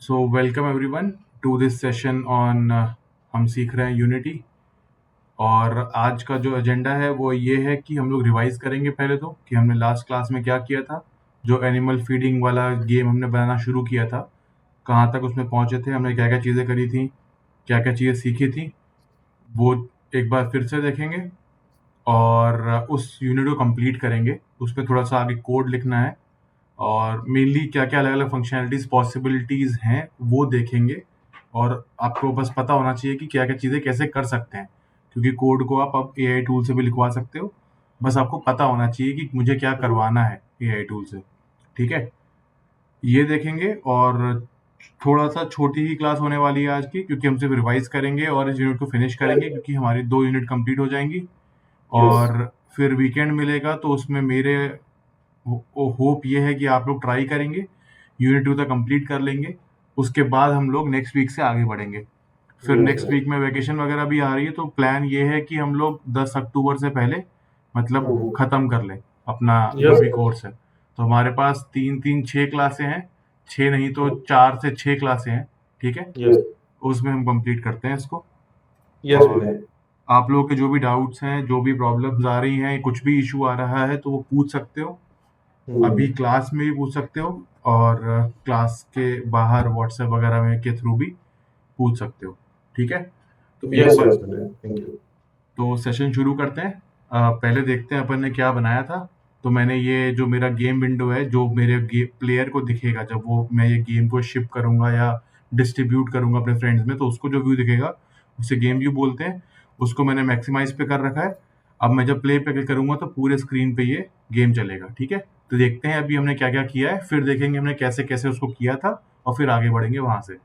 So welcome everyone to this session on हम सीख रहे हैं यूनिटी। और आज का जो एजेंडा है वो ये है कि हम लोग रिवाइज करेंगे पहले तो कि हमने लास्ट क्लास में क्या किया था। जो एनिमल फीडिंग वाला गेम हमने बनाना शुरू किया था, कहाँ तक उसमें पहुंचे थे, हमने क्या क्या चीज़ें करी थी, क्या क्या चीज़ें सीखी थी, वो एक बार फिर से देखेंगे। और उस यूनिट को कंप्लीट करेंगे। उस पर थोड़ा सा आगे कोड लिखना है और मेनली क्या-क्या अलग-अलग फंक्शनैलिटीज़, पॉसिबिलिटीज़ हैं, वो देखेंगे। और आपको बस पता होना चाहिए कि क्या-क्या चीज़ें कैसे कर सकते हैं, क्योंकि कोड को आप अब एआई टूल से भी लिखवा सकते हो। बस आपको पता होना चाहिए कि मुझे क्या करवाना है एआई टूल से, ठीक है? ये देखेंगे। और थोड़ा-सा छोटी ही क्लास होने वाली है आज की, क्योंकि हम सिर्फ रिवाइज़ करेंगे और इस यूनिट को फिनिश करेंगे, क्योंकि हमारी 2 यूनिट कंप्लीट हो जाएँगी। यस। और फिर वीकेंड मिलेगा तो उसमें मेरे होप ये है कि आप लोग ट्राई करेंगे, यूनिट 2 तक कंप्लीट कर लेंगे। उसके बाद हम लोग नेक्स्ट वीक से आगे बढ़ेंगे। फिर यस नेक्स्ट सर। वीक में वैकेशन वगैरह भी आ रही है, तो प्लान ये है कि हम लोग 10 अक्टूबर से पहले मतलब खत्म कर लें अपना जो यस भी सर। कोर्स है। तो हमारे पास 3-3 6 क्लासें हैं, 6 नहीं तो 4 से 6 क्लासें हैं, ठीक है? यस। उसमें हम कंप्लीट करते हैं इसको। यस और भैया। आप लोगों के जो भी डाउट्स हैं, जो भी प्रॉब्लम्स आ रही हैं, कुछ भी इशू आ रहा है, तो वो पूछ सकते हो। अभी क्लास में भी पूछ सकते हो और क्लास के बाहर व्हाट्सएप वगैरह में के थ्रू भी पूछ सकते हो, ठीक है? तो एक यस बार यस भैया, थैंक यू। तो सेशन शुरू करते हैं। पहले देखते हैं अपन ने क्या बनाया था। तो मैंने ये जो मेरा गेम विंडो है, जो मेरे प्लेयर को दिखेगा जब वो मैं ये गेम को शिप करूंगा या डिस्ट्रीब्यूट करूंगा अपने फ्रेंड्स में, तो उसको जो व्यू दिखेगा उसे गेम व्यू बोलते हैं। उसको मैंने मैक्सिमाइज पे कर रखा है। अब मैं जब प्ले पे क्लिक करूंगा तो पूरे स्क्रीन पे ये गेम चलेगा, ठीक है? तो देखते हैं अभी हमने क्या क्या किया है, फिर देखेंगे हमने कैसे कैसे उसको किया था, और फिर आगे बढ़ेंगे वहां से।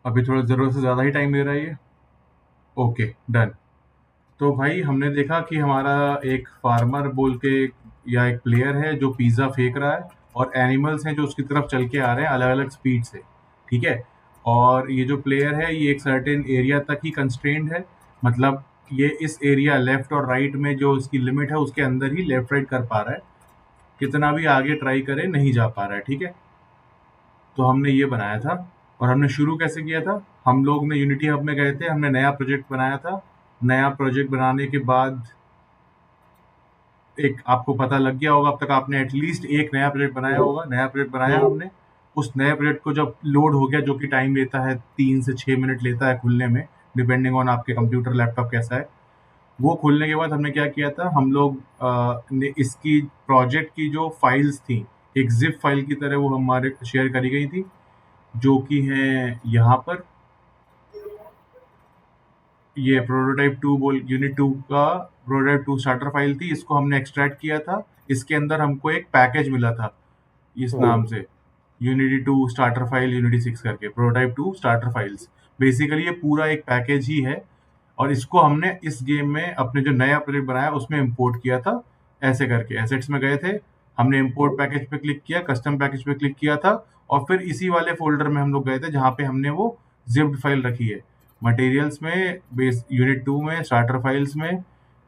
अभी थोड़ा जरूरत से ज्यादा ही टाइम ले रहा है ये। Okay, done. तो भाई हमने देखा कि हमारा एक फार्मर बोल के या एक प्लेयर है जो पिज्ज़ा फेंक रहा है, और एनिमल्स हैं जो उसकी तरफ चल के आ रहे हैं अलग अलग स्पीड से, ठीक है? और ये जो प्लेयर है ये एक सर्टेन एरिया तक ही कंस्ट्रेंड है। मतलब ये इस एरिया लेफ्ट और राइट में जो उसकी लिमिट है उसके अंदर ही लेफ्ट राइट कर पा रहा है। कितना भी आगे ट्राई करे नहीं जा पा रहा है, ठीक है? तो हमने ये बनाया था। और हमने शुरू कैसे किया था, हम लोग ने यूनिटी हब में गए थे, हमने नया प्रोजेक्ट बनाया था। नया प्रोजेक्ट बनाने के बाद एक आपको पता लग गया होगा, अब तक आपने एटलीस्ट एक नया प्रोजेक्ट बनाया होगा। नया प्रोजेक्ट बनाया हमने। उस नए प्रोजेक्ट को जब लोड हो गया, जो कि टाइम लेता है 3 से 6 मिनट लेता है खुलने में, डिपेंडिंग ऑन आपके कंप्यूटर लैपटॉप कैसा है। वो खुलने के बाद हमने क्या किया था, हम लोग ने इसकी प्रोजेक्ट की जो फाइल्स थी, एक जिप फाइल की तरह वो हमारे शेयर करी गई थी, जो कि है यहाँ पर। ये प्रोटोटाइप 2 बोल यूनिट 2 का प्रोटोटाइप 2 स्टार्टर फाइल थी। इसको हमने एक्सट्रैक्ट किया था। इसके अंदर हमको एक पैकेज मिला था इस नाम से, यूनिटी 2 स्टार्टर फाइल यूनिटी 6 करके, प्रोटोटाइप 2 स्टार्टर फाइल्स। बेसिकली ये पूरा एक पैकेज ही है। और इसको हमने इस गेम में अपने जो नया प्रोजेक्ट बनाया उसमें इंपोर्ट किया था। ऐसे करके एसेट्स में गए थे, हमने इंपोर्ट पैकेज पे क्लिक किया, कस्टम पैकेज पे क्लिक किया था, और फिर इसी वाले फोल्डर में हम लोग गए थे जहाँ पे हमने वो जिप्ड फाइल रखी है, मटेरियल्स में, बेस यूनिट 2 में, स्टार्टर फाइल्स में।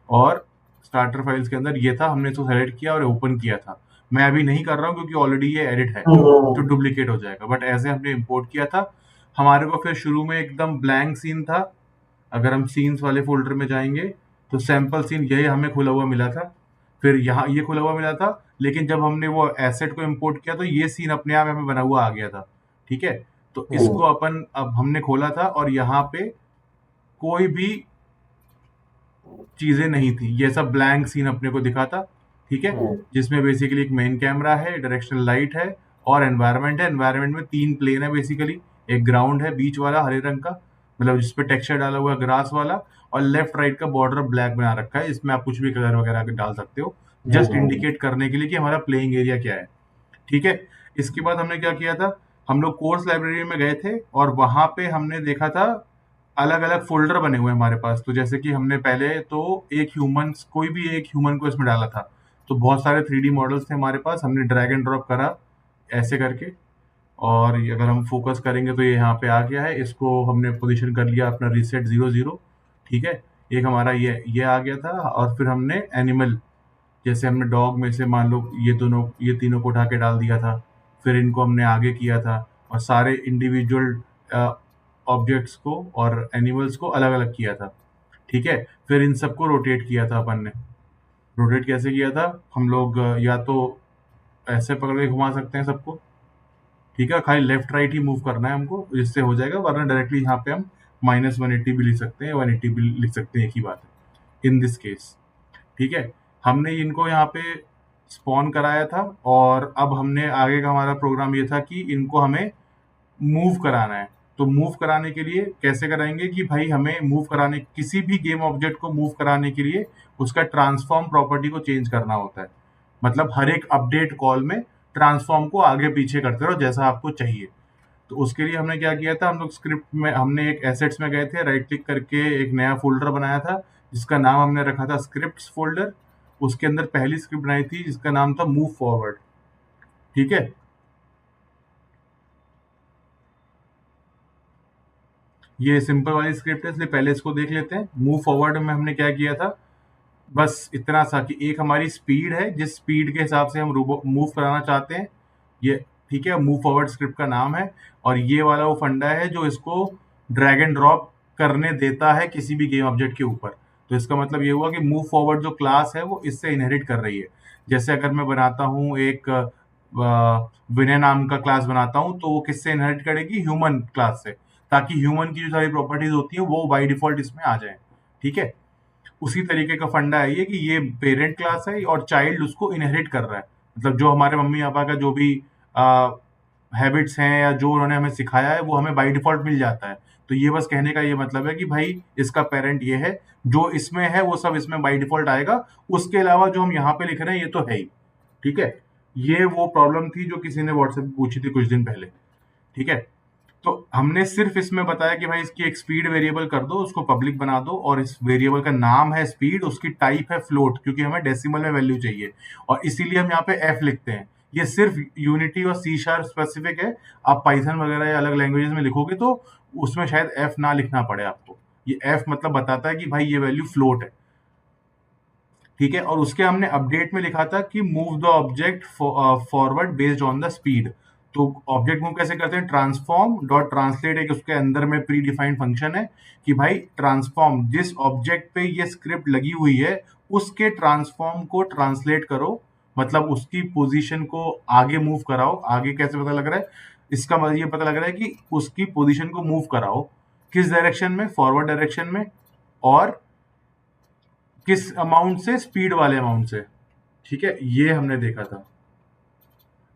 और स्टार्टर फाइल्स के अंदर ये था, हमने इसको सेलेक्ट किया और ओपन किया था। मैं अभी नहीं कर रहा हूँ क्योंकि ऑलरेडी ये एडिट है, तो डुप्लीकेट हो जाएगा, बट ऐसे हमने इंपोर्ट किया था। हमारे को फिर शुरू में एकदम ब्लैंक सीन था। अगर हम सीन्स वाले फ़ोल्डर में जाएँगे, तो सैंपल सीन यही हमें खुला हुआ मिला था। फिर यहाँ ये खुला हुआ मिला था, लेकिन जब हमने वो एसेट को इम्पोर्ट किया तो ये सीन अपने आप यहाँ पे बना हुआ आ गया था, ठीक है? तो इसको अपन अब हमने खोला था और यहाँ पे कोई भी चीज़ें नहीं थी। ये सब ब्लैंक सीन अपने को दिखा था, ठीक है? जिसमें बेसिकली एक मेन कैमरा है, डायरेक्शनल लाइट है और एनवायरनमेंट है। एनवायरनमेंट में 3 प्लेन है बेसिकली। एक ग्राउंड है बीच वाला हरे रंग का, मतलब जिस पे टेक्सचर डाला हुआ है ग्रास वाला, और लेफ्ट राइट का बॉर्डर ब्लैक बना रखा है। इसमें आप कुछ भी कलर वगैरह डाल सकते हो, जस्ट इंडिकेट करने के लिए कि हमारा प्लेइंग एरिया क्या है, ठीक है? इसके बाद हमने क्या किया था, हम लोग कोर्स लाइब्रेरी में गए थे और वहाँ पे हमने देखा था अलग-अलग फ़ोल्डर बने हुए हैं हमारे पास। तो जैसे कि हमने पहले तो एक ह्यूमन्स कोई भी एक ह्यूमन को इसमें डाला था। तो बहुत सारे 3D मॉडल्स थे हमारे पास, हमने ड्रैग एंड ड्रॉप करा ऐसे करके, और ये अगर हम फोकस करेंगे तो ये यहाँ पे आ गया है, इसको हमने पोजीशन कर लिया अपना रीसेट 0 0, ठीक है। एक हमारा ये आ गया था, और फिर हमने एनिमल, जैसे हमने डॉग में से मान लो ये तीनों को उठा के डाल दिया था, फिर इनको हमने आगे किया था, और सारे इंडिविजुअल ऑब्जेक्ट्स को और एनिमल्स को अलग अलग किया था, ठीक है। फिर इन सबको रोटेट किया था अपन ने। रोटेट कैसे किया था, हम लोग या तो ऐसे पकड़ के घुमा सकते हैं सबको, ठीक है, खाली लेफ्ट राइट ही मूव करना है हमको, जिससे हो जाएगा, वरना डायरेक्टली यहाँ पे हम -180 भी लिख सकते हैं, 180 भी लिख सकते हैं, एक ही बात है इन दिस केस, ठीक है। हमने इनको यहाँ पे स्पॉन कराया था, और अब हमने आगे का हमारा प्रोग्राम ये था कि इनको हमें मूव कराना है। तो मूव कराने के लिए कैसे कराएंगे कि भाई हमें मूव कराने, किसी भी गेम ऑब्जेक्ट को मूव कराने के लिए उसका ट्रांसफॉर्म प्रॉपर्टी को चेंज करना होता है। मतलब हर एक अपडेट कॉल में ट्रांसफॉर्म को आगे पीछे करते रहो जैसा आपको चाहिए। तो उसके लिए हमने क्या किया था, हम लोग स्क्रिप्ट में हमने एक एसेट्स में गए थे, राइट क्लिक करके एक नया फोल्डर बनाया था जिसका नाम हमने रखा था स्क्रिप्ट्स फोल्डर। उसके अंदर पहली स्क्रिप्ट बनाई थी जिसका नाम था मूव फॉरवर्ड, ठीक है। ये सिंपल वाली स्क्रिप्ट है, इसलिए पहले इसको देख लेते हैं। मूव फॉरवर्ड में हमने क्या किया था, बस इतना सा कि एक हमारी स्पीड है, जिस स्पीड के हिसाब से हम मूव कराना चाहते हैं, ये ठीक है, मूव फॉरवर्ड स्क्रिप्ट का नाम है। और ये वाला वो फंडा है जो इसको ड्रैग एंड ड्रॉप करने देता है किसी भी गेम ऑब्जेक्ट के ऊपर। तो इसका मतलब ये हुआ कि मूव फॉरवर्ड जो क्लास है वो इससे इनहेरिट कर रही है। जैसे अगर मैं बनाता हूँ एक विनय नाम का क्लास बनाता हूँ, तो वो किससे इनहेरिट करेगी, ह्यूमन क्लास से, ताकि ह्यूमन की जो सारी प्रॉपर्टीज होती हैं वो बाय डिफॉल्ट इसमें आ जाए, ठीक है। उसी तरीके का फंडा है ये कि ये पेरेंट क्लास है और चाइल्ड उसको इनहेरिट कर रहा है। मतलब जो हमारे मम्मी पापा का जो भी हैबिट्स हैं या जो उन्होंने हमें सिखाया है वो हमें बाय डिफॉल्ट मिल जाता है। तो ये बस कहने का ये मतलब है कि भाई इसका पेरेंट ये है, जो इसमें है वो सब इसमें बाय डिफॉल्ट आएगा, उसके अलावा जो हम यहाँ पे लिख रहे हैं ये तो है ही, ठीक है। ये वो प्रॉब्लम थी जो किसी ने व्हाट्सएप पे पूछी थी कुछ दिन पहले, ठीक है। तो हमने सिर्फ इसमें बताया कि भाई इसकी एक स्पीड वेरिएबल कर दो, उसको पब्लिक बना दो, और इस वेरिएबल का नाम है स्पीड, उसकी टाइप है फ्लोट, क्योंकि हमें डेसिमल में वैल्यू चाहिए, और इसीलिए हम यहाँ पे एफ लिखते हैं। ये सिर्फ यूनिटी और सी शार्प स्पेसिफिक है। आप पाइथन वगैरह या अलग लैंग्वेजेस में लिखोगे तो उसमें शायद एफ ना लिखना पड़े आपको। ये एफ मतलब बताता है कि भाई ये वैल्यू फ्लोट है, ठीक है। और उसके हमने अपडेट में लिखा था कि move the object forward based on the speed. तो ऑब्जेक्ट मूव कैसे करते हैं, ट्रांसफॉर्म डॉट ट्रांसलेट, एक उसके अंदर में प्री डिफाइंड फंक्शन है कि भाई ट्रांसफॉर्म, जिस ऑब्जेक्ट पे ये स्क्रिप्ट लगी हुई है उसके ट्रांसफॉर्म को ट्रांसलेट करो, मतलब उसकी पोजीशन को आगे मूव कराओ। आगे कैसे पता लग रहा है, इसका मतलब ये पता लग रहा है कि उसकी पोजीशन को मूव कराओ किस डायरेक्शन में, फॉरवर्ड डायरेक्शन में, और किस अमाउंट से, स्पीड वाले अमाउंट से, ठीक है। ये हमने देखा था,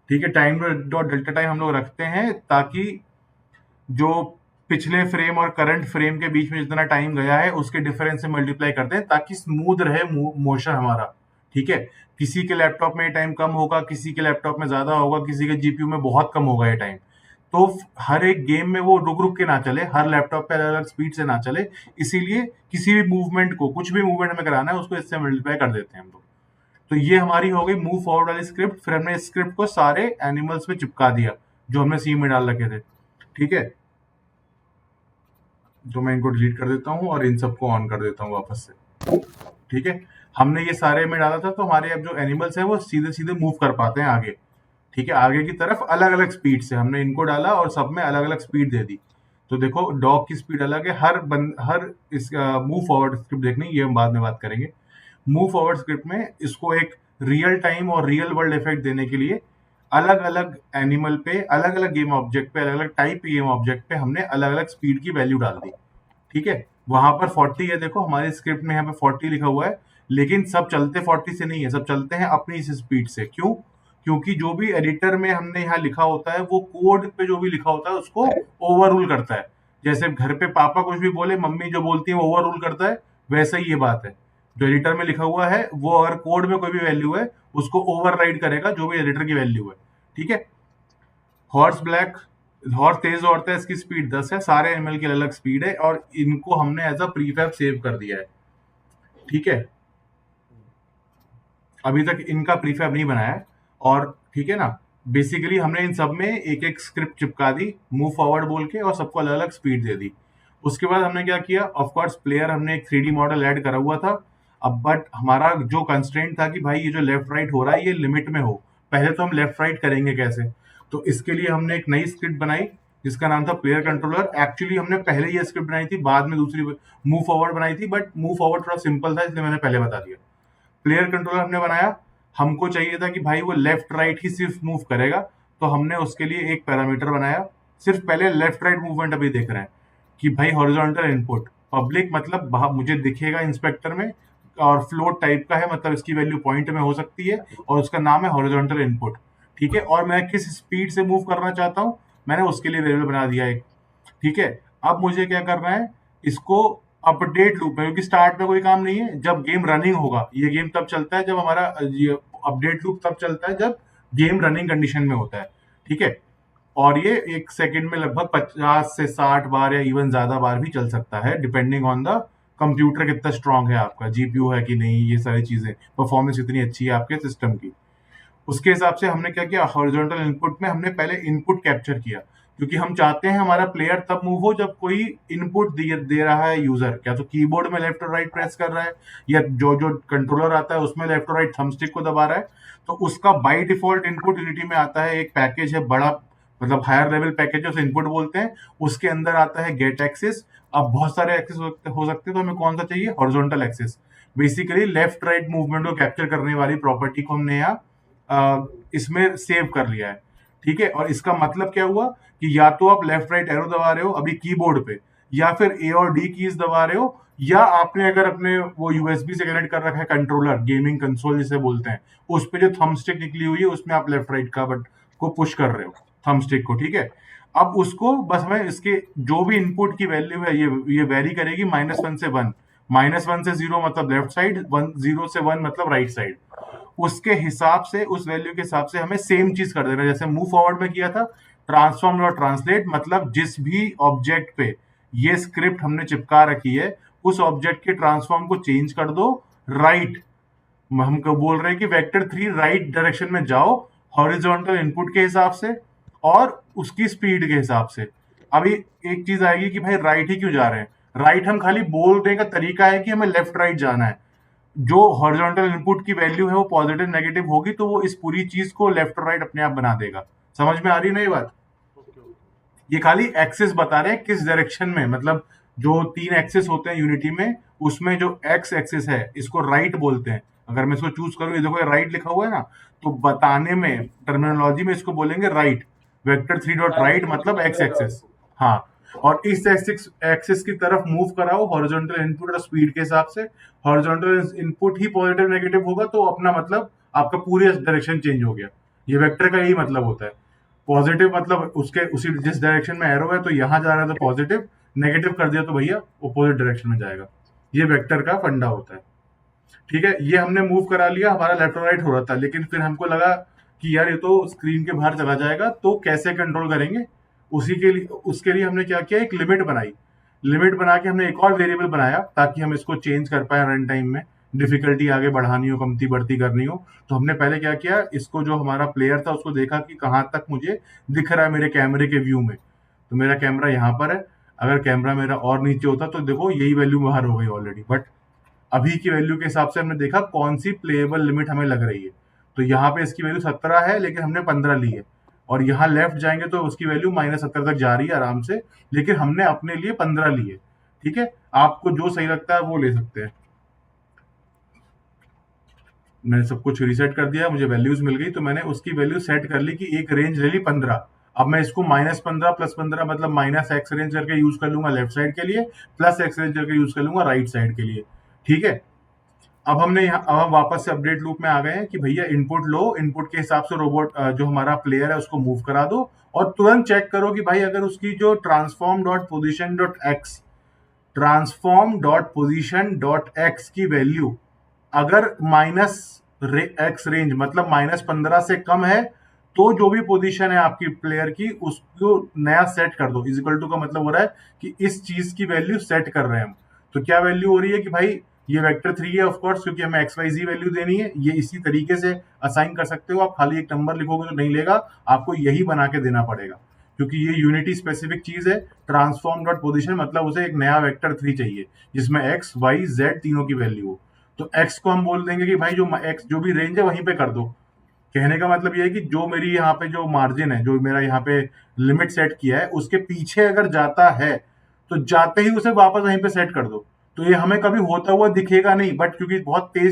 ठीक है। टाइम डॉट डेल्टा टाइम हम लोग रखते हैं ताकि जो पिछले फ्रेम और करंट फ्रेम के बीच में जितना टाइम गया है उसके डिफरेंस से मल्टीप्लाई करते हैं ताकि स्मूथ रहे मोशन हमारा, ठीक है। किसी के लैपटॉप में ये टाइम कम होगा, किसी के लैपटॉप में ज्यादा होगा, किसी के जीपीयू में बहुत कम होगा ये टाइम। तो हर एक गेम में वो रुक रुक के ना चले, हर लैपटॉप पे अलग अलग स्पीड से ना चले, इसीलिए किसी भी मूवमेंट को, कुछ भी मूवमेंट हमें कराना है उसको इससे मल्टीप्लाई कर देते हैं हम लोग। तो ये हमारी हो गई मूव फॉरवर्ड वाली स्क्रिप्ट। फिर हमने इस स्क्रिप्ट को सारे एनिमल्स में चिपका दिया जो हमने सी में डाल रखे थे, ठीक है। तो मैं इनको डिलीट कर देता हूँ और इन सबको ऑन कर देता हूँ वापस से, ठीक है। हमने ये सारे में डाला था तो हमारे अब जो एनिमल्स हैं वो सीधे सीधे मूव कर पाते हैं आगे, ठीक है, आगे की तरफ अलग अलग स्पीड से। हमने इनको डाला और सब में अलग अलग स्पीड दे दी। तो देखो डॉग की स्पीड अलग है, हर इस मूव फॉरवर्ड स्क्रिप्ट देखनी, ये हम बाद में बात करेंगे। मूव फॉरवर्ड स्क्रिप्ट में इसको एक रियल टाइम और रियल वर्ल्ड इफेक्ट देने के लिए अलग अलग एनिमल पे, अलग अलग गेम ऑब्जेक्ट पे, अलग अलग टाइप गेम ऑब्जेक्ट पे हमने अलग अलग स्पीड की वैल्यू डाल दी, ठीक है। वहां पर 40 है, देखो हमारी स्क्रिप्ट में यहाँ पे 40 लिखा हुआ है, लेकिन सब चलते 40 से नहीं है, सब चलते हैं अपनी इस स्पीड से। क्यों, क्योंकि जो भी एडिटर में हमने यहाँ लिखा होता है वो कोड पे जो भी लिखा होता है उसको ओवर रूल करता है। जैसे घर पे पापा कुछ भी बोले, मम्मी जो बोलती है वो ओवर रूल करता है, वैसा ही ये बात है। जो एडिटर में लिखा हुआ है वो अगर कोड में कोई भी वैल्यू है उसको ओवरराइड करेगा जो भी एडिटर की वैल्यू है, ठीक है। हॉर्स ब्लैक, हॉर्स तेज दौड़ता है, इसकी स्पीड 10 है, सारे एनिमल की अलग स्पीड है, और इनको हमने एज अ प्रीफैब सेव कर दिया है, ठीक है। अभी तक इनका प्रीफैब नहीं बनाया है। और ठीक है ना, बेसिकली हमने इन सब में एक एक स्क्रिप्ट चिपका दी मूव फॉरवर्ड बोल के, और सबको अलग अलग स्पीड दे दी। उसके बाद हमने क्या किया, ऑफ कोर्स प्लेयर हमने एक 3D मॉडल ऐड करा हुआ था। अब बट हमारा जो कंस्ट्रेंट था कि भाई ये जो लेफ्ट राइट हो रहा है ये लिमिट में हो। पहले तो हम लेफ्ट राइट करेंगे कैसे, तो इसके लिए हमने एक नई स्क्रिप्ट बनाई जिसका नाम था प्लेयर कंट्रोलर। एक्चुअली हमने पहले ये स्क्रिप्ट बनाई थी, बाद में दूसरी मूव फॉरवर्ड बनाई थी, बट मूव फॉरवर्ड थोड़ा सिंपल था इसलिए मैंने पहले बता दिया। प्लेयर कंट्रोलर हमने बनाया, हमको चाहिए था कि भाई वो लेफ्ट राइट ही सिर्फ मूव करेगा, तो हमने उसके लिए एक पैरामीटर बनाया। सिर्फ पहले लेफ्ट राइट मूवमेंट अभी देख रहे हैं कि भाई हॉरिजॉन्टल इनपुट पब्लिक मतलब मुझे दिखेगा इंस्पेक्टर में, और फ्लोट टाइप का है, मतलब इसकी वैल्यू पॉइंट में हो सकती है, और उसका नाम है हॉरिजॉन्टल इनपुट। ठीक है, और मैं किस स्पीड से मूव करना चाहता हूँ मैंने उसके लिए वेरिएबल बना दिया एक। ठीक है, अब मुझे क्या करना है, इसको अपडेट लूप में, क्योंकि स्टार्ट में कोई काम नहीं है, जब गेम रनिंग होगा, ये गेम तब चलता है जब हमारा ये अपडेट लूप तब चलता है जब गेम रनिंग कंडीशन में होता है। ठीक है, और ये 1 सेकंड में लगभग 50 से 60 बार या इवन ज्यादा बार भी चल सकता है, डिपेंडिंग ऑन द कंप्यूटर कितना स्ट्रांग है आपका, जीपीयू है कि नहीं, ये सारी चीजें, परफॉर्मेंस इतनी अच्छी है आपके सिस्टम की। उसके हिसाब से हमने क्या किया, हॉरिजॉन्टल इनपुट में हमने पहले इनपुट कैप्चर किया, क्योंकि हम चाहते हैं हमारा प्लेयर तब मूव हो जब कोई इनपुट दे रहा है यूजर, क्या तो कीबोर्ड में लेफ्ट और राइट प्रेस कर रहा है, या जो जो कंट्रोलर आता है उसमें लेफ्ट और राइट थंबस्टिक को दबा रहा है। तो उसका बाय डिफॉल्ट इनपुट यूनिटी में आता है, एक पैकेज है बड़ा, मतलब हायर लेवल पैकेज है, उसे इनपुट बोलते हैं। उसके अंदर आता है गेट एक्सिस। अब बहुत सारे एक्सिस हो सकते हैं, तो हमें कौन सा चाहिए, horizontal axis. Basically left right movement को कैप्चर करने वाली प्रॉपर्टी को हमने यहाँ इसमें सेव कर लिया है। ठीक है, और इसका मतलब क्या हुआ कि या तो आप लेफ्ट राइट एरो दबा रहे हो अभी कीबोर्ड पे, या फिर ए और डी कीज दबा रहे हो, या आपने अगर अपने वो यूएसबी से कनेक्ट कर रखा है कंट्रोलर, गेमिंग कंसोल जिसे बोलते हैं, उस पे जो थंब स्टिक निकली हुई है उसमें आप लेफ्ट राइट का बट को पुश कर रहे हो, थंब स्टिक को। ठीक है, अब उसको बस हमें इसके जो भी इनपुट की वैल्यू है ये वेरी करेगी -1 से 1। -1 से 0 मतलब लेफ्ट साइड, 0 से 1 मतलब राइट साइड। उसके हिसाब से, उस वैल्यू के हिसाब से हमें सेम चीज कर देना, जैसे मूव फॉरवर्ड में किया था, ट्रांसफॉर्म और ट्रांसलेट, मतलब जिस भी ऑब्जेक्ट पे ये स्क्रिप्ट हमने चिपका रखी है उस ऑब्जेक्ट के ट्रांसफॉर्म को चेंज कर दो राइट। हमको बोल रहे हैं कि वेक्टर 3 राइट डायरेक्शन में जाओ हॉरिजॉन्टल इनपुट के हिसाब से और उसकी स्पीड के हिसाब से। अभी एक चीज आएगी कि भाई राइट ही क्यों जा रहे हैं, राइट हम खाली बोलने का तरीका है कि हमें लेफ्ट राइट जाना है। जो हॉरिजॉन्टल इनपुट की वैल्यू है वो पॉजिटिव नेगेटिव होगी, तो वो इस पूरी चीज को लेफ्ट और राइट अपने आप बना देगा। समझ में आ रही ना ये बात? ये खाली एक्सिस बता रहे हैं किस डायरेक्शन में, मतलब जो 3 एक्सिस होते हैं यूनिटी में, उसमें जो एक्स एक्सिस है इसको राइट बोलते हैं। अगर मैं इसको चूज करूं, ये देखो ये राइट लिखा हुआ है ना, तो बताने में टर्मिनोलॉजी में इसको बोलेंगे राइट। वेक्टर 3 डॉट राइट मतलब एक्स एक्सिस। हाँ, और इस एक्सिस एक्सिस की तरफ मूव कराओ हॉरिजॉन्टल इनपुट और स्पीड के हिसाब से। हॉरिजॉन्टल इनपुट ही पॉजिटिव नेगेटिव होगा, तो अपना मतलब आपका पूरे डायरेक्शन चेंज हो गया। ये वेक्टर का यही मतलब होता है। पॉजिटिव मतलब उसके उसी जिस डायरेक्शन में एरो है तो यहां जा रहा है तो पॉजिटिव, नेगेटिव कर दिया तो भैया अपोजिट डायरेक्शन में जाएगा। ये वेक्टर का फंडा होता है। ठीक है, ये हमने मूव करा लिया, हमारा लेफ्ट और राइट हो रहा था, लेकिन फिर हमको लगा कि यार ये तो स्क्रीन के बाहर चला जाएगा, तो कैसे कंट्रोल करेंगे। उसी के लिए उसके लिए हमने क्या किया, एक लिमिट बनाई। लिमिट बना के हमने एक और वेरिएबल बनाया ताकि हम इसको चेंज कर पाए रन टाइम में, डिफिकल्टी आगे बढ़ानी हो, कमती बढ़ती करनी हो। तो हमने पहले क्या किया, इसको जो हमारा प्लेयर था उसको देखा कि कहाँ तक मुझे दिख रहा है मेरे कैमरे के व्यू में। तो मेरा कैमरा यहाँ पर है, अगर कैमरा मेरा और नीचे होता तो देखो यही वैल्यू बाहर हो गई ऑलरेडी, बट अभी की वैल्यू के हिसाब से हमने देखा कौन सी प्लेएबल लिमिट हमें लग रही है। तो यहाँ पे इसकी वैल्यू 17 है, लेकिन हमने 15 ली है, और यहाँ लेफ्ट जाएंगे तो उसकी वैल्यू -17 तक जा रही है आराम से, लेकिन हमने अपने लिए 15 ली है। ठीक है, आपको जो सही लगता है वो ले सकते हैं। मैंने सब कुछ रीसेट कर दिया, मुझे वैल्यूज मिल गई, तो मैंने उसकी वैल्यू सेट कर ली कि एक रेंज ले ली 15। अब मैं इसको -15 +15 मतलब -x रेंज करके यूज कर लूंगा लेफ्ट साइड के लिए, +x रेंज करके यूज कर लूंगा राइट साइड के लिए। ठीक है, अब हम वापस से अपडेट लूप में आ गए हैं कि भैया इनपुट लो, इनपुट के हिसाब से रोबोट जो हमारा प्लेयर है उसको मूव करा दो, और तुरंत चेक करो कि भाई अगर उसकी जो ट्रांसफॉर्म.पोजिशन.x की वैल्यू अगर -x रेंज मतलब -15 से कम है, तो जो भी पोजीशन है आपकी प्लेयर की उसको नया सेट कर दो। इजिकल टू का मतलब हो रहा है कि इस चीज की वैल्यू सेट कर रहे हैं हम। तो क्या वैल्यू हो रही है कि भाई ये वेक्टर 3 है ऑफ कोर्स, क्योंकि हमें एक्स वाई जी वैल्यू देनी है। ये इसी तरीके से असाइन कर सकते हो आप, खाली एक नंबर लिखोगे तो नहीं लेगा, आपको यही बना के देना पड़ेगा, क्योंकि ये यूनिटी स्पेसिफिक चीज है। ट्रांसफॉर्म डॉट पोजिशन मतलब उसे एक नया वेक्टर 3 चाहिए जिसमें एक्स वाई जेड तीनों की वैल्यू हो। तो एक्स को हम बोल देंगे कि भाई जो एक्स जो भी रेंज है वहीं पे कर दो। कहने का मतलब ये है कि जो मेरी यहाँ पे जो मार्जिन है, जो मेरा यहाँ पे लिमिट सेट किया है, उसके पीछे अगर जाता है तो जाते ही उसे वापस वहीं पे सेट कर दो। तो ये हमें कभी होता हुआ दिखेगा नहीं, बट क्योंकि बहुत तेजी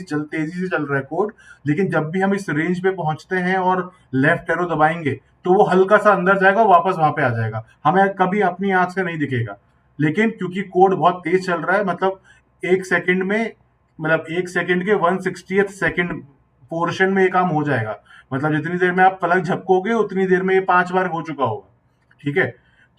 से चल रहा है कोड, लेकिन जब भी हम इस रेंज पे पहुंचते हैं और लेफ्ट एरो दबाएंगे तो वो हल्का सा अंदर जाएगा, वापस वहां पे आ जाएगा, हमें कभी अपनी आंख से नहीं दिखेगा। लेकिन क्योंकि कोड बहुत तेज चल रहा है, मतलब एक सेकंड में, मतलब एक सेकंड के 1/60 सेकंड पोर्शन में ये काम हो जाएगा। मतलब जितनी देर में आप पलक झपकोगे उतनी देर में ये 5 बार हो चुका होगा, ठीक है।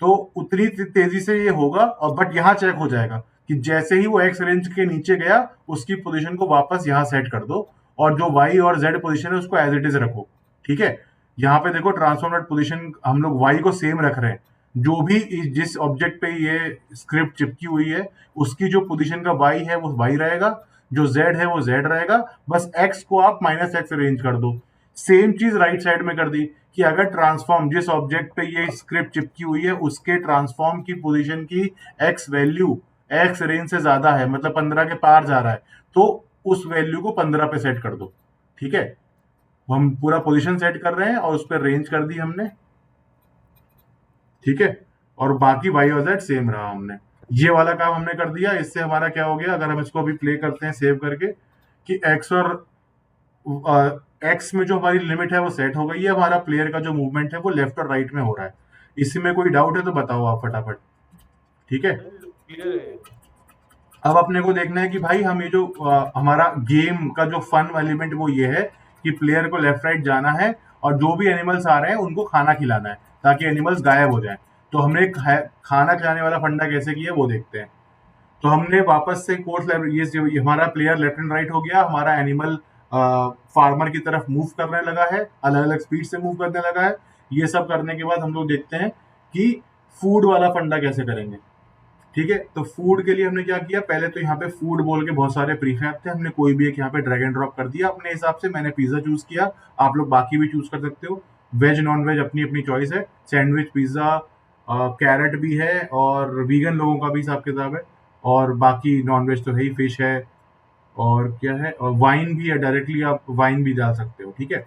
तो उतनी तेजी से ये होगा, और बट यहाँ चेक हो जाएगा कि जैसे ही वो एक्स रेंज के नीचे गया उसकी पोजीशन को वापस यहाँ सेट कर दो, और जो वाई और जेड पोजीशन है उसको एज इट इज रखो, ठीक है। यहाँ पे देखो ट्रांसफॉर्म डॉट पोजीशन हम लोग वाई को सेम रख रहे हैं, जो भी जिस ऑब्जेक्ट पे ये स्क्रिप्ट चिपकी हुई है उसकी जो पोजीशन का वाई है वो वाई रहेगा, जो जेड है वो जेड रहेगा, बस एक्स को आप माइनस एक्स अरेंज कर दो। सेम चीज राइट साइड में कर दी कि अगर ट्रांसफॉर्म जिस ऑब्जेक्ट पे ये स्क्रिप्ट चिपकी हुई है उसके ट्रांसफॉर्म की पोजीशन की एक्स वैल्यू एक्स रेंज से ज्यादा है, मतलब 15 के पार जा रहा है, तो उस वैल्यू को 15 पे सेट कर दो, ठीक है। हम पूरा पोजीशन सेट कर रहे हैं और उस पर रेंज कर दी हमने, ठीक है। और बाकी वाई और जेड सेम रहा, हमने ये वाला काम हमने कर दिया। इससे हमारा क्या हो गया, अगर हम इसको अभी प्ले करते हैं सेव करके, कि एक्स और एक्स में जो हमारी लिमिट है वो सेट हो गई है, हमारा प्लेयर का जो मूवमेंट है वो लेफ्ट और राइट में हो रहा है। इसमें कोई डाउट है तो बताओ आप फटाफट, ठीक है। क्लियर है। अब अपने को देखना है कि भाई हम ये जो हमारा गेम का जो फन एलिमेंट वो ये है कि प्लेयर को लेफ्ट राइट जाना है और जो भी एनिमल्स आ रहे हैं उनको खाना खिलाना है ताकि एनिमल्स गायब हो जाएं। तो हमने खाना खिलाने वाला फंडा कैसे किया वो देखते हैं। तो हमने वापस से कोर्स ये हमारा प्लेयर लेफ्ट एंड राइट हो गया, हमारा एनिमल फार्मर की तरफ मूव करने लगा है, अलग अलग स्पीड से मूव करने लगा है। ये सब करने के बाद हम लोग देखते हैं कि फूड वाला फंडा कैसे करेंगे, ठीक है। तो फूड के लिए हमने क्या किया, पहले तो यहाँ पे फूड बोल के बहुत सारे प्रीफैब थे, हमने कोई भी एक यहाँ पे ड्रैग एंड ड्रॉप कर दिया अपने हिसाब से। मैंने पिज्जा चूज किया, आप लोग बाकी भी चूज कर सकते हो, वेज नॉन वेज अपनी अपनी चॉइस है। सैंडविच, पिज्जा, कैरेट भी है, और वीगन लोगों का भी हिसाब किताब है, और बाकी नॉन वेज तो है ही, फिश है, और क्या है, और वाइन भी है, डायरेक्टली आप वाइन भी डाल सकते हो, ठीक है।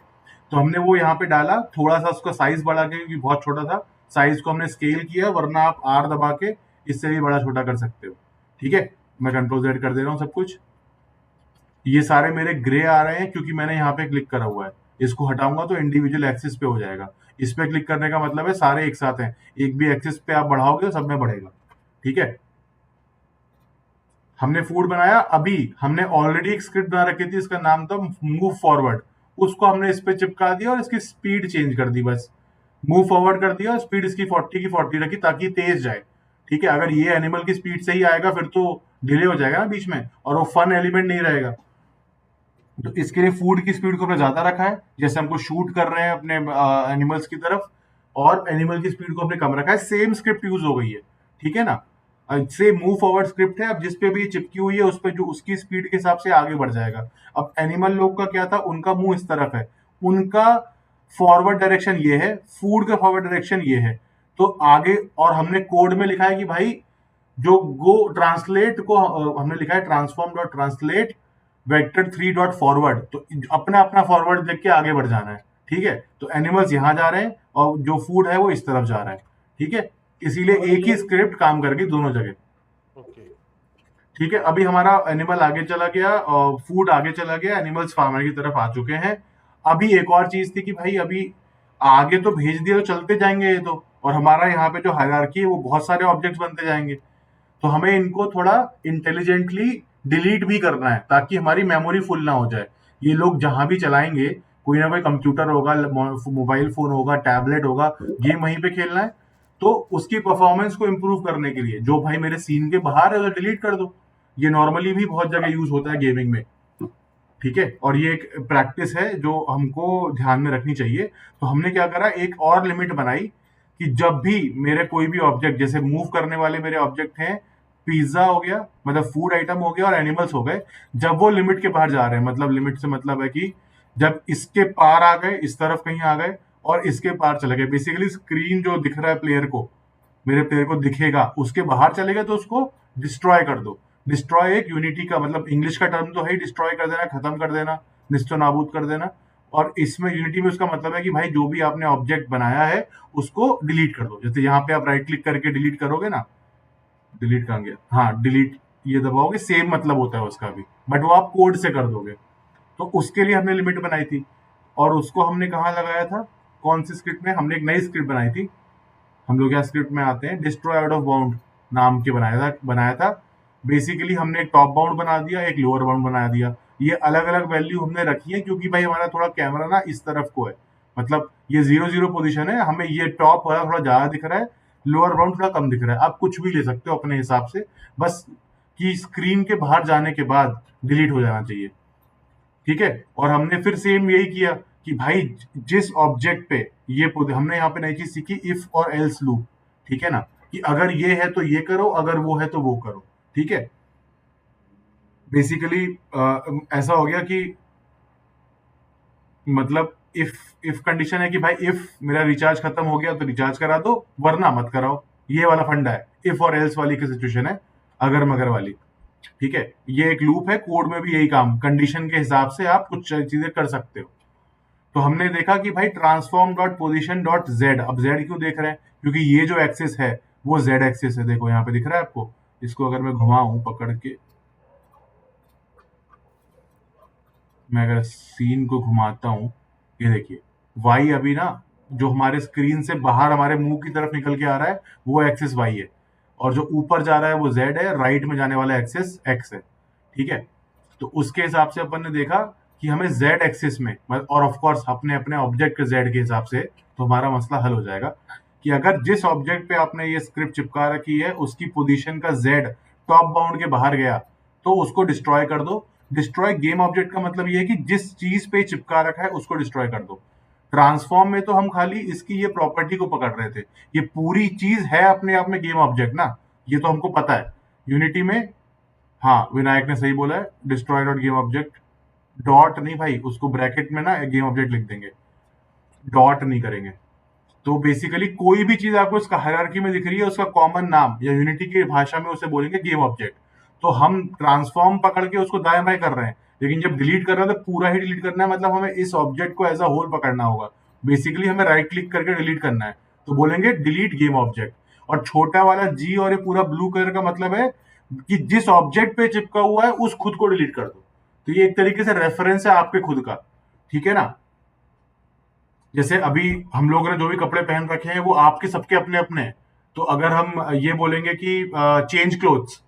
तो हमने वो यहाँ पे डाला, थोड़ा सा उसका साइज बढ़ा के, क्योंकि बहुत छोटा था, साइज को हमने स्केल किया, वरना आप आर दबा के इससे भी बड़ा छोटा कर सकते हो, ठीक है। मैं कंट्रोल जेड कर दे रहा हूँ सब कुछ। ये सारे मेरे ग्रे आ रहे हैं क्योंकि मैंने यहाँ पे क्लिक करा हुआ है। इसको हटाऊंगा तो इंडिविजुअल एक्सिस पे हो जाएगा। इस पे क्लिक करने का मतलब है सारे एक साथ हैं, एक भी एक्सिस पे आप बढ़ाओगे तो सब में बढ़ेगा, ठीक है। हमने फूड बनाया, अभी हमने ऑलरेडी एक स्क्रिप्ट बना रखी थी, इसका नाम था मूव फॉरवर्ड, उसको हमने इस पे चिपका दिया और इसकी स्पीड चेंज कर दी, बस मूव फॉरवर्ड कर दिया और स्पीड इसकी 40 की 40 रखी ताकि तेज जाए, ठीक है। अगर ये एनिमल की स्पीड से ही आएगा फिर तो डिले हो जाएगा ना बीच में, और वो फन एलिमेंट नहीं रहेगा। तो इसके लिए फूड की स्पीड को हमने ज्यादा रखा है, जैसे हमको शूट कर रहे हैं अपने एनिमल्स की तरफ, और एनिमल की स्पीड को हमने कम रखा है। सेम स्क्रिप्ट यूज हो गई है, ठीक है ना। से मूव फॉरवर्ड स्क्रिप्ट है, अब जिस पे भी चिपकी हुई है उस पे जो उसकी स्पीड के हिसाब से आगे बढ़ जाएगा। अब एनिमल लोग का क्या था, उनका मुंह इस तरफ है, उनका फॉरवर्ड डायरेक्शन ये है, फूड का फॉरवर्ड डायरेक्शन ये है, तो आगे। और हमने कोड में लिखा है कि भाई जो गो ट्रांसलेट को हमने लिखा है transform dot translate vector 3 dot forward, तो अपना अपना फॉरवर्ड देख के आगे बढ़ जाना है, ठीक है। तो एनिमल्स यहाँ जा रहे हैं और जो फूड है वो इस तरफ जा रहा है, ठीक है। इसीलिए एक ही स्क्रिप्ट काम करके दोनों जगह, ओके। ठीक है। अभी हमारा एनिमल आगे चला गया और फूड आगे चला गया, एनिमल्स फार्मर की तरफ आ चुके हैं। अभी एक और चीज थी कि भाई अभी आगे तो भेज दिया तो चलते जाएंगे ये तो, और हमारा यहाँ पे जो हायरार्की है वो बहुत सारे ऑब्जेक्ट्स बनते जाएंगे, तो हमें इनको थोड़ा इंटेलिजेंटली डिलीट भी करना है ताकि हमारी मेमोरी फुल ना हो जाए। ये लोग जहां भी चलाएंगे, कोई ना कोई कंप्यूटर होगा, मोबाइल फोन होगा, टैबलेट होगा, गेम वहीं पे खेलना है, तो उसकी परफॉर्मेंस को इम्प्रूव करने के लिए जो भाई मेरे सीन के बाहर है उसे डिलीट कर दो। ये नॉर्मली भी बहुत जगह यूज होता है गेमिंग में, ठीक है। और ये एक प्रैक्टिस है जो हमको ध्यान में रखनी चाहिए। तो हमने क्या करा, एक और लिमिट बनाई कि जब भी मेरे कोई भी ऑब्जेक्ट, जैसे मूव करने वाले मेरे ऑब्जेक्ट हैं पिज्जा हो गया, मतलब फूड आइटम हो गया, और एनिमल्स हो गए, जब वो लिमिट के बाहर जा रहे हैं, मतलब लिमिट से मतलब है कि जब इसके पार आ गए, इस तरफ कहीं आ गए और इसके पार चले गए, बेसिकली स्क्रीन जो दिख रहा है प्लेयर को, मेरे प्लेयर को दिखेगा, उसके बाहर चले गए तो उसको डिस्ट्रॉय कर दो। डिस्ट्रॉय एक यूनिटी का मतलब इंग्लिश का टर्म तो है, डिस्ट्रॉय कर देना, खत्म कर देना, निस्तो नाबूद कर देना। और इसमें यूनिटी में उसका मतलब है कि भाई जो भी आपने ऑब्जेक्ट बनाया है उसको डिलीट कर दो। जैसे यहाँ पे आप राइट क्लिक करके डिलीट करोगे ना, डिलीट करेंगे, हाँ डिलीट, ये दबाओगे, सेम मतलब होता है उसका भी, बट वो आप कोड से कर दोगे। तो उसके लिए हमने लिमिट बनाई थी, और उसको हमने कहाँ लगाया था, कौन सी स्क्रिप्ट में, हमने एक नई स्क्रिप्ट बनाई थी। हम लोग यहाँ स्क्रिप्ट में आते हैं, डिस्ट्रॉय आउट ऑफ बाउंड नाम के बनाया था। बेसिकली हमने एक टॉप बाउंड बना दिया, एक लोअर बाउंड बना दिया। ये अलग अलग वैल्यू हमने रखी है क्योंकि भाई हमारा थोड़ा कैमरा ना इस तरफ को है, मतलब ये 0 0 पोजीशन है, हमें ये टॉप वाला थोड़ा ज्यादा दिख रहा है, लोअर बाउंड थोड़ा कम दिख रहा है। आप कुछ भी ले सकते हो अपने हिसाब से, बस कि स्क्रीन के बाहर जाने के बाद डिलीट हो जाना चाहिए, ठीक है। और हमने फिर सेम यही किया कि भाई जिस ऑब्जेक्ट पे हमने यहाँ पे नई चीज सीखी, इफ और एल्स लूप, ठीक है ना, कि अगर ये है तो ये करो, अगर वो है तो वो करो, ठीक है। बेसिकली ऐसा हो गया कि मतलब इफ कंडीशन है कि भाई इफ मेरा रिचार्ज खत्म हो गया तो रिचार्ज करा दो, वरना मत कराओ, ये वाला फंडा है, इफ और एल्स वाली की सिचुएशन है, अगर मगर वाली, ठीक है। ये एक लूप है, कोड में भी यही काम, कंडीशन के हिसाब से आप कुछ चीजें कर सकते हो। तो हमने देखा कि भाई transform dot position dot Z, अब जेड क्यों देख रहे हैं, क्योंकि ये जो एक्सिस है वो जेड एक्सिस है, देखो यहाँ पे दिख रहा है आपको। इसको अगर मैं घुमाऊं पकड़ के, मैं अगर सीन को घुमाता हूं, ये देखिए वाई अभी ना जो हमारे स्क्रीन से बाहर हमारे मुंह की तरफ निकल के आ रहा है वो एक्सिस वाई है, और जो ऊपर जा रहा है वो जेड है, राइट में जाने वाला एक्सिस एक्स है, ठीक है। तो उसके हिसाब से अपन ने देखा कि हमें जेड एक्सिस में, और ऑफ कोर्स अपने अपने ऑब्जेक्ट के जेड के हिसाब से, तो हमारा मसला हल हो जाएगा कि अगर जिस ऑब्जेक्ट पे आपने ये स्क्रिप्ट चिपका रखी है उसकी पोजीशन का जेड टॉप बाउंड के बाहर गया तो उसको डिस्ट्रॉय कर दो। डिस्ट्रॉय गेम ऑब्जेक्ट का मतलब ये है कि जिस चीज पे चिपका रखा है उसको डिस्ट्रॉय कर दो। ट्रांसफॉर्म में तो हम खाली इसकी ये प्रॉपर्टी को पकड़ रहे थे, ये पूरी चीज है अपने आप में गेम ऑब्जेक्ट ना, ये तो हमको पता है। यूनिटी में, हाँ विनायक ने सही बोला है, destroy dot game object, dot नहीं भाई, उसको ब्रैकेट में ना गेम ऑब्जेक्ट लिख देंगे, डॉट नहीं करेंगे। तो बेसिकली कोई भी चीज आपको इसका हायरार्की में दिख रही है उसका कॉमन नाम, या यूनिटी की भाषा में उसे बोलेंगे गेम ऑब्जेक्ट। तो हम ट्रांसफॉर्म पकड़ के उसको दाएं बाएं कर रहे हैं, लेकिन जब डिलीट कर रहे हैं तो पूरा ही डिलीट करना है, मतलब हमें इस ऑब्जेक्ट को एज अ होल पकड़ना होगा। बेसिकली हमें राइट क्लिक करके डिलीट करना है, तो बोलेंगे डिलीट गेम ऑब्जेक्ट। और छोटा वाला जी और ये पूरा ब्लू कलर का मतलब है कि जिस ऑब्जेक्ट पे चिपका हुआ है उस खुद को डिलीट कर दो। तो ये एक तरीके से रेफरेंस है आपके खुद का, ठीक है ना। जैसे अभी हम लोगों ने जो भी कपड़े पहन रखे हैं वो आपके सबके अपने अपने हैं। तो अगर हम ये बोलेंगे कि चेंज क्लोथ्स,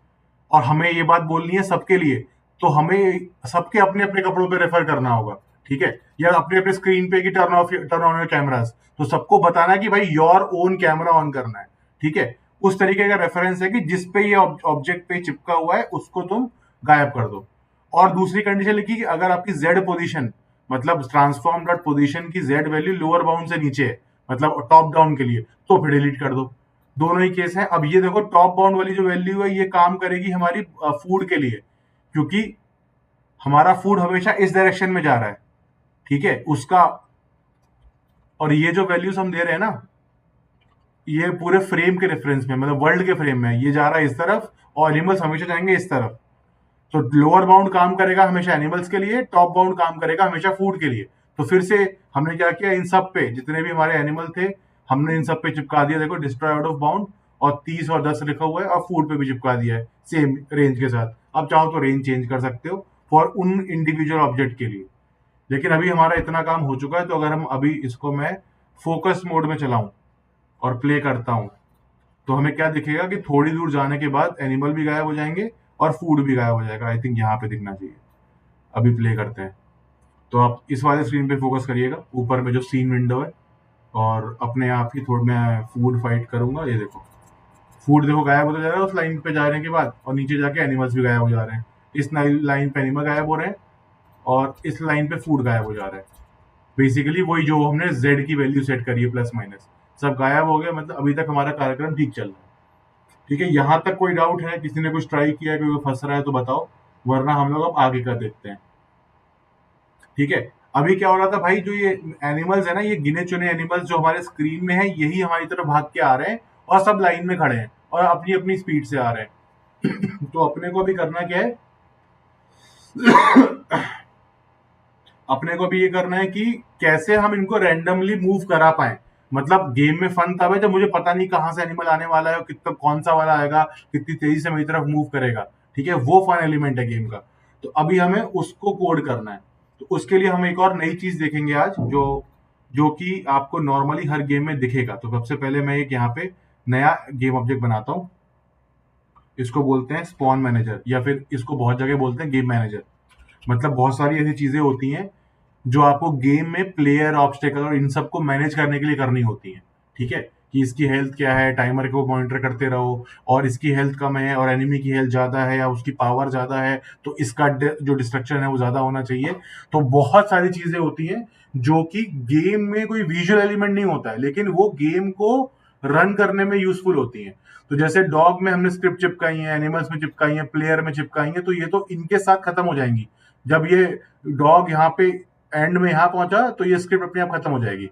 और हमें ये बात बोलनी है सबके लिए, तो हमें सबके अपने अपने कपड़ों पे रेफर करना होगा, ठीक है। या अपने अपने स्क्रीन पे कि टर्न ऑन योर कैमरास, तो सबको बताना है कि भाई योर ओन कैमरा ऑन करना है, ठीक है। उस तरीके का रेफरेंस है कि जिस पे ये ऑब्जेक्ट पे चिपका हुआ है उसको तुम गायब कर दो। और दूसरी कंडीशन लिखी कि अगर आपकी जेड पोजीशन, मतलब ट्रांसफॉर्म डॉट पोजीशन की जेड वैल्यू लोअर बाउंड से नीचे है, मतलब टॉप डाउन के लिए, तो फिर डिलीट कर दो। दोनों ही केस है। अब ये देखो टॉप बाउंड वाली जो वैल्यू है ये काम करेगी हमारी फूड के लिए, क्योंकि हमारा फूड हमेशा इस डायरेक्शन में जा रहा है, ठीक है उसका। और ये जो वैल्यूज हम दे रहे हैं ना, ये पूरे फ्रेम के रेफरेंस में, मतलब वर्ल्ड के फ्रेम में, ये जा रहा है इस तरफ और एनिमल्स हमेशा जाएंगे इस तरफ। तो लोअर बाउंड काम करेगा हमेशा एनिमल्स के लिए, टॉप बाउंड काम करेगा हमेशा फूड के लिए। तो फिर से हमने क्या किया, इन सब पे जितने भी हमारे एनिमल थे हमने इन सब पे चिपका दिया, देखो डिस्ट्रॉय आउट ऑफ बाउंड, और 30 और 10 लिखा हुआ है, और फूड पे भी चिपका दिया है सेम रेंज के साथ। अब चाहो तो रेंज चेंज कर सकते हो फॉर उन इंडिविजुअल ऑब्जेक्ट के लिए। लेकिन अभी हमारा इतना काम हो चुका है, तो अगर हम अभी इसको मैं फोकस मोड में चलाऊं और प्ले करता हूं, तो हमें क्या दिखेगा कि थोड़ी दूर जाने के बाद एनिमल भी गायब हो जाएंगे और फूड भी गायब हो जाएगा। आई थिंक यहाँ पे दिखना चाहिए। अभी प्ले करते हैं, तो आप इस वाले स्क्रीन पे फोकस करिएगा, ऊपर में जो सीन विंडो है, और अपने आप ही थोड़ा मैं फूड फाइट करूंगा। ये देखो फूड देखो गायब होता जा रहा है उस लाइन पे जाने के बाद, और नीचे जाके एनिमल्स भी गायब हो जा रहे हैं। इस लाइन पे एनिमल गायब हो रहे हैं और इस लाइन पे फूड गायब हो जा रहा है। बेसिकली वही जो हमने जेड की वैल्यू सेट करी है प्लस माइनस, सब गायब हो गया, मतलब अभी तक हमारा कार्यक्रम ठीक चल रहा है। ठीक है, यहाँ तक कोई डाउट है? किसी ने कुछ ट्राई किया है, कोई फंस रहा है तो बताओ, वरना हम लोग अब आगे का देखते हैं। ठीक है, अभी क्या हो रहा था भाई, जो ये एनिमल्स है ना, ये गिने चुने एनिमल्स जो हमारे स्क्रीन में है, यही हमारी तरफ भाग के आ रहे हैं और सब लाइन में खड़े हैं और अपनी अपनी स्पीड से आ रहे हैं। तो अपने को अभी करना क्या है, अपने को भी ये करना है कि कैसे हम इनको रैंडमली मूव करा पाए। मतलब गेम में फन तब है जब मुझे पता नहीं कहाँ से एनिमल आने वाला है और कितना कौन सा वाला आएगा, कितनी तेजी से मेरी तरफ मूव करेगा। ठीक है, वो फन एलिमेंट है गेम का। तो अभी हमें उसको कोड करना है। तो उसके लिए हम एक और नई चीज देखेंगे आज, जो जो कि आपको नॉर्मली हर गेम में दिखेगा। तो सबसे पहले मैं एक यहाँ पे नया गेम ऑब्जेक्ट बनाता हूँ। इसको बोलते हैं स्पॉन मैनेजर, या फिर इसको बहुत जगह बोलते हैं गेम मैनेजर। मतलब बहुत सारी ऐसी चीजें होती हैं जो आपको गेम में प्लेयर, ऑब्स्टेकल और इन सबको मैनेज करने के लिए करनी होती है। ठीक है, कि इसकी हेल्थ क्या है, टाइमर को मॉनिटर करते रहो, और इसकी हेल्थ कम है और एनिमी की हेल्थ ज्यादा है या उसकी पावर ज्यादा है, तो इसका जो डिस्ट्रक्शन है वो ज्यादा होना चाहिए। तो बहुत सारी चीजें होती हैं जो कि गेम में कोई विजुअल एलिमेंट नहीं होता है, लेकिन वो गेम को रन करने में यूजफुल होती हैं। तो जैसे डॉग में हमने स्क्रिप्ट चिपकाई है, एनिमल्स में चिपकाई है, प्लेयर में चिपकाई है, तो ये तो इनके साथ खत्म हो जाएंगी। जब ये डॉग यहाँ पे एंड में यहाँ पहुंचा तो ये स्क्रिप्ट अपने आप खत्म हो जाएगी।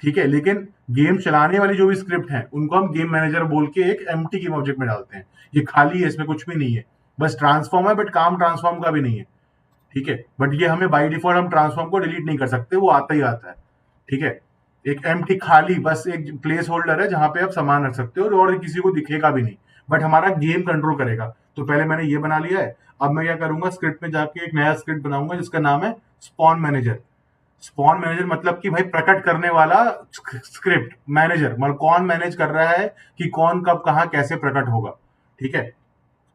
ठीक है, लेकिन गेम चलाने वाली जो भी स्क्रिप्ट है उनको हम गेम मैनेजर बोल के एक एम्प्टी गेम ऑब्जेक्ट में डालते हैं। ये खाली है, इसमें कुछ भी नहीं है, बस ट्रांसफॉर्म है, बट काम ट्रांसफॉर्म का भी नहीं है। ठीक है, बट ये हमें बाय डिफॉल्ट हम ट्रांसफॉर्म को डिलीट नहीं कर सकते, वो आता ही आता है। ठीक है, एक एम्प्टी खाली बस एक प्लेस होल्डर है जहां पे आप सामान रख सकते हो और किसी को दिखेगा भी नहीं, बट हमारा गेम कंट्रोल करेगा। तो पहले मैंने ये बना लिया है। अब मैं क्या करूंगा, स्क्रिप्ट में जाके एक नया स्क्रिप्ट बनाऊंगा जिसका नाम है स्पॉन मैनेजर। स्पॉन मैनेजर मतलब कि भाई प्रकट करने वाला स्क्रिप्ट मैनेजर, मतलब कौन मैनेज कर रहा है कि कौन कब कहां कैसे प्रकट होगा। ठीक है,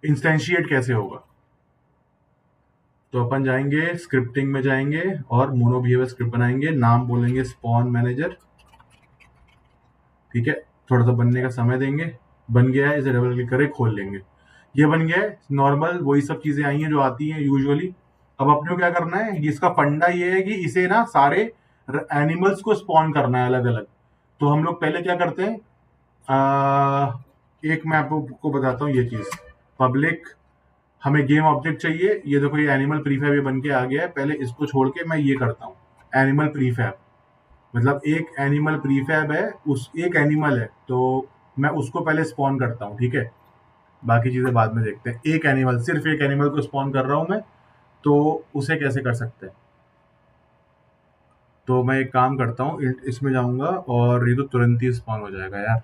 इंस्टेंशिएट कैसे होगा। तो अपन जाएंगे स्क्रिप्टिंग में जाएंगे और मोनो बिहेवियर स्क्रिप्ट बनाएंगे, नाम बोलेंगे स्पॉन मैनेजर। ठीक है, थोड़ा सा बनने का समय देंगे। बन गया है, इसे डबल क्लिक करें, खोल लेंगे, ये बन गया है। नॉर्मल वही सब चीजें आई हैं जो आती हैं यूजुअली। अब अपने को क्या करना है, इसका फंडा ये है कि इसे ना सारे एनिमल्स को स्पॉन करना है अलग अलग। तो हम लोग पहले क्या करते हैं, एक मैं आपको बताता हूँ ये चीज। पब्लिक, हमें गेम ऑब्जेक्ट चाहिए। ये देखो, ये एनिमल प्रीफैब ये बन के आ गया है। पहले इसको छोड़ के मैं ये करता हूँ, एनिमल प्रीफैब। मतलब एक एनिमल प्रीफैब है, उस एक एनिमल है, तो मैं उसको पहले स्पॉन करता हूँ। ठीक है, बाकी चीजें बाद में देखते हैं। एक एनिमल, सिर्फ एक एनिमल को स्पॉन कर रहा हूं मैं, तो उसे कैसे कर सकते हैं। तो मैं एक काम करता हूँ, इसमें जाऊंगा और ये तो तुरंत ही स्पॉन हो जाएगा यार।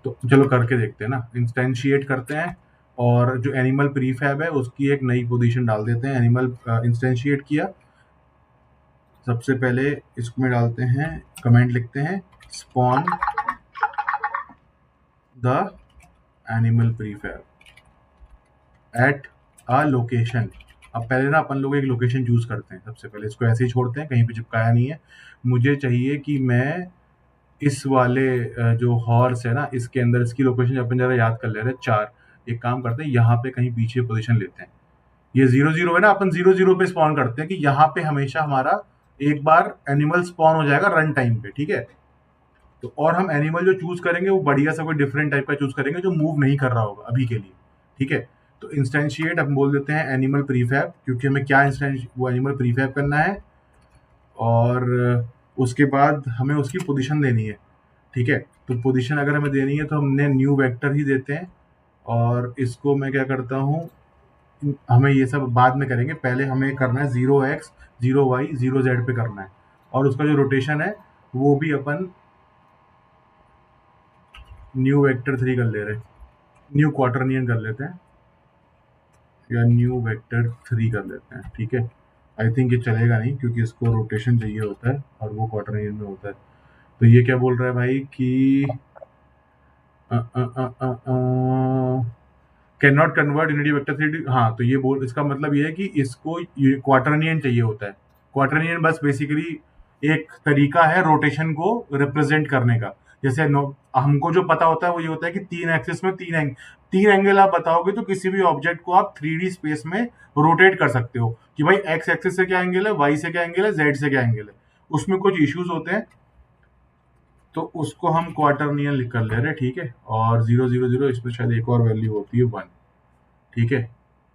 तो चलो करके देखते हैं ना, इंस्टेंशिएट करते हैं और जो एनिमल प्रीफैब है उसकी एक नई पोजीशन डाल देते हैं। एनिमल इंस्टेंशिएट किया, सबसे पहले इसमें डालते हैं, कमेंट लिखते हैं spawn the animal prefab at a location. अब पहले ना अपन लोग एक लोकेशन चूज करते हैं। सबसे पहले इसको ऐसे ही छोड़ते हैं, कहीं पे चिपकाया नहीं है। मुझे चाहिए कि मैं इस वाले जो हॉर्स है ना, इसके अंदर इसकी लोकेशन अपन जरा याद कर ले रहे हैं, 4। एक काम करते हैं, यहाँ पे कहीं पीछे पोजीशन लेते हैं। ये 0 0 है ना, अपन 0 0 पे स्पॉन करते हैं कि यहाँ पे हमेशा हमारा एक बार एनिमल स्पॉन हो जाएगा रन टाइम पे। ठीक है, तो और हम एनिमल जो चूज करेंगे वो बढ़िया सा कोई डिफरेंट टाइप का चूज करेंगे जो मूव नहीं कर रहा होगा अभी के लिए। ठीक है, तो इंस्टेंशिएट हम बोल देते हैं एनिमल प्रीफैब, क्योंकि हमें क्या वो एनिमल प्रीफैब करना है, और उसके बाद हमें उसकी पोजीशन देनी है। ठीक है, तो पोजीशन अगर हमें देनी है तो हमने न्यू वेक्टर ही देते हैं। और इसको मैं क्या करता हूँ, हमें ये सब बाद में करेंगे, पहले हमें करना है 0x 0y 0z पे करना है। और उसका जो रोटेशन है वो भी अपन न्यू वेक्टर 3 कर ले रहे हैं, न्यू क्वार्टरनियन कर लेते हैं, या न्यू वेक्टर 3 कर लेते हैं। ठीक है, आई थिंक ये चलेगा नहीं क्योंकि इसको रोटेशन चाहिए होता है और वो क्वार्टरनियन में होता है। तो ये क्या बोल रहा है भाई कि can not convert unity vector 3। हाँ, तो ये बोल, इसका मतलब ये है कि इसको क्वार्टरनियन चाहिए होता है। क्वार्टरनियन बस बेसिकली एक तरीका है रोटेशन को रिप्रेजेंट करने का। जैसे हमको जो पता होता है वो ये होता है कि 3 एक्सिस में 3 एंगल आप बताओगे तो किसी भी ऑब्जेक्ट को आप 3D स्पेस में रोटेट कर सकते हो कि भाई एक्स एक्सिस से क्या एंगल है, वाई से क्या एंगल है, जेड से क्या एंगल है। उसमें कुछ इश्यूज होते हैं, तो उसको हम क्वार्टरनियन लिख कर ले रहे हैं, ठीक है। और 000 इसमें शायद एक और वैल्यू होती है 1, ठीक है।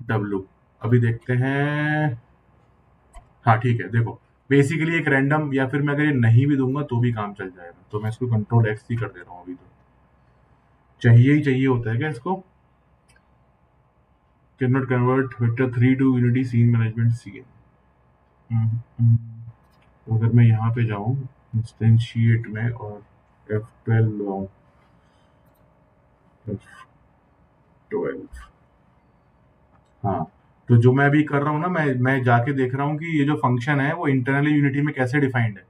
W अभी देखते हैं। हाँ ठीक है, देखो बेसिकली एक रैंडम, या फिर मैं अगर ये नहीं भी दूंगा तो भी काम चल जाएगा, तो मैं इसको कंट्रोल X ही कर दे रहा हूँ अभी। तो चाहिए ही चाहिए होता है क्या इसको? Can not convert vector 3 to Unity scene management CN। तो अगर मैं यहाँ पे जाऊँ इंस्टेंशिएट में और F12 लगाऊँ, F12, हाँ। तो जो मैं अभी कर रहा हूँ ना, मैं जाके देख रहा हूँ कि ये जो फंक्शन है वो इंटरनली यूनिटी में कैसे डिफाइंड है।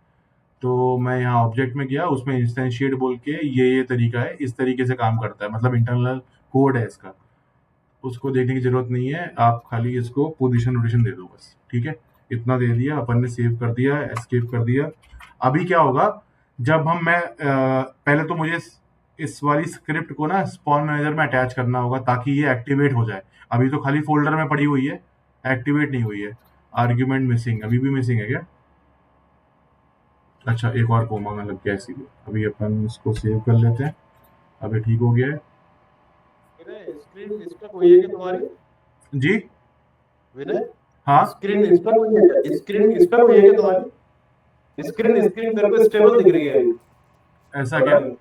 तो मैं यहाँ ऑब्जेक्ट में गया, उसमें इंस्टेंशिएट बोल के ये तरीका है, इस तरीके से काम करता है, मतलब इंटरनल कोड है इसका। उसको देखने की जरूरत नहीं है, आप खाली इसको पोजीशन नोटेशन दे दो बस, ठीक है। इतना दे दिया अपन ने, सेव कर दिया, एस्केप कर दिया। अभी क्या होगा, जब पहले तो मुझे इस वाली स्क्रिप्ट को ना स्पॉन मैनेजर में अटैच करना होगा ताकि ये एक्टिवेट हो जाए। अभी तो खाली फोल्डर में पड़ी हुई है, एक्टिवेट नहीं हुई है। आर्ग्यूमेंट मिसिंग, अभी भी मिसिंग है क्या? अच्छा, एक और कोमा में लग गया इसीलिए। अभी अपन इसको सेव कर लेते हैं। अभी ठीक हो गया है विनय, स्क्रीन डिस्टर्ब हुई है क्या तुम्हारी? जी। विनय, हाँ, स्क्रीन डिस्टर्ब हुई है क्या? स्क्रीन डिस्टर्ब हुई है क्या तुम्हारी? स्क्रीन मेरे को स्टेबल दिख रही है। ऐसा पता क्या? नहीं।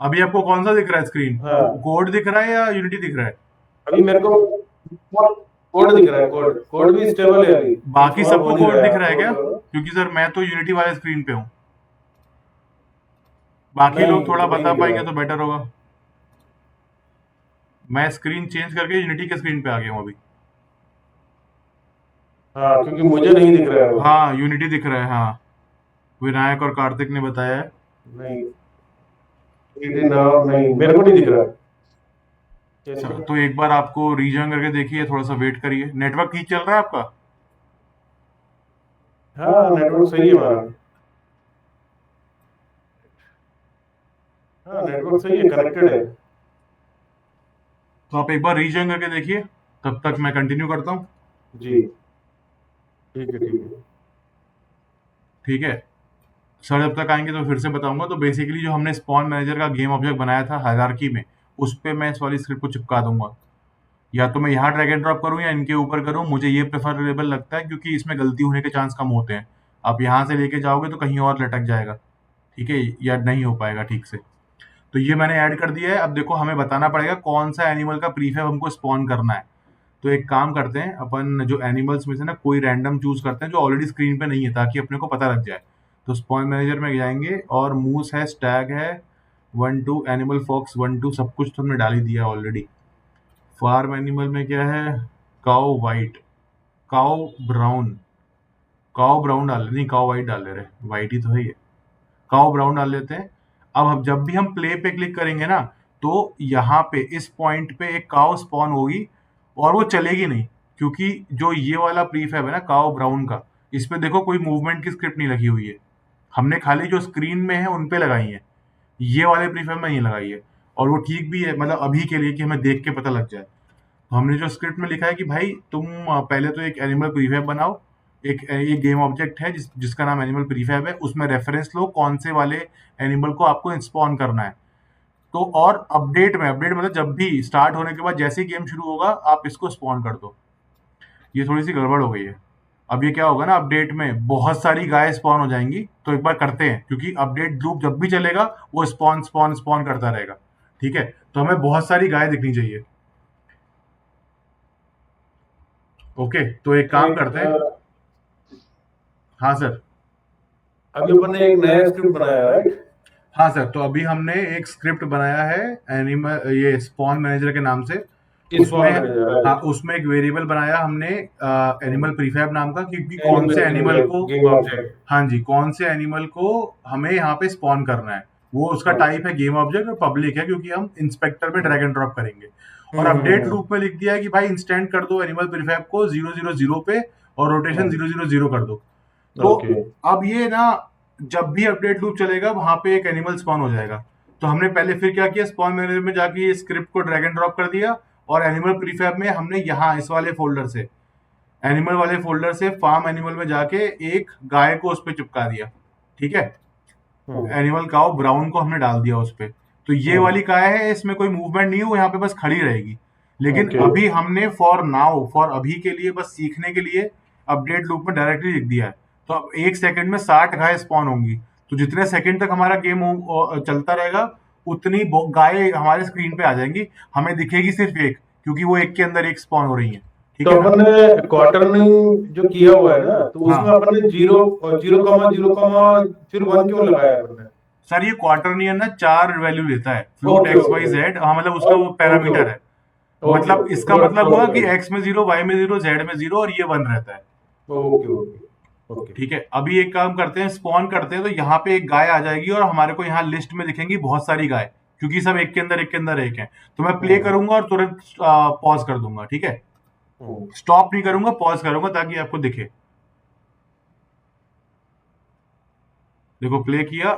अभी आपको कौन सा दिख रहा है स्क्रीन? हाँ, कोड दिख रहा है या यूनिटी दिख रहा है? अभी मेरे को कोड दिख रहा है। कोड भी स्टेबल है अभी। बाकी कुछ सबको हो नहीं कोड रहा दिख है। रहा है क्या? क्योंकि सर मैं तो यूनिटी वाले स्क्रीन पे हूँ। बाकी लोग थोड़ा नहीं बता दिख पाएंगे रहा। तो बेटर होगा। मैं स्क्रीन चेंज करके यूनिटी के स्क्रीन पे आ गया हूँ अभी। हाँ, क्योंकि मुझे नहीं दिख रहा है वो। हाँ, यूनिटी दिख रहा है, हाँ। विनायक और कार्तिक ने बताया है। नहीं, नाम नहीं, मेरे को नहीं दिख रहा। अच्छा, कैसे? तो एक बार आपको रीजन करके देखिए, थोड़ा सा वेट करिए। नेटवर्क ठीक चल रहा है आपका? हाँ, नेटवर्क सही है हमारा। हाँ, नेटवर्क सही है, कनेक्टेड है। तो आप एक बार रीजन करके देखिए, तब तक मैं कंटिन्यू करता हूँ। जी, ठीक है, ठीक है। ठीक है सर, जब तक आएंगे तो फिर से बताऊंगा। तो बेसिकली जो हमने स्पॉन मैनेजर का गेम ऑब्जेक्ट बनाया था हायरार्की में, उस पे मैं इस वाली स्क्रिप्ट को चिपका दूंगा। या तो मैं यहाँ ड्रैग एंड ड्रॉप करूँ या इनके ऊपर करूँ, मुझे ये प्रेफरेबल लगता है क्योंकि इसमें गलती होने के चांस कम होते हैं। आप यहाँ से लेके जाओगे तो कहीं और लटक जाएगा, ठीक है, या नहीं हो पाएगा ठीक से। तो ये मैंने ऐड कर दिया है। अब देखो, हमें बताना पड़ेगा कौन सा एनिमल का प्रीफैब हमको स्पॉन करना है। तो एक काम करते हैं, अपन जो एनिमल्स में से ना कोई रैंडम चूज करते हैं जो ऑलरेडी स्क्रीन पे नहीं है, ताकि अपने को पता लग जाए। तो स्पॉन मैनेजर में जाएंगे और मूस है, स्टैग है, 1 2 एनिमल फॉक्स 1 2 सब कुछ तो हमने डाल ही दिया ऑलरेडी। फार्म एनिमल में क्या है? Cow white, cow brown, cow brown डाल नहीं, काउ वाइट डाल ले रहे, वाइट ही तो है ये। काउ ब्राउन डाल लेते हैं। अब जब भी हम प्ले पे क्लिक करेंगे ना, तो यहाँ पे इस पॉइंट पे एक काउ स्पॉन होगी और वो चलेगी नहीं, क्योंकि जो ये वाला प्रीफैब है ना काउ ब्राउन का, इस पे देखो कोई मूवमेंट की स्क्रिप्ट नहीं लगी हुई है। हमने खाली जो स्क्रीन में है उन पे लगाई है, ये वाले प्रीफैब में नहीं लगाई है। और वो ठीक भी है, मतलब अभी के लिए कि हमें देख के पता लग जाए। तो हमने जो स्क्रिप्ट में लिखा है कि भाई तुम पहले तो एक एनिमल प्रीफैब बनाओ। एक गेम ऑब्जेक्ट है जिसका नाम एनिमल प्रीफैब है, उसमें रेफरेंस लो कौन से वाले एनिमल को आपको स्पॉन करना है। तो और अपडेट मतलब जब भी स्टार्ट होने के बाद जैसे ही गेम शुरू होगा आप इसको स्पॉन कर दो। ये थोड़ी सी गड़बड़ हो गई है। अब ये क्या होगा ना, अपडेट में बहुत सारी गाय स्पॉन हो जाएंगी। तो एक बार करते हैं, क्योंकि अपडेट लूप जब भी चलेगा वो स्पॉन स्पॉन स्पॉन करता रहेगा, ठीक है। तो हमें बहुत सारी गाय दिखनी चाहिए। ओके, तो एक काम करते हैं। हाँ सर। अभी अपन ने एक नया स्क्रिप्ट बनाया, राइट? हाँ सर, तो अभी हमने एक स्क्रिप्ट बनाया है एनिमल, ये स्पॉन मैनेजर के नाम से। उसमें हाँ, उसमें एक वेरिएबल बनाया हमने एनिमल प्रीफैब नाम का, क्योंकि कौन से एनिमल को, गेम ऑब्जेक्ट। हाँ जी, कौन से एनिमल को हमें यहाँ पे स्पॉन करना है। वो उसका टाइप है गेम ऑब्जेक्ट और पब्लिक है, क्योंकि हम इंस्पेक्टर में ड्रैग एंड ड्रॉप करेंगे। और अपडेट लूप में लिख दिया है कि भाई इंस्टेंट कर दो एनिमल प्रीफैब को 0 0 0 पे और रोटेशन 0 0 0 कर दो। तो अब ये ना, जब भी अपडेट लूप चलेगा वहां पे एक एनिमल स्पॉन हो जाएगा। तो हमने पहले फिर क्या किया, स्पॉन मैनेजर में जाके ये स्क्रिप्ट को ड्रैग एंड ड्रॉप कर दिया, और एनिमल प्रीफैब में हमने यहाँ इस वाले फोल्डर से, एनिमल वाले फोल्डर से फार्म एनिमल में जाके एक गाय को उस पर चिपका दिया, ठीक है। एनिमल काउ ब्राउन को हमने डाल दिया उस पे, तो ये वाली गाय है, इसमें कोई मूवमेंट नहीं है, वो यहाँ पे बस खड़ी रहेगी। लेकिन ओके अभी हमने फॉर नाउ, फॉर अभी के लिए, बस सीखने के लिए अपडेट लूप में डायरेक्टली लिख दिया है। तो अब 1 सेकंड में 60 गाय स्पॉन होंगी। तो जितने सेकंड तक हमारा गेम चलता रहेगा, उतनी गाय हमारे स्क्रीन पे आ जाएंगी। हमें दिखेगी सिर्फ एक, क्योंकि वो एक के अंदर एक स्पॉन हो रही है। ठीक तो है ना? अपन ने क्वार्टरनिंग जो किया हुआ है ना, तो उसमें हाँ अपन ने 0,0, फिर 1 क्यों लगाया अपन ने? सर, ये क्वार्टरनियन ना 4 वैल्यू लेता है, float okay X Y okay Z. हाँ, मतलब उसका वो ओके पैरामीटर है। ओके मतलब ओके इसका पूरा मतलब हुआ फ्लोट कि है। एक्स में 0, वाई में 0, जेड में 0 और ये 1 रहता है। ओके ओके ओके ठीक है, अभी एक काम करते हैं, स्पॉन करते हैं। तो यहाँ पे एक गाय आ जाएगी और हमारे को यहाँ लिस्ट में दिखेंगी बहुत सारी गाय, क्योंकि सब एक के अंदर एक के अंदर एक है। तो मैं प्ले हम्म करूंगा और तुरंत पॉज कर दूंगा। ठीक है, हम्म स्टॉप नहीं करूंगा, पॉज करूंगा ताकि आपको दिखे। देखो, प्ले किया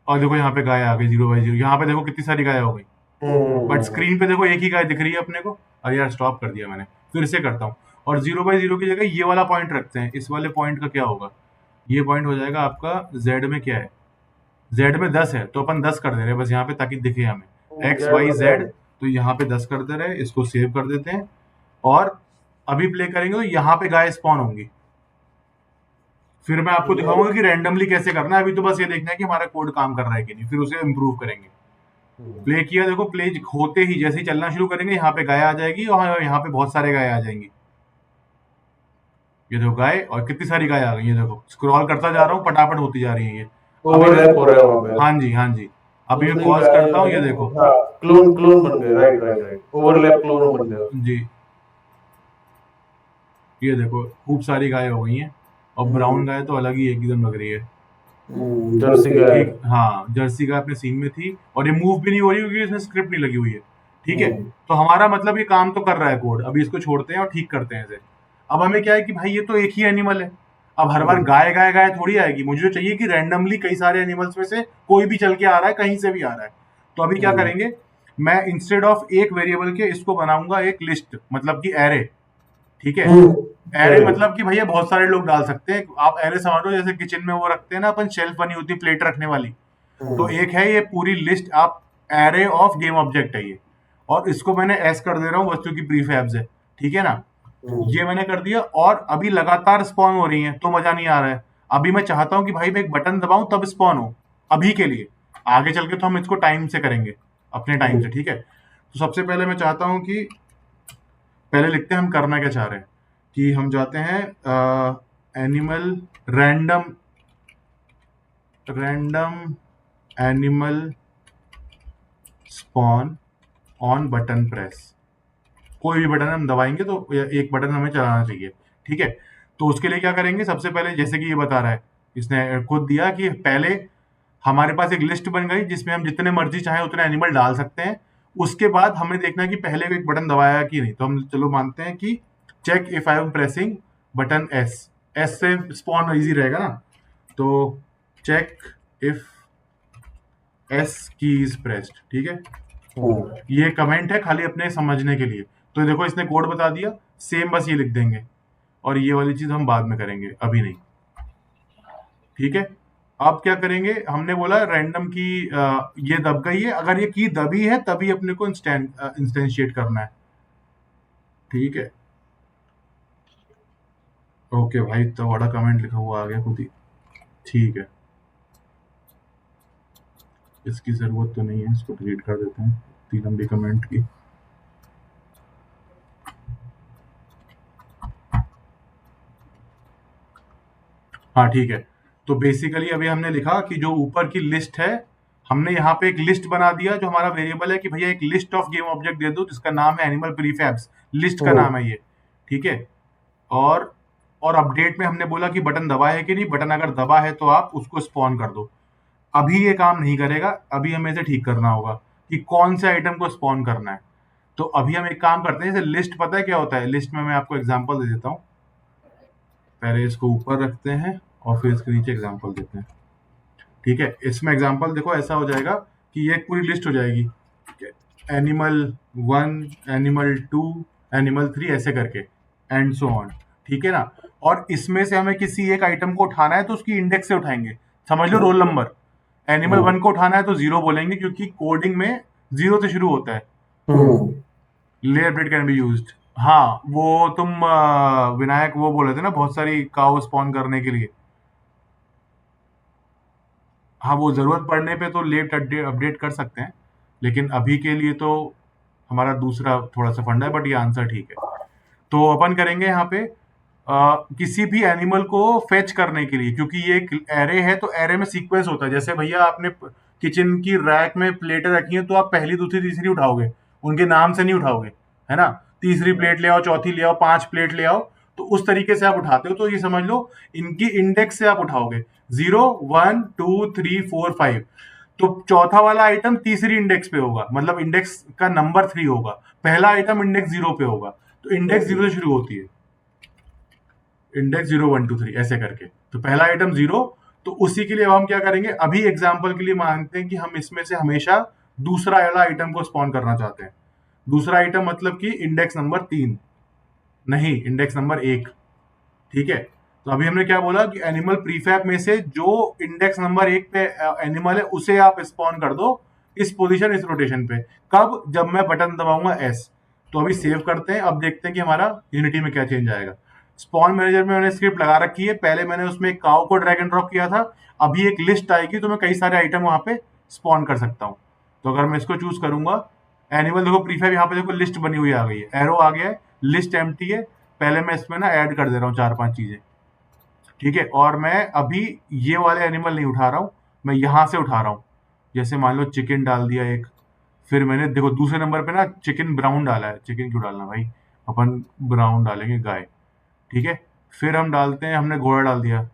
और देखो यहाँ पे गाय आ गई 0/0। यहाँ पे देखो कितनी सारी गाय हो गई, बट हम्म स्क्रीन पे देखो एक ही गाय दिख रही है अपने को। अरे यार, स्टॉप कर दिया मैंने, फिर से करता हूँ। और 0/0 की जगह ये वाला पॉइंट रखते हैं। इस वाले पॉइंट का क्या होगा? ये पॉइंट हो जाएगा आपका जेड में क्या है, जेड में 10 है, तो अपन 10 कर दे रहे हैं बस यहाँ पे, ताकि दिखे हमें एक्स जेड वाई में जेड। 10। तो यहाँ पे 10 कर दे रहे हैं, इसको सेव कर देते हैं। और अभी प्ले करेंगे तो यहाँ पे गाय स्पॉन होंगी। फिर मैं आपको दिखाऊंगा कि रैंडमली कैसे करना है। अभी तो बस ये देखना है कि हमारा कोड काम कर रहा है कि नहीं, फिर उसे इम्प्रूव करेंगे। हम्म, प्ले किया, देखो प्ले होते ही जैसे ही चलना शुरू करेंगे, यहाँ पे गाय आ जाएगी और यहाँ पे बहुत सारे गाय आ जाएंगी। ये देखो गाय, और कितनी सारी गाय आ गई है। देखो, स्क्रॉल करता जा रहा हूँ, फटाफट होती जा रही है ये। अभी मैं, ओवरलैप हो रहा है वहां पे। हाँ जी हाँ जी, अभी मैं उतनी पॉज गाय करता जो हूँ, है, ये देखो। हाँ, क्लोन क्लोन बन गए, right right right, overlap clone बन गए। जी, ये देखो खूब सारी गाय हो गई हैं। और ब्राउन गाय तो अलग ही एकदम लग रही है। जर्सी गाय। ठीक, हाँ, जर्सी गाय अपने सीन में थी और ये मूव भी नहीं हो रही क्योंकि इसमें स्क्रिप्ट नहीं लगी हुई है। ठीक है, हम्म तो हमारा मतलब ये काम तो कर रहा है कोड। अभी इसको छोड़ते हैं और ठीक करते हैं इसे। अब हमें क्या है कि भाई ये तो एक ही एनिमल है। अब हर बार हम्म गाय गाय गाय थोड़ी आएगी, मुझे जो चाहिए कि रैंडमली कई सारे एनिमल्स में से कोई भी चल के आ रहा है, कहीं से भी आ रहा है। तो अभी क्या हम्म करेंगे, मैं इंस्टेड ऑफ एक वेरिएबल के इसको बनाऊंगा एक लिस्ट, मतलब कि एरे। ठीक है, एरे अरे मतलब कि भैया बहुत सारे लोग डाल सकते हैं। आप एरे समझ लो जैसे किचन में वो रखते हैं ना अपन, शेल्फ बनी होती है प्लेट रखने वाली। तो हम्म एक है ये पूरी लिस्ट, आप एरे ऑफ गेम ऑब्जेक्ट है ये। और इसको मैंने एस कर दे रहा हूँ, वस्तु की प्रीफैब्स है। ठीक है ना? हम्म ये मैंने कर दिया और अभी लगातार स्पॉन हो रही है, तो मजा नहीं आ रहा है। अभी मैं चाहता हूं कि भाई मैं एक बटन दबाऊं तब स्पॉन हो, अभी के लिए। आगे चल के तो हम इसको टाइम से करेंगे, अपने टाइम से। ठीक है, तो सबसे पहले मैं चाहता हूं कि पहले लिखते हैं हम करना क्या चाह रहे हैं। कि हम जाते हैं animal random, random animal spawn on button press. कोई भी बटन हम दबाएंगे तो एक बटन हमें चलाना चाहिए। ठीक है, तो उसके लिए क्या करेंगे, सबसे पहले जैसे कि ये बता रहा है, इसने खुद दिया कि पहले हमारे पास एक लिस्ट बन गई जिसमें हम जितने मर्जी चाहे उतने एनिमल डाल सकते हैं। उसके बाद हमें देखना है कि पहले एक बटन दबाया कि नहीं। तो हम चलो मानते हैं कि check if I am pressing button S. S से स्पॉन इजी रहेगा ना। तो check if S key is pressed. ठीक है, हम्म ये कमेंट है खाली अपने समझने के लिए। तो देखो इसने कोड बता दिया, सेम बस ये लिख देंगे। और ये वाली चीज हम बाद में करेंगे, अभी नहीं। ठीक है, अब क्या करेंगे, हमने बोला रैंडम की ये दब गई है, अगर ये की दबी है तभी अपने को इंस्टेंशिएट करना है। ठीक है, ओके भाई, तो बड़ा कमेंट लिखा हुआ आ गया खुद ही। ठीक है, इसकी जरूरत तो नहीं है, इसको डिलीट कर देते हैं, इतनी लंबी कमेंट की। हाँ ठीक है, तो बेसिकली अभी हमने लिखा कि जो ऊपर की लिस्ट है, हमने यहाँ पे एक लिस्ट बना दिया जो हमारा वेरिएबल है कि भैया एक list of game object they दो जिसका नाम है एनिमल प्रीफैब्स। लिस्ट का नाम है ये। ठीक है, और और अपडेट में हमने बोला कि बटन दबा है कि नहीं, बटन अगर दबा है तो आप उसको स्पॉन कर दो। अभी ये काम नहीं करेगा, अभी हमें इसे ठीक करना होगा कि कौन से आइटम को स्पॉन करना है। तो अभी हम एक काम करते हैं, जैसे लिस्ट पता है क्या होता है, लिस्ट में मैं आपको एग्जांपल दे देता हूँ। पहले इसको ऊपर रखते हैं और फिर इसके नीचे एग्जांपल देते हैं। ठीक है, इसमें एग्जांपल देखो ऐसा हो जाएगा कि ये एक पूरी लिस्ट हो जाएगी, एनिमल 1, एनिमल 2, एनिमल 3, ऐसे करके एंड सो ऑन। ठीक है ना? और इसमें से हमें किसी एक आइटम को उठाना है तो उसकी इंडेक्स से उठाएंगे। समझ लो रोल नंबर, एनिमल 1 को उठाना है तो 0 बोलेंगे, क्योंकि कोडिंग में 0 से शुरू होता है। Layer bread can be used. हाँ, वो तुम विनायक वो बोले थे ना, बहुत सारी काउ स्पॉन करने के लिए। हाँ, वो जरूरत पड़ने पे तो लेट अपडेट कर सकते हैं, लेकिन अभी के लिए तो हमारा दूसरा थोड़ा सा फंडा है, बट ये आंसर ठीक है। तो अपन करेंगे यहाँ पे किसी भी एनिमल को फेच करने के लिए, क्योंकि ये एक एरे है तो एरे में सीक्वेंस होता है। जैसे भैया आपने किचन की रैक में प्लेटें रखी हैं तो आप पहली, दूसरी, तीसरी उठाओगे, उनके नाम से नहीं उठाओगे, है ना। तीसरी प्लेट ले आओ, चौथी ले आओ, 5 प्लेट ले आओ, तो उस तरीके से आप उठाते हो। तो ये समझ लो इनकी इंडेक्स से आप उठाओगे 0 1 2 3 4 5। तो चौथा वाला आइटम तीसरी इंडेक्स पे होगा, मतलब इंडेक्स का नंबर 3 होगा। पहला आइटम इंडेक्स 0 पे होगा, तो इंडेक्स 0 से शुरू होती है, इंडेक्स 0 1 2 3 ऐसे करके। तो पहला आइटम 0। तो उसी के लिए अब हम क्या करेंगे, अभी एग्जांपल के लिए मानते हैं कि हम इसमें से हमेशा दूसरा वाला आइटम को स्पॉन करना चाहते हैं। दूसरा आइटम मतलब कि इंडेक्स नंबर 3, नहीं इंडेक्स नंबर 1। ठीक है, तो अभी हमने क्या बोला कि एनिमल प्रीफैब में से जो इंडेक्स नंबर 1 पे एनिमल है उसे आप स्पॉन कर दो इस पोजीशन, इस रोटेशन पे। कब? जब मैं बटन दबाऊंगा एस। तो अभी सेव करते हैं, अब देखते हैं कि हमारा यूनिटी में क्या चेंज आएगा। स्पॉन मैनेजर में मैंने स्क्रिप्ट लगा रखी है, पहले मैंने उसमें एक काउ को ड्रैग एंड ड्रॉप किया था। अभी एक लिस्ट आएगी तो मैं कई सारे आइटम वहां पे स्पॉन कर सकता हूँ। तो अगर मैं इसको चूज करूंगा, एनिमल देखो प्रीफैब, यहाँ पे देखो लिस्ट बनी हुई आ गई है, एरो आ गया है, लिस्ट एम्प्टी है। पहले मैं इसमें ना ऐड कर दे रहा हूँ 4-5 चीजें, ठीक है। और मैं अभी ये वाले एनिमल नहीं उठा रहा हूँ, मैं यहां से उठा रहा हूँ। जैसे मान लो चिकन डाल दिया एक, फिर मैंने देखो दूसरे नंबर पे ना चिकन ब्राउन डाला है। चिकन क्यों डालना भाई, अपन ब्राउन डालेंगे, गाय, ठीक है। फिर हम डालते हैं, हमने घोड़ा डाल दिया,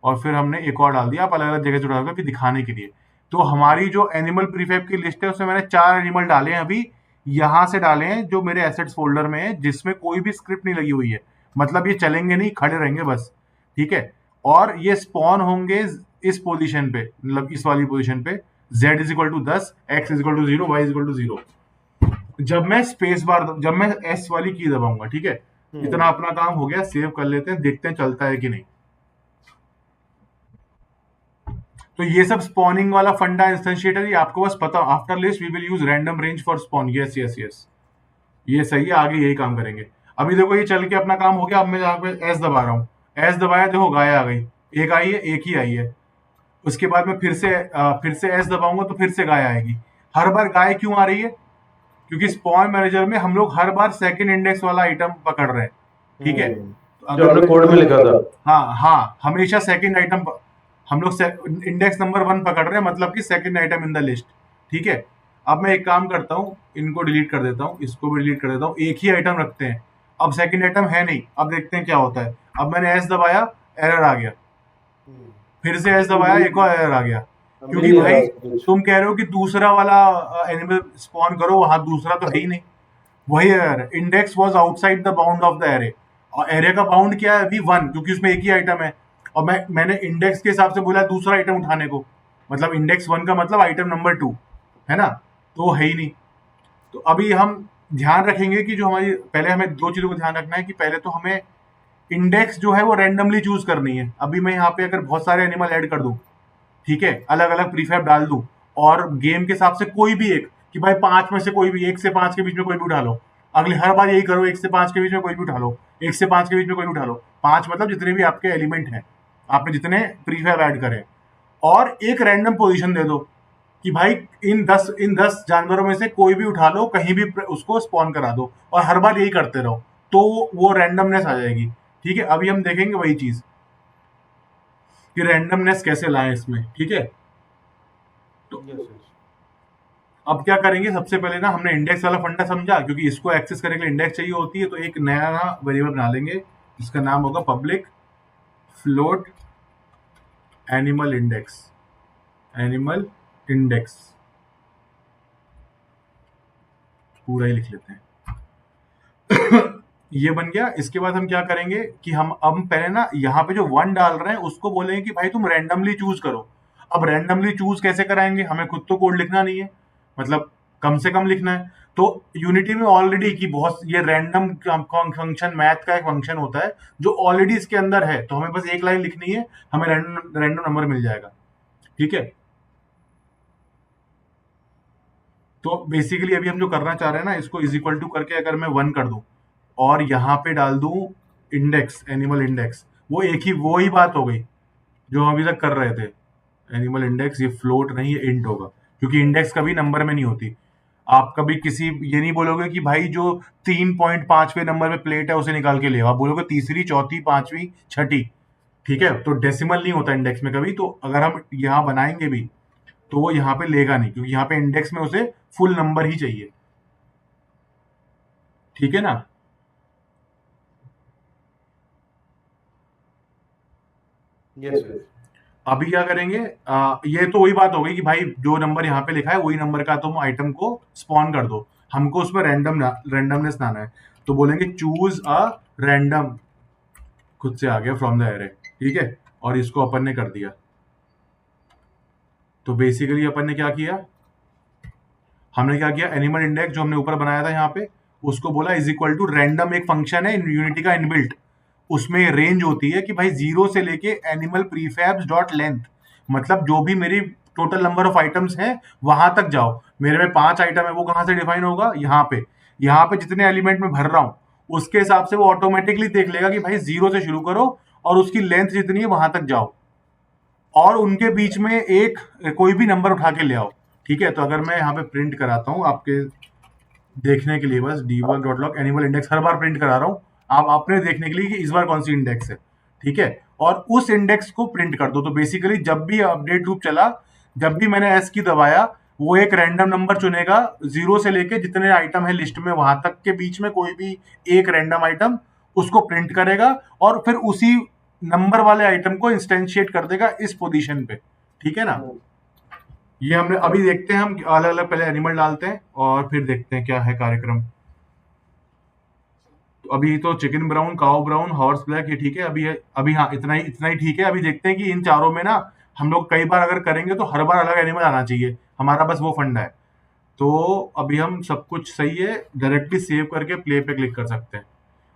और फिर हमने एक और डाल दिया। आप अलग अलग जगह से उठा फिर दिखाने के लिए। तो हमारी जो एनिमल प्रीफैब की लिस्ट है उसमें मैंने 4 एनिमल डाले हैं अभी, यहां से डाले हैं जो मेरे एसेट्स फोल्डर में है, जिसमें कोई भी स्क्रिप्ट नहीं लगी हुई है। मतलब ये चलेंगे नहीं, खड़े रहेंगे बस, ठीक है। और ये स्पॉन होंगे इस पोजीशन पे, मतलब इस वाली पोजीशन पे, z is equal to 10, x is equal to 0, y is equal to 0। जब मैं स्पेस बार, जब मैं s वाली की दबाऊंगा, ठीक है। इतना अपना काम हो गया, सेव कर लेते हैं, देखते हैं चलता है कि नहीं। तो ये सब स्पॉनिंग वाला फंडा इंस्टेंशिएटर, ये आपको बस पता। After list we will use random range for spawn. Yes yes yes, ये सही है, आगे यही काम करेंगे। अभी देखो ये चल के अपना काम हो गया। अब मैं यहाँ पे एस दबा रहा हूँ, एस दबाया, देखो गाय आ गई, एक आई है, एक ही आई है। उसके बाद मैं फिर से एस दबाऊंगा तो फिर से गाय आएगी। हर बार गाय क्यों आ रही है? क्योंकि स्पॉन मैनेजर में हम लोग हर बार सेकंड इंडेक्स वाला आइटम पकड़ रहे हैं, ठीक है। तो जो अगर हमने कोड में लिखा था। हाँ हाँ, हमेशा सेकंड आइटम हम लोग इंडेक्स नंबर 1 पकड़ रहे हैं, मतलब कि second item in the list, ठीक है। अब मैं एक काम करता हूँ, इनको डिलीट कर देता हूँ, इसको भी डिलीट कर देता हूँ, एक ही आइटम रखते हैं। अब सेकंड आइटम है नहीं, अब देखते हैं क्या होता है। अब मैंने एस दबाया, एरर आ गया, फिर से एस दबाया, एक और एरर आ गया। क्योंकि भाई तुम कह रहे हो कि दूसरा वाला एनिमल स्पॉन करो, वहां दूसरा तो है ही नहीं। वही error, index was outside the bound of the array. और एरे का बाउंड क्या है अभी? 1, क्योंकि उसमें एक ही आइटम है। और मैंने इंडेक्स के हिसाब से बोला दूसरा आइटम उठाने को, मतलब इंडेक्स 1 का मतलब आइटम नंबर 2, है ना। तो वो है ही नहीं। तो अभी हम ध्यान रखेंगे कि जो हमारी, पहले हमें 2 चीजों को ध्यान रखना है कि पहले तो हमें इंडेक्स जो है वो रैंडमली चूज करनी है। अभी मैं यहाँ पे अगर बहुत सारे एनिमल ऐड कर दूं, ठीक है, अलग अलग प्रीफैब डाल दूं, और गेम के हिसाब से कोई भी एक, कि भाई 5 में से कोई भी, 1 से 5 के बीच में कोई भी उठा लो। अगली हर बार यही करो, 1 से 5 के बीच में कोई भी उठा लो, 1 से 5 के बीच में कोई भी उठा लो। 5 मतलब जितने भी आपके एलिमेंट हैं, आपने जितने प्रीफैब ऐड करे, और एक रैंडम पोजीशन दे दो कि भाई इन 10 जानवरों में से कोई भी उठा लो, कहीं भी उसको स्पॉन करा दो, और हर बार यही करते रहो, तो वो रैंडमनेस आ जाएगी, ठीक है। अभी हम देखेंगे वही चीज कि रैंडमनेस कैसे लाएं इसमें, ठीक है। तो अब क्या करेंगे, सबसे पहले ना हमने इंडेक्स वाला फंडा समझा, क्योंकि इसको एक्सेस करने के लिए इंडेक्स चाहिए होती है। तो एक नया वेरिएबल बना लेंगे, जिसका नाम होगा public float animal index, animal index, पूरा ही लिख लेते हैं। ये बन गया। इसके बाद हम क्या करेंगे कि हम अब पहले ना यहाँ पे जो 1 डाल रहे हैं उसको बोलेंगे कि भाई तुम रैंडमली चूज करो। अब रैंडमली चूज कैसे कराएंगे, हमें खुद तो कोड लिखना नहीं है, मतलब कम से कम लिखना है। तो यूनिटी में ऑलरेडी की बहुत ये रैंडम फंक्शन, मैथ का एक फंक्शन होता है जो ऑलरेडी इसके अंदर है, तो हमें बस एक लाइन लिखनी है, हमें रैंडम नंबर मिल जाएगा, ठीक है। तो बेसिकली अभी हम जो करना चाह रहे हैं ना, इसको इज इक्वल टू करके अगर मैं 1 कर दूं और यहाँ पे डाल दूं इंडेक्स, एनिमल इंडेक्स, वो ही बात हो गई जो हम अभी तक कर रहे थे। एनिमल इंडेक्स, ये फ्लोट नहीं, ये इंट होगा, क्योंकि इंडेक्स कभी नंबर में नहीं होती। आप कभी किसी ये नहीं बोलोगे कि भाई जो 3.5वें नंबर पे प्लेट है उसे निकाल के ले आओ, आप बोलोगे तीसरी, चौथी, पांचवी, छठी। ठीक है, तो डेसिमल नहीं होता इंडेक्स में कभी। तो अगर हम यहाँ बनाएंगे भी तो वो यहाँ पे लेगा नहीं, क्योंकि यहाँ पे इंडेक्स में उसे फुल नंबर ही चाहिए। ठीक है ना? Yes yes. अभी क्या करेंगे, ये तो वही बात हो गई कि भाई जो नंबर यहाँ पे लिखा है वही नंबर का तुम आइटम को स्पॉन कर दो। हमको उसमें रैंडमनेस लाना है, तो बोलेंगे चूज अ रैंडम, खुद से आ गया फ्रॉम द एरे। ठीक है, और इसको अपन ने कर दिया। तो बेसिकली अपन ने क्या किया, हमने क्या किया, एनिमल इंडेक्स जो हमने ऊपर बनाया था यहाँ पे, उसको बोला इज इक्वल टू रैंडम, एक फंक्शन है यूनिटी का इनबिल्ट, उसमें रेंज होती है कि भाई 0 से लेके एनिमल प्रीफैब्स डॉट लेंथ, मतलब जो भी मेरी टोटल नंबर ऑफ आइटम्स हैं वहां तक जाओ। मेरे में 5 आइटम है, वो कहां से डिफाइन होगा, यहाँ पे जितने एलिमेंट में भर रहा हूं उसके हिसाब से वो ऑटोमेटिकली देख लेगा कि भाई 0 से शुरू करो और उसकी लेंथ जितनी है वहां तक जाओ, और उनके बीच में एक कोई भी नंबर उठा के ले आओ। ठीक है, तो अगर मैं यहाँ पे प्रिंट कराता हूँ आपके देखने के लिए, बस debug dot log animal index हर बार प्रिंट करा रहा हूँ आप अपने देखने के लिए कि इस बार कौन सी इंडेक्स है। ठीक है, और उस इंडेक्स को प्रिंट कर दो। तो बेसिकली जब भी अपडेट लूप चला, जब भी मैंने एस की दबाया, वो एक रैंडम नंबर चुनेगा 0 से लेके जितने आइटम है लिस्ट में वहां तक के बीच में कोई भी एक रैंडम आइटम उसको प्रिंट करेगा, और फिर उसी नंबर वाले आइटम को इंस्टेंशिएट कर देगा इस पोजीशन पे। ठीक है ना? ये हमने अभी देखते हैं, हम अलग अलग पहले एनिमल डालते हैं और फिर देखते हैं क्या है कार्यक्रम। तो अभी तो चिकन ब्राउन, काऊ ब्राउन, हॉर्स ब्लैक, ये ठीक है। अभी हाँ, इतना ही ठीक है। अभी देखते हैं कि इन चारों में ना हम लोग कई बार अगर करेंगे तो हर बार अलग एनिमल आना चाहिए, हमारा बस वो फंडा है। तो अभी हम सब कुछ सही है, डायरेक्टली सेव करके प्ले पे क्लिक कर सकते हैं।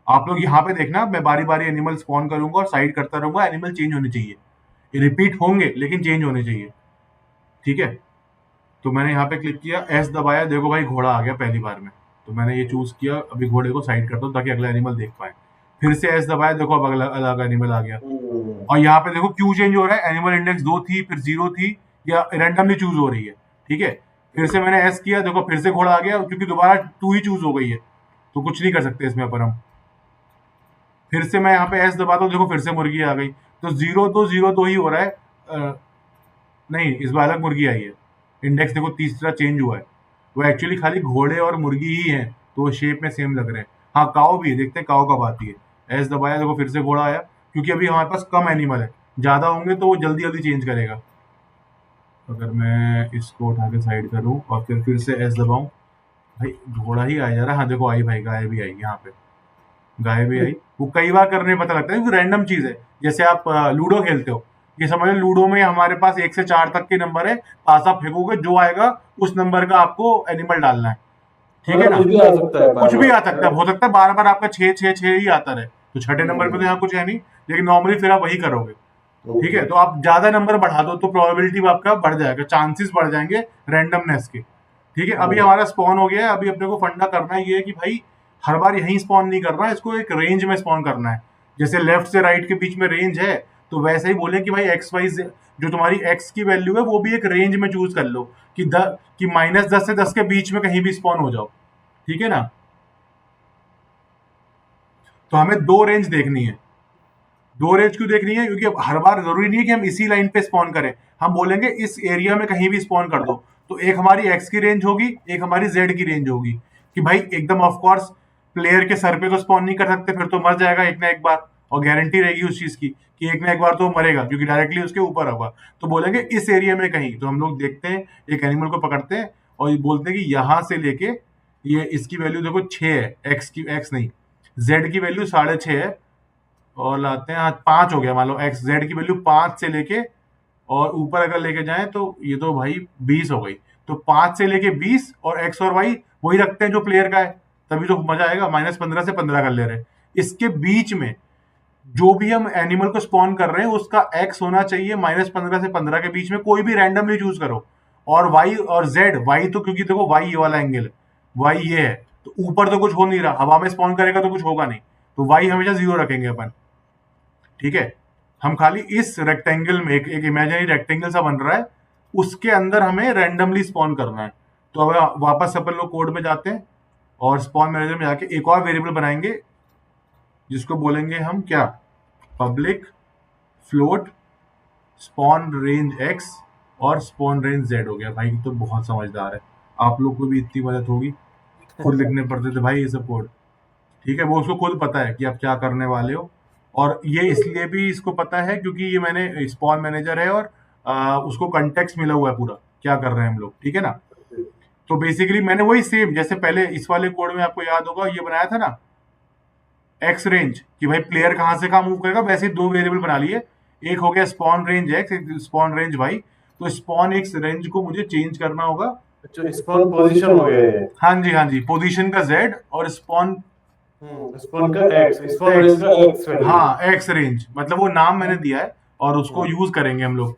आप लोग यहाँ पे देखना, मैं बारी बारी एनिमल स्पॉन करूंगा और साइड करता रहूंगा, एनिमल चेंज होने चाहिए, रिपीट होंगे लेकिन चेंज होने चाहिए। ठीक है, तो मैंने यहाँ पे क्लिक किया, एस दबाया, देखो भाई घोड़ा आ गया पहली बार में। तो मैंने ये चूज किया, अभी घोड़े को साइड करता हूँ ताकि अगला एनिमल देख पाए। फिर से एस दबाया, देखो अब अगला अलग एनिमल आ गया। और यहाँ पे देखो क्यों चेंज हो रहा है, एनिमल इंडेक्स 2 थी, फिर 0 थी, या रैंडमली चूज हो रही है। ठीक है, फिर से मैंने एस किया, देखो फिर से घोड़ा आ गया, क्योंकि दोबारा 2 ही चूज हो गई है, तो कुछ नहीं कर सकते इसमें अपन हम। फिर से मैं यहाँ पे एस दबाता हूँ, देखो फिर से मुर्गी आ गई। तो 0 2 0 2 ही हो रहा है। नहीं, इस बार अलग मुर्गी आई है, इंडेक्स देखो तीसरा चेंज हुआ है। वो एक्चुअली खाली घोड़े और मुर्गी ही है, तो वो शेप में सेम लग रहे हैं। हाँ, काऊ भी है, देखते हैं काऊ कब आती है। एस दबाया, देखो फिर से घोड़ा आया, क्योंकि अभी हमारे पास कम एनिमल है, ज्यादा होंगे तो वो जल्दी जल्दी चेंज करेगा। अगर मैं इसको उठा के साइड करूँ और फिर से एस दबाऊं, भाई घोड़ा ही आ जा रहा है। हाँ देखो आई, भाई गाय भी आई यहाँ पे, गाय भी आई। वो कई बार करने में पता लगता है क्योंकि रैंडम चीज है। जैसे आप लूडो खेलते हो, ये समझ लो लूडो में हमारे पास 1 से 4 तक के नंबर है, पास आप फेंकोगे, जो आएगा उस नंबर का आपको एनिमल डालना है। ठीक है मतलब ना? कुछ भी आ सकता है बार कुछ भी आ बार। सकता है, हो सकता है बार बार आपका 6 6 6 ही आता रहे, तो छठे नंबर पे तो यहाँ कुछ है नहीं, लेकिन नॉर्मली फिर आप वही करोगे। ठीक है, ओके। तो आप ज्यादा नंबर बढ़ा दो तो प्रोबेबिलिटी आपका बढ़ जाएगा, चांसेस बढ़ जाएंगे रैंडमनेस के। ठीक है, अभी हमारा स्पॉन हो गया है। अभी अपने को फंडा करना ये है कि भाई हर बार यहीं स्पॉन नहीं करना है, इसको एक रेंज में स्पॉन करना है। जैसे लेफ्ट से राइट के बीच में रेंज है, तो वैसे ही बोले कि भाई एक्स वाई, जो तुम्हारी एक्स की वैल्यू है वो भी एक रेंज में चूज कर लो, कि -10 से 10 के बीच में कहीं भी स्पॉन हो जाओ। ठीक है ना? तो हमें 2 रेंज देखनी है। 2 रेंज क्यों देखनी है, क्योंकि अब हर बार जरूरी नहीं है कि हम इसी लाइन पे स्पॉन करें। हम बोलेंगे इस एरिया में कहीं भी स्पॉन कर दो, तो एक हमारी एक्स की रेंज होगी, एक हमारी जेड की रेंज होगी। कि भाई एकदम ऑफ कोर्स प्लेयर के सर पे तो स्पॉन नहीं कर सकते, फिर तो मर जाएगा एक ना एक बार, और गारंटी रहेगी उस चीज की कि एक ना एक बार तो मरेगा, क्योंकि डायरेक्टली उसके ऊपर होगा। तो बोलेंगे इस एरिया में कहीं, तो हम लोग देखते हैं, एक एनिमल को पकड़ते हैं और ये बोलते हैं कि यहां से लेके ये इसकी वैल्यू देखो 6 है, एक्स नहीं, जेड की वैल्यू 6.5 है, और लाते हैं, हाँ 5 हो गया, मान लो एक्स जेड की वैल्यू 5 से लेके और ऊपर अगर लेके जाएं तो ये तो भाई 20 हो गई। तो 5 से लेके 20 और एक्स और वाई वही रखते हैं जो प्लेयर का है, तभी तो मजा आएगा। -15 से 15 कर ले रहे हैं। इसके बीच में जो भी हम एनिमल को स्पॉन कर रहे हैं उसका एक्स होना चाहिए -15 से 15 के बीच में, कोई भी रैंडमली चूज करो। और y और z, y तो क्योंकि देखो y ये वाला एंगल है, y ये है, तो ऊपर तो कुछ हो नहीं रहा, हवा में स्पॉन करेगा तो कुछ होगा नहीं, तो y हमेशा 0 रखेंगे अपन। ठीक है, हम खाली इस रेक्टेंगल में एक इमेजिनरी रेक्टेंगल सा बन रहा है, उसके अंदर हमें रैंडमली स्पॉन करना है। तो अब वापस अपन लोग कोड में जाते हैं और स्पॉन मैनेजर में जाके एक और वेरिएबल बनाएंगे जिसको बोलेंगे हम क्या, public float spawn range x और स्पॉन रेंज z हो गया। भाई तो बहुत समझदार है, आप लोग को भी इतनी मदद होगी, खुद लिखने पड़ते थे भाई ये सब कोड। ठीक है, वो उसको खुद पता है कि आप क्या करने वाले हो, और ये इसलिए भी इसको पता है क्योंकि ये मैंने स्पॉन मैनेजर है और उसको कंटेक्स्ट मिला हुआ है पूरा क्या कर रहे हैं हम लोग। ठीक है ना, तो बेसिकली मैंने वही सेम जैसे पहले इस वाले कोड में आपको याद होगा ये बनाया था ना, एक्स रेंज कि भाई प्लेयर कहां से कहां मूव करेगा, वैसे ही दो वेरिएबल बना लिए, एक हो गया स्पॉन रेंज एक्स, एक स्पॉन रेंज वाई। तो स्पॉन एक्स रेंज को मुझे चेंज करना होगा, जो स्पॉन पोजीशन हो गया है, हाँ जी हाँ जी, पोजीशन का जेड और स्पॉन, स्पॉन का एक्स, स्पॉन रेंज का एक्स वैल्यू। हाँ एक्स रेंज, मतलब वो नाम मैंने दिया है और उसको यूज करेंगे हम लोग।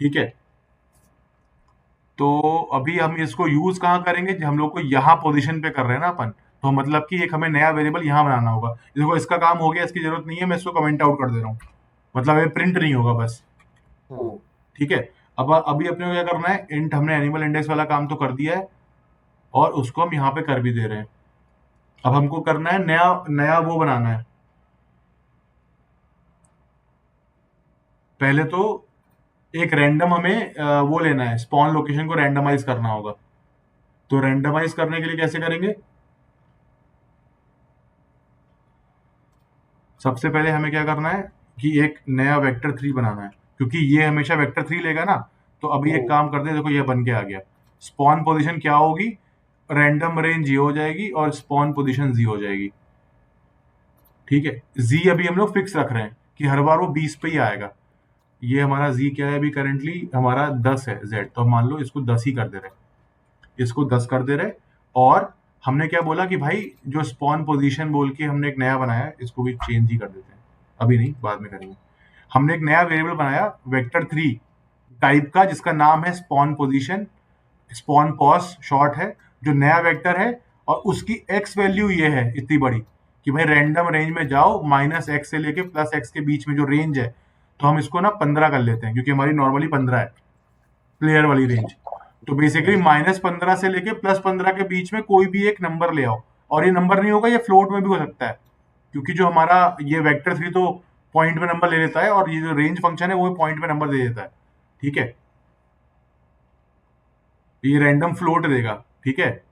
ठीक है, तो अभी हम इसको यूज कहाँ करेंगे, हम लोग को यहाँ पोजीशन पे कर रहे हैं ना अपन, तो मतलब कि एक हमें नया वेरिएबल यहाँ बनाना होगा। देखो इसका काम हो गया, इसकी जरूरत नहीं है, मैं इसको कमेंट आउट कर दे रहा हूँ, मतलब ये प्रिंट नहीं होगा बस। ठीक है, अब अभी अपने को क्या करना है, इंट हमने एनिमल इंडेक्स वाला काम तो कर दिया है और उसको हम यहाँ पे कर भी दे रहे हैं। अब हमको करना है नया नया वो बनाना है, पहले तो एक रैंडम हमें वो लेना है, स्पॉन लोकेशन को रैंडमाइज करना होगा। तो रैंडमाइज करने के लिए कैसे करेंगे, सबसे पहले हमें क्या करना है कि एक नया वेक्टर 3 बनाना है, क्योंकि ये हमेशा वेक्टर 3 लेगा ना। तो अभी एक काम करते हैं, देखो ये बन के आ गया, स्पॉन पोजीशन क्या होगी, रैंडम रेंज ये हो जाएगी और स्पॉन पोजीशन जी हो जाएगी। ठीक है, जी अभी हम लोग फिक्स रख रहे हैं कि हर बार वो 20 पे ही आएगा। ये हमारा जी क्या है, अभी करेंटली हमारा 10 है जेड, तो मान लो इसको 10 ही कर दे रहे हैं, इसको 10 कर दे रहे। और हमने क्या बोला कि भाई जो स्पॉन पोजीशन बोल के हमने एक नया बनाया, इसको भी चेंज ही कर देते हैं, अभी नहीं बाद में करेंगे। हमने एक नया वेरिएबल बनाया वेक्टर 3 टाइप का जिसका नाम है spawn position, spawn pos short है, जो नया वेक्टर है, और उसकी एक्स वैल्यू ये है इतनी बड़ी कि भाई रैंडम रेंज में जाओ, -x से लेके +x के बीच में जो रेंज है, तो हम इसको ना 15 कर लेते हैं क्योंकि हमारी नॉर्मली 15 है प्लेयर वाली रेंज। तो बेसिकली -15 से लेके +15 के बीच में कोई भी एक नंबर ले आओ, और ये नंबर नहीं होगा, ये फ्लोट में भी हो सकता है, क्योंकि जो हमारा ये वेक्टर 3 तो पॉइंट पे नंबर ले लेता है और ये जो रेंज फंक्शन है वो पॉइंट पे नंबर दे देता है। ठीक है, ये रैंडम फ्लोट देगा। ठीक है,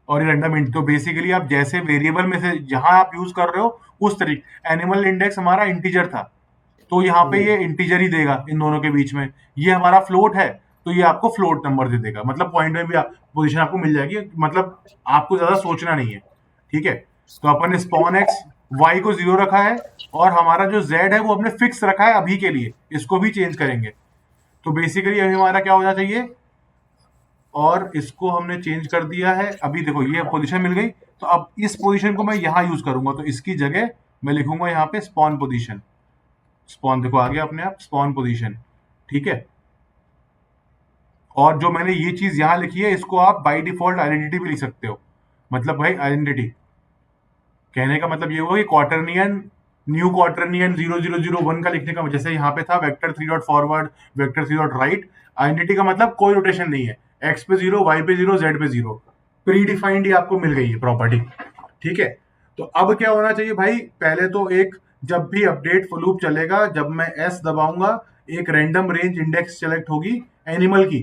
और ये रैंडम इंट, तो बेसिकली आप जैसे वेरिएबल में से जहां आप यूज कर रहे हो उस तरीके, एनिमल इंडेक्स हमारा इंटीजर था तो यहाँ पे ये इंटीजर ही देगा इन दोनों के बीच में, ये हमारा फ्लोट है तो ये आपको फ्लोट नंबर दे देगा, मतलब पॉइंट में भी पोजीशन आपको मिल जाएगी, मतलब आपको ज्यादा सोचना नहीं है। ठीक है, तो अपन ने स्पॉन एक्स वाई को 0 रखा है और हमारा जो जेड है वो हमने फिक्स रखा है अभी के लिए, इसको भी चेंज करेंगे। तो बेसिकली अभी हमारा क्या होना चाहिए, और इसको हमने चेंज कर दिया है, अभी देखो ये पोजीशन मिल गई, तो अब इस पोजीशन को मैं यहाँ यूज करूंगा, तो इसकी जगह मैं लिखूंगा यहाँ पे स्पॉन पोजीशन। स्पॉन देखो आ गया अपने आप स्पॉन पोजीशन। ठीक है, और जो मैंने ये चीज यहां लिखी है इसको आप बाय डिफॉल्ट आइडेंटिटी भी लिख सकते हो, मतलब भाई आइडेंटिटी कहने का मतलब ये हुआ कि क्वार्टरनियन, न्यू क्वार्टरनियन 0001 का लिखने का, जैसे यहाँ पे था vector 3 dot forward, vector 3 dot right. Identity का मतलब कोई रोटेशन नहीं है, एक्स पे 0, वाई पे 0, जेड पे 0, प्री डिफाइंड ही आपको मिल गई है प्रॉपर्टी। ठीक है, तो अब क्या होना चाहिए भाई, पहले तो एक, जब भी अपडेट फॉर लूप चलेगा, जब मैं एस दबाऊंगा एक रैंडम रेंज इंडेक्स सेलेक्ट होगी एनिमल की,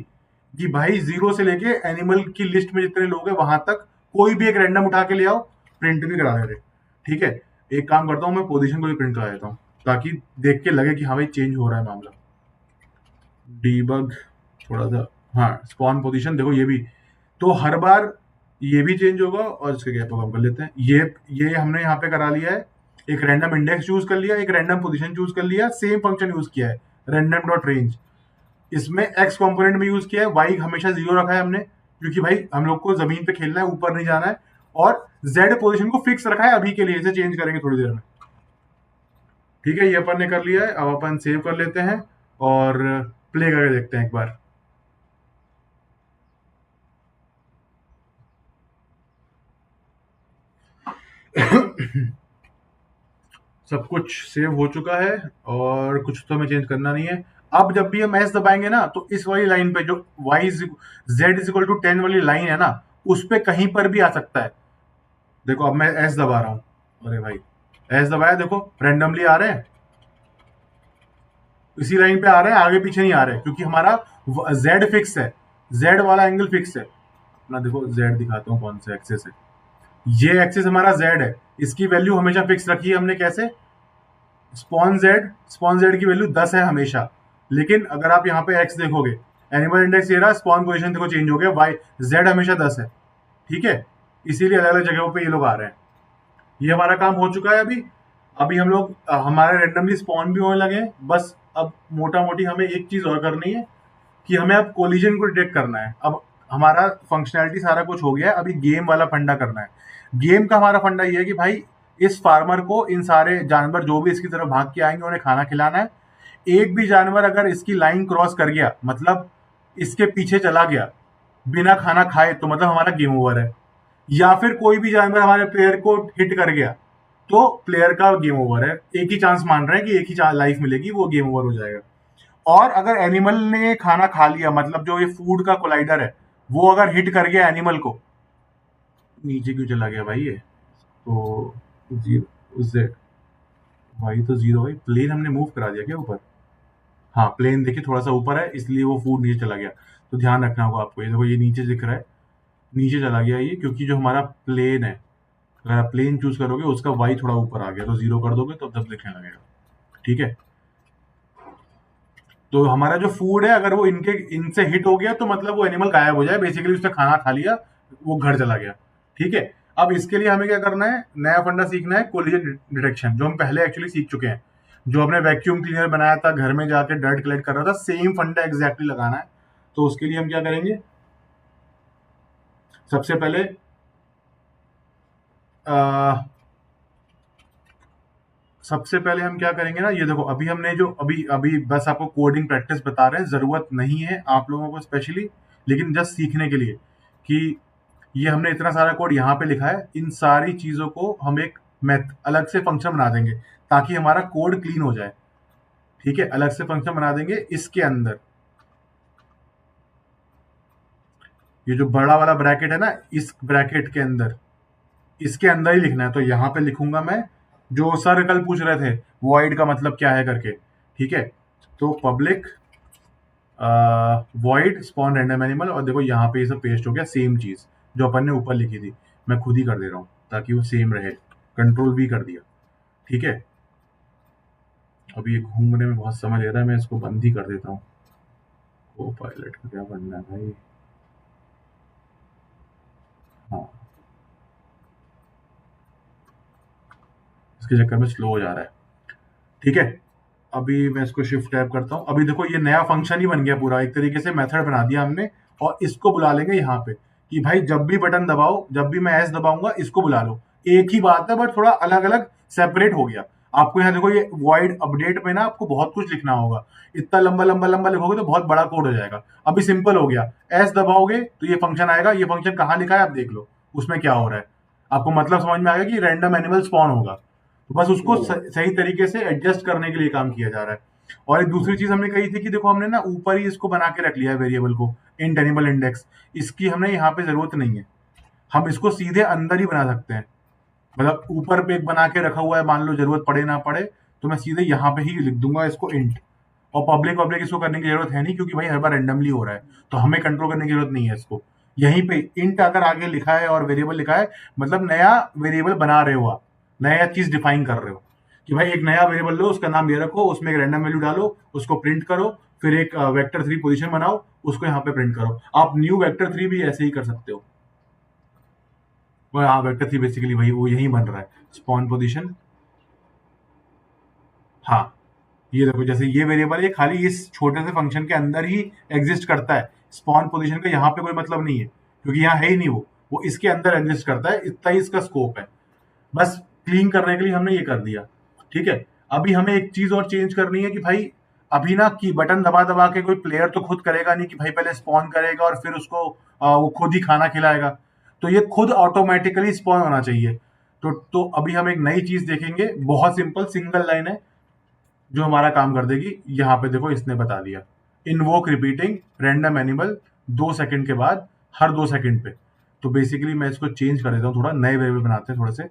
कि भाई 0 से लेके एनिमल की लिस्ट में जितने लोग हैं वहां तक कोई भी एक रैंडम उठा के ले आओ, प्रिंट भी करा दे। ठीक है, एक काम करता हूँ मैं पोजीशन को भी प्रिंट करा देता हूँ ताकि देख के लगे कि हाँ भाई चेंज हो रहा है मामला। डीबग थोड़ा सा, हाँ स्पॉन पोजीशन देखो ये भी, तो हर बार ये भी चेंज होगा, और इसके गैप को कम कर लेते हैं, ये हमने यहाँ पे करा लिया है, एक रैंडम इंडेक्स चूज कर लिया, एक रैंडम पोजीशन चूज कर लिया, सेम फंक्शन यूज किया है रैंडम डॉट रेंज, इसमें एक्स कंपोनेंट में यूज किया है, वाई हमेशा 0 रखा है हमने क्योंकि भाई हम लोग को जमीन पे खेलना है, ऊपर नहीं जाना है, और जेड पोजीशन को फिक्स रखा है अभी के लिए, इसे चेंज करेंगे थोड़ी देर में। ठीक है, ये अपन ने कर लिया है, अब अपन सेव कर लेते हैं और प्ले करके देखते हैं एक बार। सब कुछ सेव हो चुका है और कुछ तो हमें चेंज करना नहीं है। अब जब भी हम एस दबाएंगे ना तो इस वाली लाइन पे जो y z is equal to 10 वाली लाइन है ना, उस पे कहीं पर भी आ सकता है। देखो अब मैं एस दबा रहा हूं, अरे भाई एस दबाया, देखो रेंडमली आ रहे हैं, इसी लाइन पे आ रहे हैं, आगे पीछे नहीं आ रहे, क्योंकि हमारा z फिक्स है, z वाला एंगल फिक्स है ना। देखो z दिखाता हूँ कौन सा एक्सेस है, ये एक्सेस हमारा z है, इसकी वैल्यू हमेशा फिक्स रखी है हमने। कैसे? स्पॉन जेड की वैल्यू 10 है हमेशा। लेकिन अगर आप यहाँ पे x देखोगे, एनिमल इंडेक्स ये रहा, स्पॉन पोजीशन देखो चेंज हो गया, y z हमेशा 10 है, ठीक है। इसीलिए अलग अलग जगहों पे ये लोग आ रहे हैं। ये हमारा काम हो चुका है। अभी अभी हम लोग हमारे रेंडमली स्पॉन भी होने लगे हैं। बस अब मोटा मोटी हमें एक चीज और करनी है कि हमें अब कोलिजन को डिटेक्ट करना है। अब हमारा फंक्शनैलिटी सारा कुछ हो गया है, अभी गेम वाला फंडा करना है। गेम का हमारा फंडा ये है कि भाई इस फार्मर को इन सारे जानवर जो भी इसकी तरफ भाग के आएंगे उन्हें खाना खिलाना है। एक भी जानवर अगर इसकी लाइन क्रॉस कर गया, मतलब इसके पीछे चला गया बिना खाना खाए, तो मतलब हमारा गेम ओवर है। या फिर कोई भी जानवर हमारे प्लेयर को हिट कर गया तो प्लेयर का गेम ओवर है। एक ही चांस मान रहे हैं कि एक ही लाइफ मिलेगी, वो गेम ओवर हो जाएगा। और अगर एनिमल ने खाना खा लिया, मतलब जो ये फूड का कोलाइडर है वो अगर हिट कर गया एनिमल को, नीचे क्यों चला गया भाई ये? तो जीरो उससे भाई, तो जीरो भाई, प्लेन हमने मूव करा दिया क्या ऊपर? हाँ प्लेन देखिए थोड़ा सा ऊपर है, इसलिए वो फूड नीचे चला गया। तो ध्यान रखना होगा आपको, ये देखो ये नीचे दिख रहा है, नीचे चला गया ये, क्योंकि जो हमारा प्लेन है, अगर आप प्लेन चूज करोगे उसका वाई थोड़ा ऊपर आ गया, तो जीरो कर दोगे तो तब दिखने लगेगा, ठीक है। तो हमारा जो फूड है अगर वो इनसे हिट हो गया तो मतलब वो एनिमल गायब हो जाए, बेसिकली उसने खाना खा लिया, वो घर चला गया, ठीक है। अब इसके लिए हमें क्या करना है, नया फंडा सीखना है, कोलिजन डिटेक्शन, जो हम पहले एक्चुअली सीख चुके हैं। जो हमने वैक्यूम क्लीनर बनाया था, घर में जाके डर्ट कलेक्ट कर रहा था, सेम फंडा एग्जैक्टली लगाना है। तो उसके लिए हम क्या करेंगे, सबसे पहले सबसे पहले हम क्या करेंगे ना, ये देखो अभी हमने जो अभी अभी बस आपको कोडिंग प्रैक्टिस बता रहे हैं, जरूरत नहीं है आप लोगों को स्पेशली, लेकिन जस्ट सीखने के लिए कि ये हमने इतना सारा कोड यहाँ पे लिखा है, इन सारी चीजों को हम एक मैथ अलग से फंक्शन बना देंगे ताकि हमारा कोड क्लीन हो जाए, ठीक है। अलग से फंक्शन बना देंगे इसके अंदर, ये जो बड़ा वाला ब्रैकेट है ना, इस ब्रैकेट के अंदर, इसके अंदर ही लिखना है। तो यहाँ पे लिखूंगा मैं, जो सर कल पूछ रहे थे वॉइड का मतलब क्या है करके, ठीक है। तो public void spawn random animal, और देखो यहाँ पे ये सब पेस्ट हो गया, सेम चीज जो अपन ने ऊपर लिखी थी, मैं खुद ही कर दे रहा हूँ ताकि वो सेम रहे। कंट्रोल भी कर दिया, ठीक है। अभी ये घूमने में बहुत समय ले रहा है, मैं इसको बंद ही कर देता हूँ। को पायलट का क्या बनना है भाई? हाँ, इसके चक्कर में स्लो हो जा रहा है, ठीक है। अभी मैं इसको शिफ्ट टैब करता हूँ। अभी देखो ये नया फंक्शन ही बन गया पूरा, एक तरीके से मेथड बना दिया हमने। और इसको बुला लेंगे यहाँ पे कि भाई जब भी बटन दबाओ, जब भी मैं एस दबाऊंगा इसको बुला लो। एक ही बात है बट थोड़ा अलग अलग सेपरेट हो गया। आपको यहाँ देखो ये वॉइड अपडेट में ना आपको बहुत कुछ लिखना होगा, इतना लंबा लंबा लंबा लिखोगे तो बहुत बड़ा कोड हो जाएगा। अभी सिंपल हो गया, एस दबाओगे तो ये फंक्शन आएगा। ये फंक्शन कहाँ लिखा है आप देख लो, उसमें क्या हो रहा है, आपको मतलब समझ में आएगा कि रैंडम एनिमल स्पॉन होगा। तो बस उसको सही तरीके से एडजस्ट करने के लिए काम किया जा रहा है। और एक दूसरी चीज हमने कही थी कि देखो हमने ना ऊपर ही इसको बना के रख लिया है वेरिएबल को, इंट एनिमल इंडेक्स। इसकी हमने यहाँ पे जरूरत नहीं है, हम इसको सीधे अंदर ही बना सकते हैं। मतलब ऊपर पे एक बना के रखा हुआ है, मान लो जरूरत पड़े ना पड़े तो मैं सीधे यहाँ पे ही लिख दूंगा इसको इंट। और पब्लिक पब्लिक इसको करने की जरूरत है नहीं, क्योंकि भाई हर बार रैंडमली हो रहा है, तो हमें कंट्रोल करने की जरूरत नहीं है इसको। यहीं पे इंट अगर आगे लिखा है और वेरिएबल लिखा है, मतलब नया वेरिएबल बना रहे हो आप, नया चीज डिफाइन कर रहे हो कि भाई एक नया वेरिएबल लो, उसका नाम ये रखो, उसमें एक रैंडम वैल्यू डालो, उसको प्रिंट करो, फिर एक वेक्टर 3 पोजीशन बनाओ, उसको यहाँ पे प्रिंट करो। आप न्यू वेक्टर 3 भी ऐसे ही कर सकते हो। हाँ वेक्टर 3 बेसिकली वही वो यही बन रहा है, स्पॉन पोजीशन। हाँ ये देखो, जैसे ये वेरिएबल ये खाली इस छोटे से फंक्शन के अंदर ही एग्जिस्ट करता है। स्पॉन पोजीशन का यहाँ पे कोई मतलब नहीं है, क्योंकि यहाँ है ही नहीं, वो इसके अंदर एग्जिस्ट करता है, इतना ही इसका स्कोप है। बस क्लीन करने के लिए हमने ये कर दिया, ठीक है। अभी हमें एक चीज और चेंज करनी है कि भाई अभी ना की बटन दबा दबा के कोई प्लेयर तो खुद करेगा नहीं कि भाई पहले स्पॉन करेगा और फिर उसको वो खुद ही खाना खिलाएगा। तो ये खुद ऑटोमेटिकली स्पॉन होना चाहिए। तो अभी हम एक नई चीज देखेंगे, बहुत सिंपल सिंगल लाइन है जो हमारा काम कर देगी। यहाँ पे देखो इसने बता दिया, invoke repeating random animal 2 second के बाद, हर 2 सेकंड पे। तो बेसिकली मैं इसको चेंज कर देता हूँ, थोड़ा नए वेरिएबल बनाते हैं थोड़े से।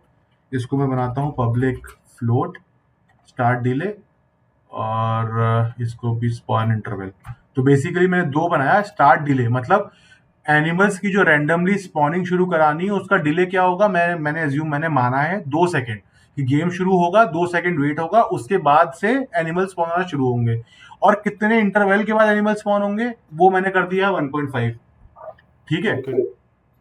इसको मैं बनाता हूँ पब्लिक फ्लोट स्टार्ट डिले, और इसको भी स्पॉन इंटरवल। तो बेसिकली मैंने 2 बनाया। स्टार्ट डिले मतलब एनिमल्स की जो रैंडमली स्पॉनिंग शुरू करानी है उसका डिले क्या होगा, मैंने माना है 2 सेकंड कि गेम शुरू होगा, 2 सेकंड वेट होगा, उसके बाद से एनिमल स्पॉन होना शुरू होंगे। और कितने इंटरवल के बाद एनिमल स्पॉन होंगे वो मैंने कर दिया 1.5। ठीक है, ओके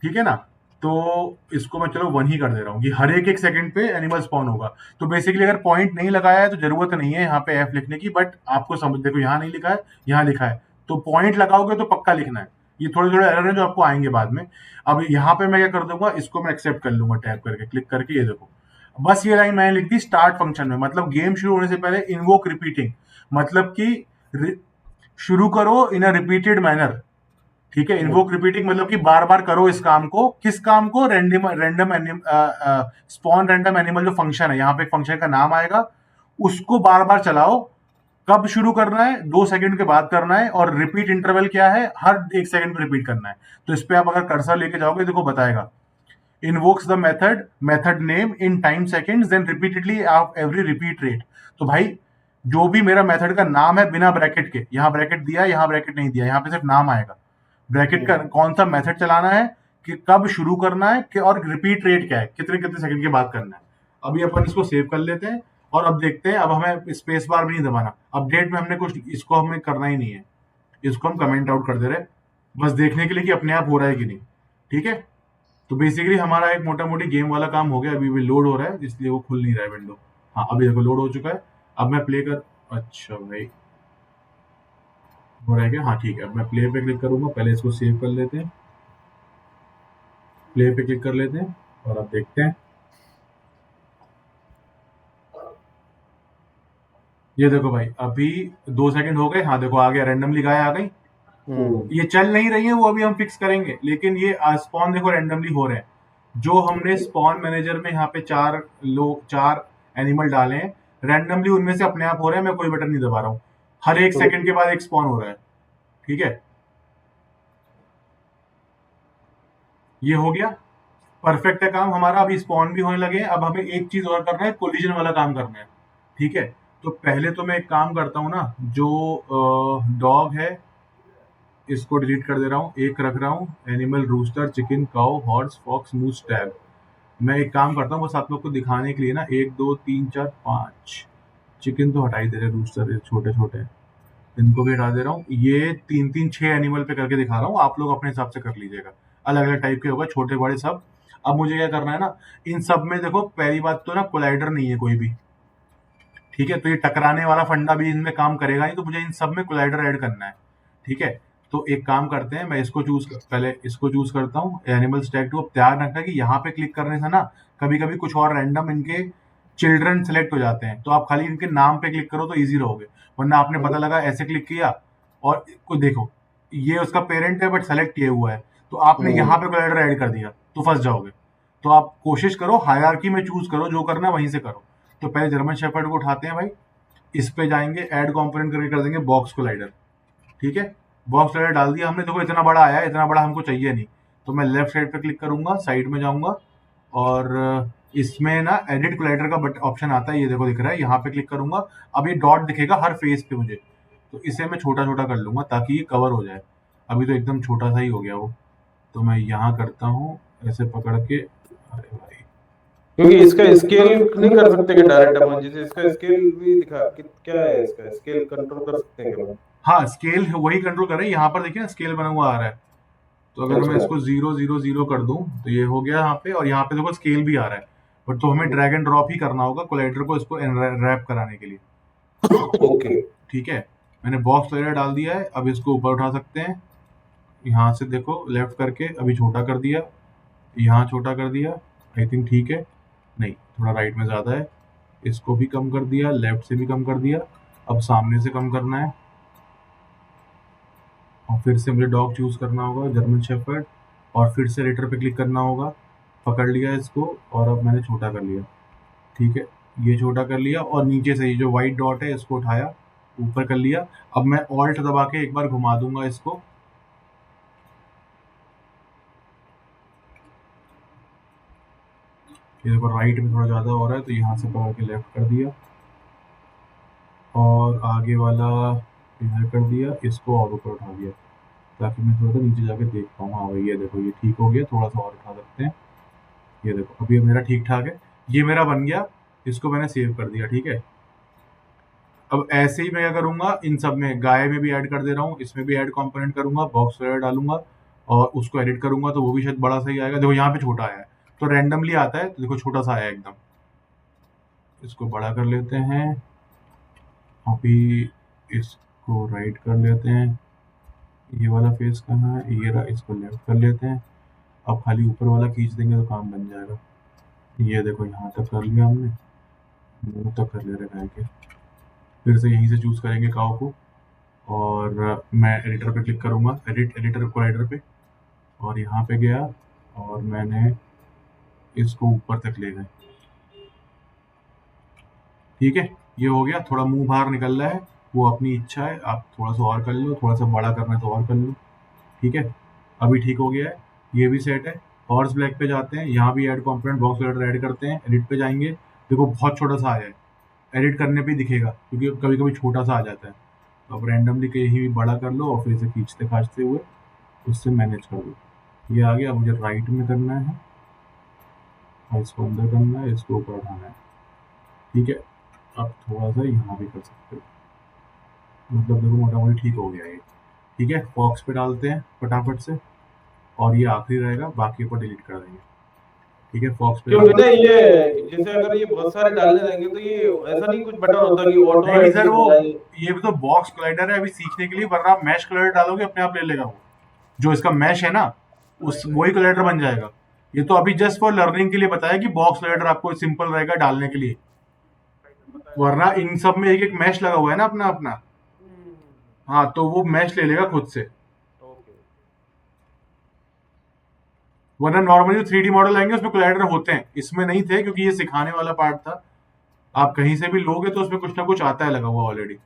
ठीक है ना। तो इसको मैं चलो 1 ही कर दे रहा हूँ कि हर एक सेकंड पे एनिमल स्पॉन होगा। तो बेसिकली अगर पॉइंट नहीं लगाया है तो जरूरत नहीं है यहाँ पे एफ लिखने की, बट आपको समझ, देखो यहाँ नहीं लिखा है, यहाँ लिखा है, तो पॉइंट लगाओगे तो पक्का लिखना है। ये थोड़े थोड़े एरर है जो आपको आएंगे बाद में। अब यहाँ पे मैं क्या कर दूंगा, इसको मैं एक्सेप्ट कर लूंगा टैप करके, क्लिक करके। ये देखो बस ये लाइन मैंने लिख दी स्टार्ट फंक्शन में, मतलब गेम शुरू होने से पहले इनवोक रिपीटिंग, मतलब कि शुरू करो इन अ रिपीटेड मैनर। ठीक है, इन्वोक रिपीटिंग मतलब कि बार बार करो इस काम को। किस काम को, random random spawn random animal जो फंक्शन है, यहाँ पे एक फंक्शन का नाम आएगा, उसको बार बार चलाओ। कब शुरू करना है, 2 सेकंड के बाद करना है, और रिपीट इंटरवल क्या है, हर 1 सेकंड पे रिपीट करना है। तो इस पे आप अगर कर्सर लेके जाओगे देखो बताएगा, invokes the method name in time seconds then repeatedly of every repeat rate. तो भाई जो भी मेरा मेथड का नाम है बिना ब्रैकेट के, यहाँ ब्रैकेट दिया, यहाँ ब्रैकेट नहीं दिया, यहाँ पे सिर्फ नाम आएगा। ब्रैकेट का कौन सा मेथड चलाना है, कि कब शुरू करना है, कि और रिपीट रेट क्या है, कितने कितने सेकंड के बाद करना है। अभी अपन इसको सेव कर लेते हैं और अब देखते हैं। अब हमें स्पेस बार भी नहीं दबाना, अपडेट में हमने कुछ इसको हमें करना ही नहीं है, इसको हम कमेंट आउट कर दे रहे हैं बस देखने के लिए कि अपने आप हो रहा है कि नहीं। ठीक है, तो बेसिकली हमारा एक मोटा मोटी गेम वाला काम हो गया। अभी भी लोड हो रहा है इसलिए वो खुल नहीं रहा है विंडो। हाँ अभी देखो लोड हो चुका है। अब मैं प्ले कर, अच्छा भाई हो रहा है क्या, हाँ ठीक है। अब मैं प्ले पे क्लिक करूंगा, पहले इसको सेव कर लेते हैं, प्ले पे क्लिक कर लेते हैं और अब देखते हैं। ये देखो भाई अभी 2 सेकंड हो गए, हाँ देखो आ गया, रैंडमली गाय आ गई। ये चल नहीं रही है वो अभी हम फिक्स करेंगे, लेकिन ये स्पॉन देखो रैंडमली हो रहे हैं। जो हमने स्पॉन मैनेजर में यहाँ पे 4 एनिमल डाले हैं, रैंडमली उनमें से अपने आप हो रहे हैं। मैं कोई बटन नहीं दबा रहा हूँ, हर 1 सेकंड के बाद एक स्पॉन हो रहा है। ठीक है, ये हो गया, परफेक्ट है काम हमारा। अभी स्पॉन भी होने लगे हैं। अब हमें एक चीज और करना है, कोलिजन वाला काम करना है। ठीक है, तो पहले तो मैं एक काम करता हूँ ना, जो डॉग है इसको डिलीट कर दे रहा हूँ, एक रख रहा हूँ animal, rooster, chicken, cow, horse, fox, moose, tab. मैं एक काम करता हूँ बस आप लोग को दिखाने के लिए ना, 1 2 3 4 5 चिकन तो हटा ही दे रहे, रूस्टर छोटे छोटे इनको भी हटा दे रहा हूँ। ये 3 3 6 एनिमल पे करके दिखा रहा हूँ, आप लोग अपने हिसाब से कर लीजिएगा, अलग अलग टाइप के होगा, छोटे बड़े सब। अब मुझे क्या करना है ना, इन सब में देखो पहली बात तो ना कोलाइडर नहीं है कोई भी। ठीक है, तो ये टकराने वाला फंडा भी इनमें काम करेगा नहीं, तो मुझे इन सब में कोलाइडर ऐड करना है। ठीक है, तो एक काम करते हैं, मैं इसको पहले इसको चूज करता हूँ एनिमल स्टैक टू। अब ध्यान रखना कि यहाँ पे क्लिक करने से ना कभी कभी कुछ और रैंडम इनके चिल्ड्रन सेलेक्ट हो जाते हैं, तो आप खाली इनके नाम पे क्लिक करो तो इजी रहोगे। वरना आपने पता लगा ऐसे क्लिक किया और कोई देखो ये उसका पेरेंट है बट सेलेक्ट किए हुआ है, तो आपने यहाँ पे कोलाइडर ऐड कर दिया तो फंस जाओगे। तो आप कोशिश करो हायरार्की में चूज करो, जो करना है वहीं से करो। तो पहले जर्मन शेफर्ड को उठाते हैं भाई, इस पे जाएंगे, ऐड कंपोनेंट करके कर देंगे बॉक्स कोलाइडर। ठीक है, बॉक्स कोलाइडर डाल दिया हमने, देखो इतना बड़ा आया है, इतना बड़ा हमको चाहिए नहीं। तो मैं लेफ्ट साइड पे क्लिक करूंगा, साइड में जाऊंगा और इसमें ना एडिट कोलाइडर का बट ऑप्शन आता है, ये देखो दिख रहा है, यहाँ पे क्लिक करूंगा। अब ये डॉट दिखेगा हर फेस पे मुझे, तो इसे मैं छोटा छोटा कर लूंगा ताकि ये कवर हो जाए। अभी तो एकदम छोटा सा ही हो गया वो, तो मैं यहाँ करता हूँ ऐसे पकड़ के। अरे भाई क्योंकि इसका स्केल नहीं कर सकते कि डायरेक्ट अपन, जैसे इसका स्केल भी दिखा कि क्या है, इसका स्केल कंट्रोल कर सकते हैं क्या अपन? हाँ स्केल वही कंट्रोल कर रहे हैं, यहाँ पर देखिए ना स्केल बना हुआ आ रहा है। तो अगर मैं अच्छा इसको 0 0 0 कर दूं तो ये हो गया यहाँ पे, और यहाँ पे देखो स्केल भी आ रहा है। बट तो हमें ड्रैग एंड ड्रॉप ही करना होगा कोलाइडर को इसको रैप कराने के लिए। ओके ठीक है, मैंने बॉक्स कोलाइडर डाल दिया है। अब इसको ऊपर उठा सकते हैं, यहाँ से देखो लेफ्ट करके, अभी छोटा कर दिया, यहाँ छोटा कर दिया, आई थिंक ठीक है, नहीं थोड़ा राइट में ज़्यादा है, इसको भी कम कर दिया, लेफ्ट से भी कम कर दिया। अब सामने से कम करना है और फिर से मुझे डॉग चूज करना होगा, जर्मन शेफर्ड, और फिर से रेटर पे क्लिक करना होगा। पकड़ लिया इसको और अब मैंने छोटा कर लिया। ठीक है, ये छोटा कर लिया और नीचे से ये जो व्हाइट डॉट है इसको उठाया, ऊपर कर लिया। अब मैं ऑल्ट दबा के एक बार घुमा दूंगा इसको। ये देखो राइट में थोड़ा ज़्यादा हो रहा है तो यहाँ से पकड़ के लेफ्ट कर दिया और आगे वाला इधर कर दिया, इसको और ऊपर उठा दिया ताकि मैं थोड़ा सा नीचे जाके देख पाऊँ। हाँ भाई ये देखो ये ठीक हो गया, थोड़ा सा और उठा सकते हैं। ये देखो अभी मेरा ठीक ठाक है, ये मेरा बन गया। इसको मैंने सेव कर दिया। ठीक है, अब ऐसे ही मैं क्या करूंगा, इन सब में गाय में भी ऐड कर दे रहा हूँ, इसमें भी ऐड कंपोनेंट करूंगा, बॉक्स वगैरह डालूंगा और उसको एडिट करूंगा तो वो भी शायद बड़ा सही आएगा। देखो यहाँ पे छोटा आया है तो रैंडमली आता है, तो देखो छोटा सा आया एकदम। इसको बड़ा कर लेते हैं, अभी इसको राइट कर लेते हैं। ये वाला फेस कहाँ है, ये रहा, इसको लेफ्ट कर लेते हैं। अब खाली ऊपर वाला खींच देंगे तो काम बन जाएगा। ये देखो यहाँ तक कर लिया हमने, मुंह तक कर ले रहे गाय के। फिर से यहीं से चूज करेंगे काऊ को और मैं एडिटर पे क्लिक करूंगा, एडिटर कोलाइडर पे, और यहाँ पे गया और मैंने इसको ऊपर तक ले गए। ठीक है, ये हो गया। थोड़ा मुंह बाहर निकल रहा है, वो अपनी इच्छा है, आप थोड़ा सा और कर लो, थोड़ा सा बड़ा करना है तो और कर लो। ठीक है, अभी ठीक हो गया है, ये भी सेट है। हॉर्स ब्लैक पे जाते हैं, यहाँ भी add component box collider add करते हैं, एडिट पे जाएंगे। देखो बहुत छोटा सा आया है, एडिट करने पे दिखेगा क्योंकि कभी कभी छोटा सा आ जाता है। तो अब रैंडमली कहीं भी बड़ा कर लो और फिर से खींचते खांचते हुए उससे मैनेज कर दो। ये आ गया, मुझे राइट में करना है और इसको अंदर करना है, इसको ऊपर उठाना है। ठीक है, अब थोड़ा सा यहाँ भी कर सकते हो, मतलब देखो मोटा मोटी ठीक हो गया ये। ठीक है, बॉक्स पे डालते हैं फटाफट से और ये आखिरी रहेगा, बाकी को डिलीट कर देंगे। ठीक है, फॉक्स पे क्योंकि ना ये जैसे अगर ये बहुत सारे डालने रहेंगे तो ये ऐसा नहीं कुछ बटन होता कि ऑटो नहीं नहीं ऐड सर, की वो बजाय। ये भी तो बॉक्स कोलाइडर है अभी सीखने के लिए, वरना आप मैश कोलाइडर डालोगे अपने आप ले लेगा वो। जो इसका मैश है ना, उस वही कोलाइडर बन जाएगा। ये तो अभी जस्ट फॉर लर्निंग के लिए बताया कि बॉक्स कोलाइडर आपको सिंपल रहेगा डालने के लिए, वरना इन सब में एक एक मैश लगा हुआ है ना अपना अपना। हाँ, तो वो मैश ले लेगा खुद से, ओके। वरना नॉर्मली जो 3D मॉडल आएंगे उसमें कोलाइडर होते हैं, इसमें नहीं थे क्योंकि ये सिखाने वाला पार्ट था। आप कहीं से भी लोगे तो उसमें कुछ ना कुछ आता है लगा हुआ ऑलरेडी।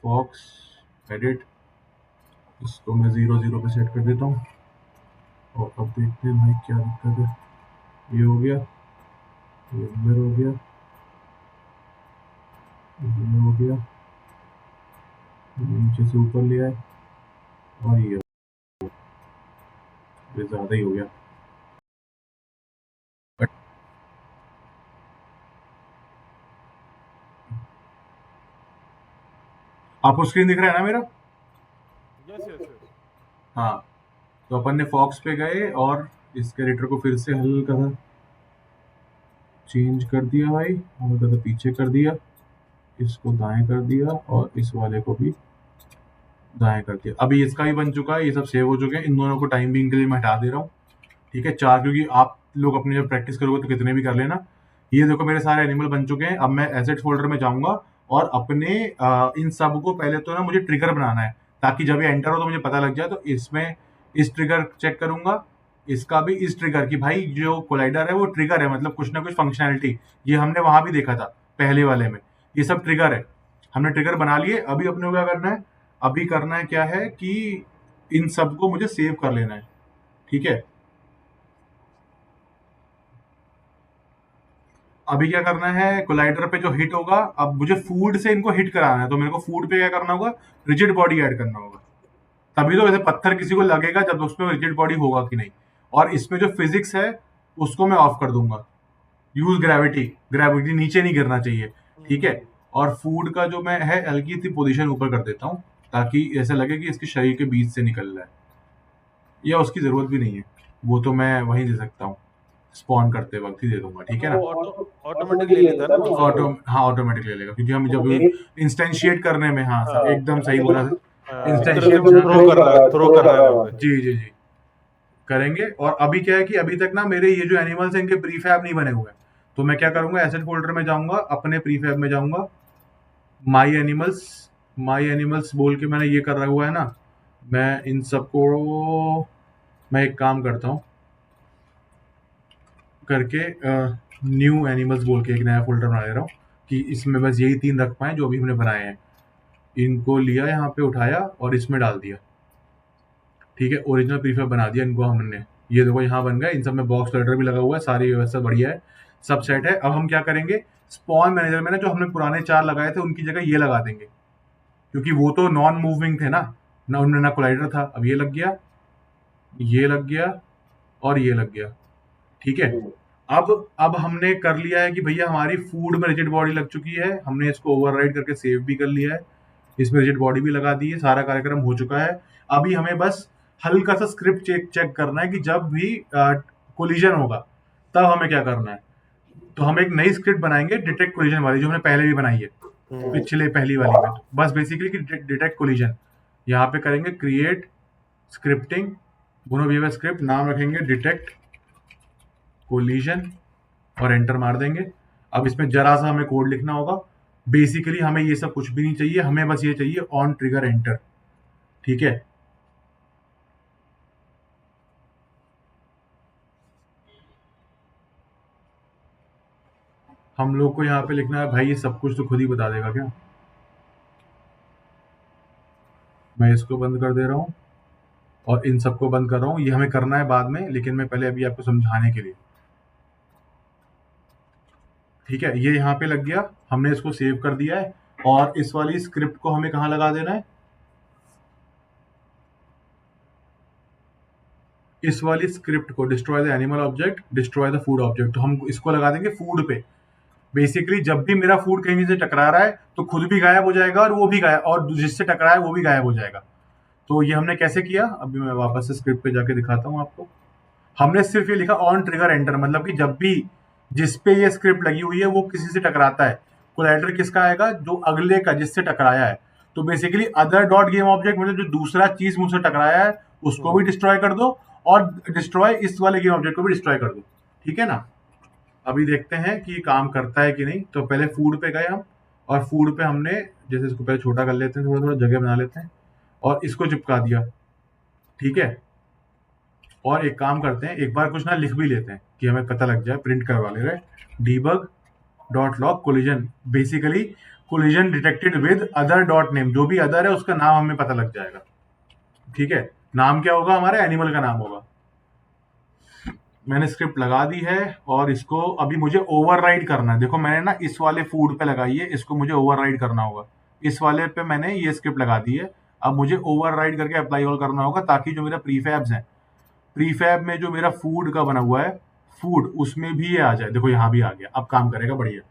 फॉक्स एडिट, इसको मैं 0 0 पे सेट कर देता हूँ और अब देखते हैं भाई क्या दिक्कत है। ये हो गया, ये अंदर हो गया, ये हो गया, नीचे से ऊपर लिया है और ये ज्यादा ही हो गया। आपको स्क्रीन दिख रहा है ना मेरा? Yes yes yes. हाँ, तो अपन ने फॉक्स पे गए और इसके एडिटर को फिर से हल्का सा चेंज कर दिया भाई, हल्का सा पीछे कर दिया, इसको दाएं कर दिया और इस वाले को भी दाएं कर दिया। अभी इसका भी बन चुका है, ये सब सेव हो चुके हैं। इन दोनों को टाइम बीइंग के लिए मैं हटा दे रहा हूँ। ठीक है, 4, क्योंकि आप लोग अपने जब प्रैक्टिस करोगे तो कितने भी कर लेना। ये देखो मेरे सारे एनिमल बन चुके हैं। अब मैं एसेट फोल्डर में जाऊंगा और अपने इन सब को पहले तो ना मुझे ट्रिगर बनाना है, ताकि जब ये एंटर हो तो मुझे पता लग जाए। तो इसमें इस ट्रिगर चेक करूंगा, इसका भी इस ट्रिगर की, भाई जो कोलाइडर है वो ट्रिगर है, मतलब कुछ ना कुछ फंक्शनैलिटी। ये हमने वहां भी देखा था पहले वाले में, ये सब ट्रिगर है। हमने ट्रिगर बना लिए। अभी अपने को क्या करना है, अभी करना है क्या है कि इन सबको मुझे सेव कर लेना है। ठीक है, अभी क्या करना है, कोलाइडर पे जो हिट होगा, अब मुझे फूड से इनको हिट कराना है, तो मेरे को फूड पे क्या करना होगा, रिजिड बॉडी ऐड करना होगा। तभी तो वैसे पत्थर किसी को लगेगा जब उसमें रिजिड बॉडी होगा कि नहीं। और इसमें जो फिजिक्स है उसको मैं ऑफ कर दूंगा। यूज ग्रेविटी, ग्रेविटी नीचे नहीं गिरना चाहिए। ठीक है, और फूड का जो मैं है हल्की सी पोजीशन ऊपर कर देता हूँ, ताकि ऐसा लगे कि इसके शरीर के बीच से निकल रहा है, या उसकी जरूरत भी नहीं है, वो तो मैं वहीं दे सकता हूँ, स्पॉन करते वक्त ही दे दूंगा। ठीक है ना, वो ऑटोमेटिक ले लेता है ना वहाँ से ऑटो वो। हाँ ऑटोमेटिक ले लेगा, क्योंकि हम वो जब एक। इंस्टेंशिएट करने में, हाँ हाँ सर एकदम सही बोला। एक तरह से वो थ्रो कर रहा है वहां पे। जी जी जी करेंगे। और अभी क्या है कि अभी तक ना मेरे ये जो एनिमल्स हैं इनके प्रीफैब नहीं बने हुए हैं, तो मैं क्या करूंगा, एसेट फोल्डर में जाऊंगा, अपने प्रीफैब में जाऊंगा, माई एनिमल्स बोल के मैंने ये कर रहा हुआ है ना, मैं इन सबको, मैं एक काम करता हूँ करके, न्यू एनिमल्स बोल के एक नया फोल्डर बना ले रहा हूँ कि इसमें बस यही 3 रख पाए जो अभी हमने बनाए हैं। इनको लिया, यहाँ पे उठाया और इसमें डाल दिया। ठीक है, ओरिजिनल प्रीफैब बना दिया इनको हमने। ये देखो यहाँ बन गया, इन सब में बॉक्स लेटर भी लगा हुआ है, सारी व्यवस्था बढ़िया है, सब सेट है। अब हम क्या करेंगे, स्पॉन मैनेजर में ना जो हमने पुराने 4 लगाए थे उनकी जगह ये लगा देंगे, क्योंकि वो तो नॉन मूविंग थे ना उनमें ना कोलाइडर था। अब ये लग गया, ये लग गया और ये लग गया। ठीक है, अब हमने कर लिया है कि भैया हमारी फूड में रिजिड बॉडी लग चुकी है, हमने इसको ओवरराइड करके सेव भी कर लिया है, इसमें रिजिड बॉडी भी लगा दी है, सारा कार्यक्रम हो चुका है। अभी हमें बस हल्का सा स्क्रिप्ट चेक करना है कि जब भी कोलिजन होगा तब हमें क्या करना है। तो हम एक नई स्क्रिप्ट बनाएंगे डिटेक्ट कोलिजन वाली, जो हमने पहले भी बनाई है पिछले पहली वाली में। तो बस बेसिकली कि डिटेक्ट कोलिजन, यहाँ पे करेंगे क्रिएट स्क्रिप्टिंग, दोनों भी स्क्रिप्ट नाम रखेंगे डिटेक्ट कोलिजन और एंटर मार देंगे। अब इसमें जरा सा हमें कोड लिखना होगा। बेसिकली हमें ये सब कुछ भी नहीं चाहिए, हमें बस ये चाहिए ऑन ट्रिगर एंटर। ठीक है, हम लोग को यहाँ पे लिखना है, भाई ये सब कुछ तो खुद ही बता देगा क्या। मैं इसको बंद कर दे रहा हूँ और इन सबको बंद कर रहा हूँ, ये हमें करना है बाद में, लेकिन मैं पहले अभी आपको समझाने के लिए। ठीक है, ये यहाँ पे लग गया, हमने इसको सेव कर दिया है। और इस वाली स्क्रिप्ट को हमें कहाँ लगा देना है, इस वाली स्क्रिप्ट को, destroy the animal object, destroy the food object, तो हम इसको लगा देंगे फूड पे। बेसिकली जब भी मेरा फूड कहीं से टकरा रहा है तो खुद भी गायब हो जाएगा और वो भी गायब, और जिससे टकरा है वो भी गायब हो जाएगा। तो ये हमने कैसे किया, अभी मैं वापस से स्क्रिप्ट पे जाके दिखाता हूँ आपको। हमने सिर्फ ये लिखा ऑन ट्रिगर एंटर, मतलब कि जब भी जिस पे ये स्क्रिप्ट लगी हुई है वो किसी से टकराता है, कोलैटरल किसका आएगा, जो अगले का जिससे टकराया है। तो basically other dot game object, मतलब जो दूसरा चीज मुझसे टकराया है उसको भी डिस्ट्रॉय कर दो, और डिस्ट्रॉय इस वाले गेम ऑब्जेक्ट को भी डिस्ट्रॉय कर दो। ठीक है ना, अभी देखते हैं कि काम करता है कि नहीं। तो पहले फूड पे गए हम, और फूड पे हमने, जैसे इसको पहले छोटा कर लेते हैं, थोड़ा थोड़ा जगह बना लेते हैं और इसको चिपका दिया। ठीक है, और एक काम करते हैं, एक बार कुछ ना लिख भी लेते हैं कि हमें पता लग जाए, प्रिंट करवा ले रहे, debug dot log collision, basically collision detected with other dot name, जो भी अदर है उसका नाम हमें पता लग जाएगा। ठीक है, नाम क्या होगा, हमारा एनिमल का नाम होगा। मैंने स्क्रिप्ट लगा दी है और इसको अभी मुझे ओवरराइड करना है। देखो मैंने ना इस वाले फूड पे लगाई है, इसको मुझे ओवरराइड करना होगा। इस वाले पे मैंने ये स्क्रिप्ट लगा दी है, अब मुझे ओवरराइड करके अप्लाई ऑल करना होगा, ताकि जो मेरा प्रीफैब्स हैं, प्रीफैब में जो मेरा फूड का बना हुआ है, फूड उसमें भी ये आ जाए। देखो यहाँ भी आ गया, अब काम करेगा बढ़िया।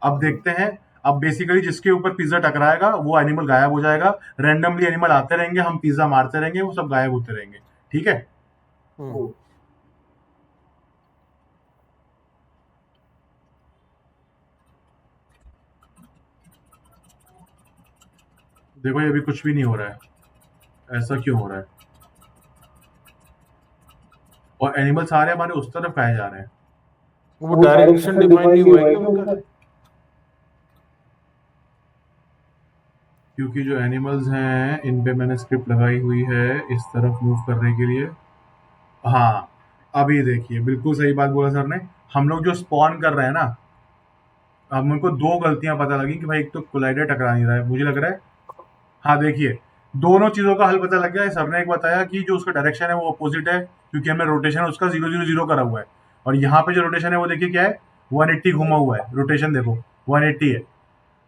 अब देखते हैं, अब बेसिकली जिसके ऊपर पिज्जा टकराएगा वो एनिमल गायब हो जाएगा, रैंडमली एनिमल आते रहेंगे, हम पिज्जा मारते रहेंगे, वो सब गायब होते रहेंगे। ठीक है, देखो ये अभी कुछ भी नहीं हो रहा है, ऐसा क्यों हो रहा है, और एनिमल सारे हमारे उस तरफ खाए जा रहे हैं। वो डायरेक्शन डिफाइन नहीं हुआ है क्या उनका? क्योंकि जो एनिमल्स हैं इन पे मैंने स्क्रिप्ट लगाई हुई है इस तरफ मूव करने के लिए। हाँ, अभी देखिए बिल्कुल सही बात बोला सर ने। हम लोग जो स्पॉन कर रहे हैं ना, अब मेरे को 2 गलतियां पता लगी कि भाई एक तो कोलाइडर टकरा नहीं रहा है, मुझे लग रहा है। हाँ देखिए, दोनों चीज़ों का हल पता लग गया है। सर ने एक बताया कि जो उसका डायरेक्शन है वो अपोजिट है, क्योंकि हमने रोटेशन उसका 0 0 0 करा हुआ है, और यहाँ पे जो रोटेशन है वो देखिए क्या है, 180 घुमा हुआ है, रोटेशन देखो 180 है।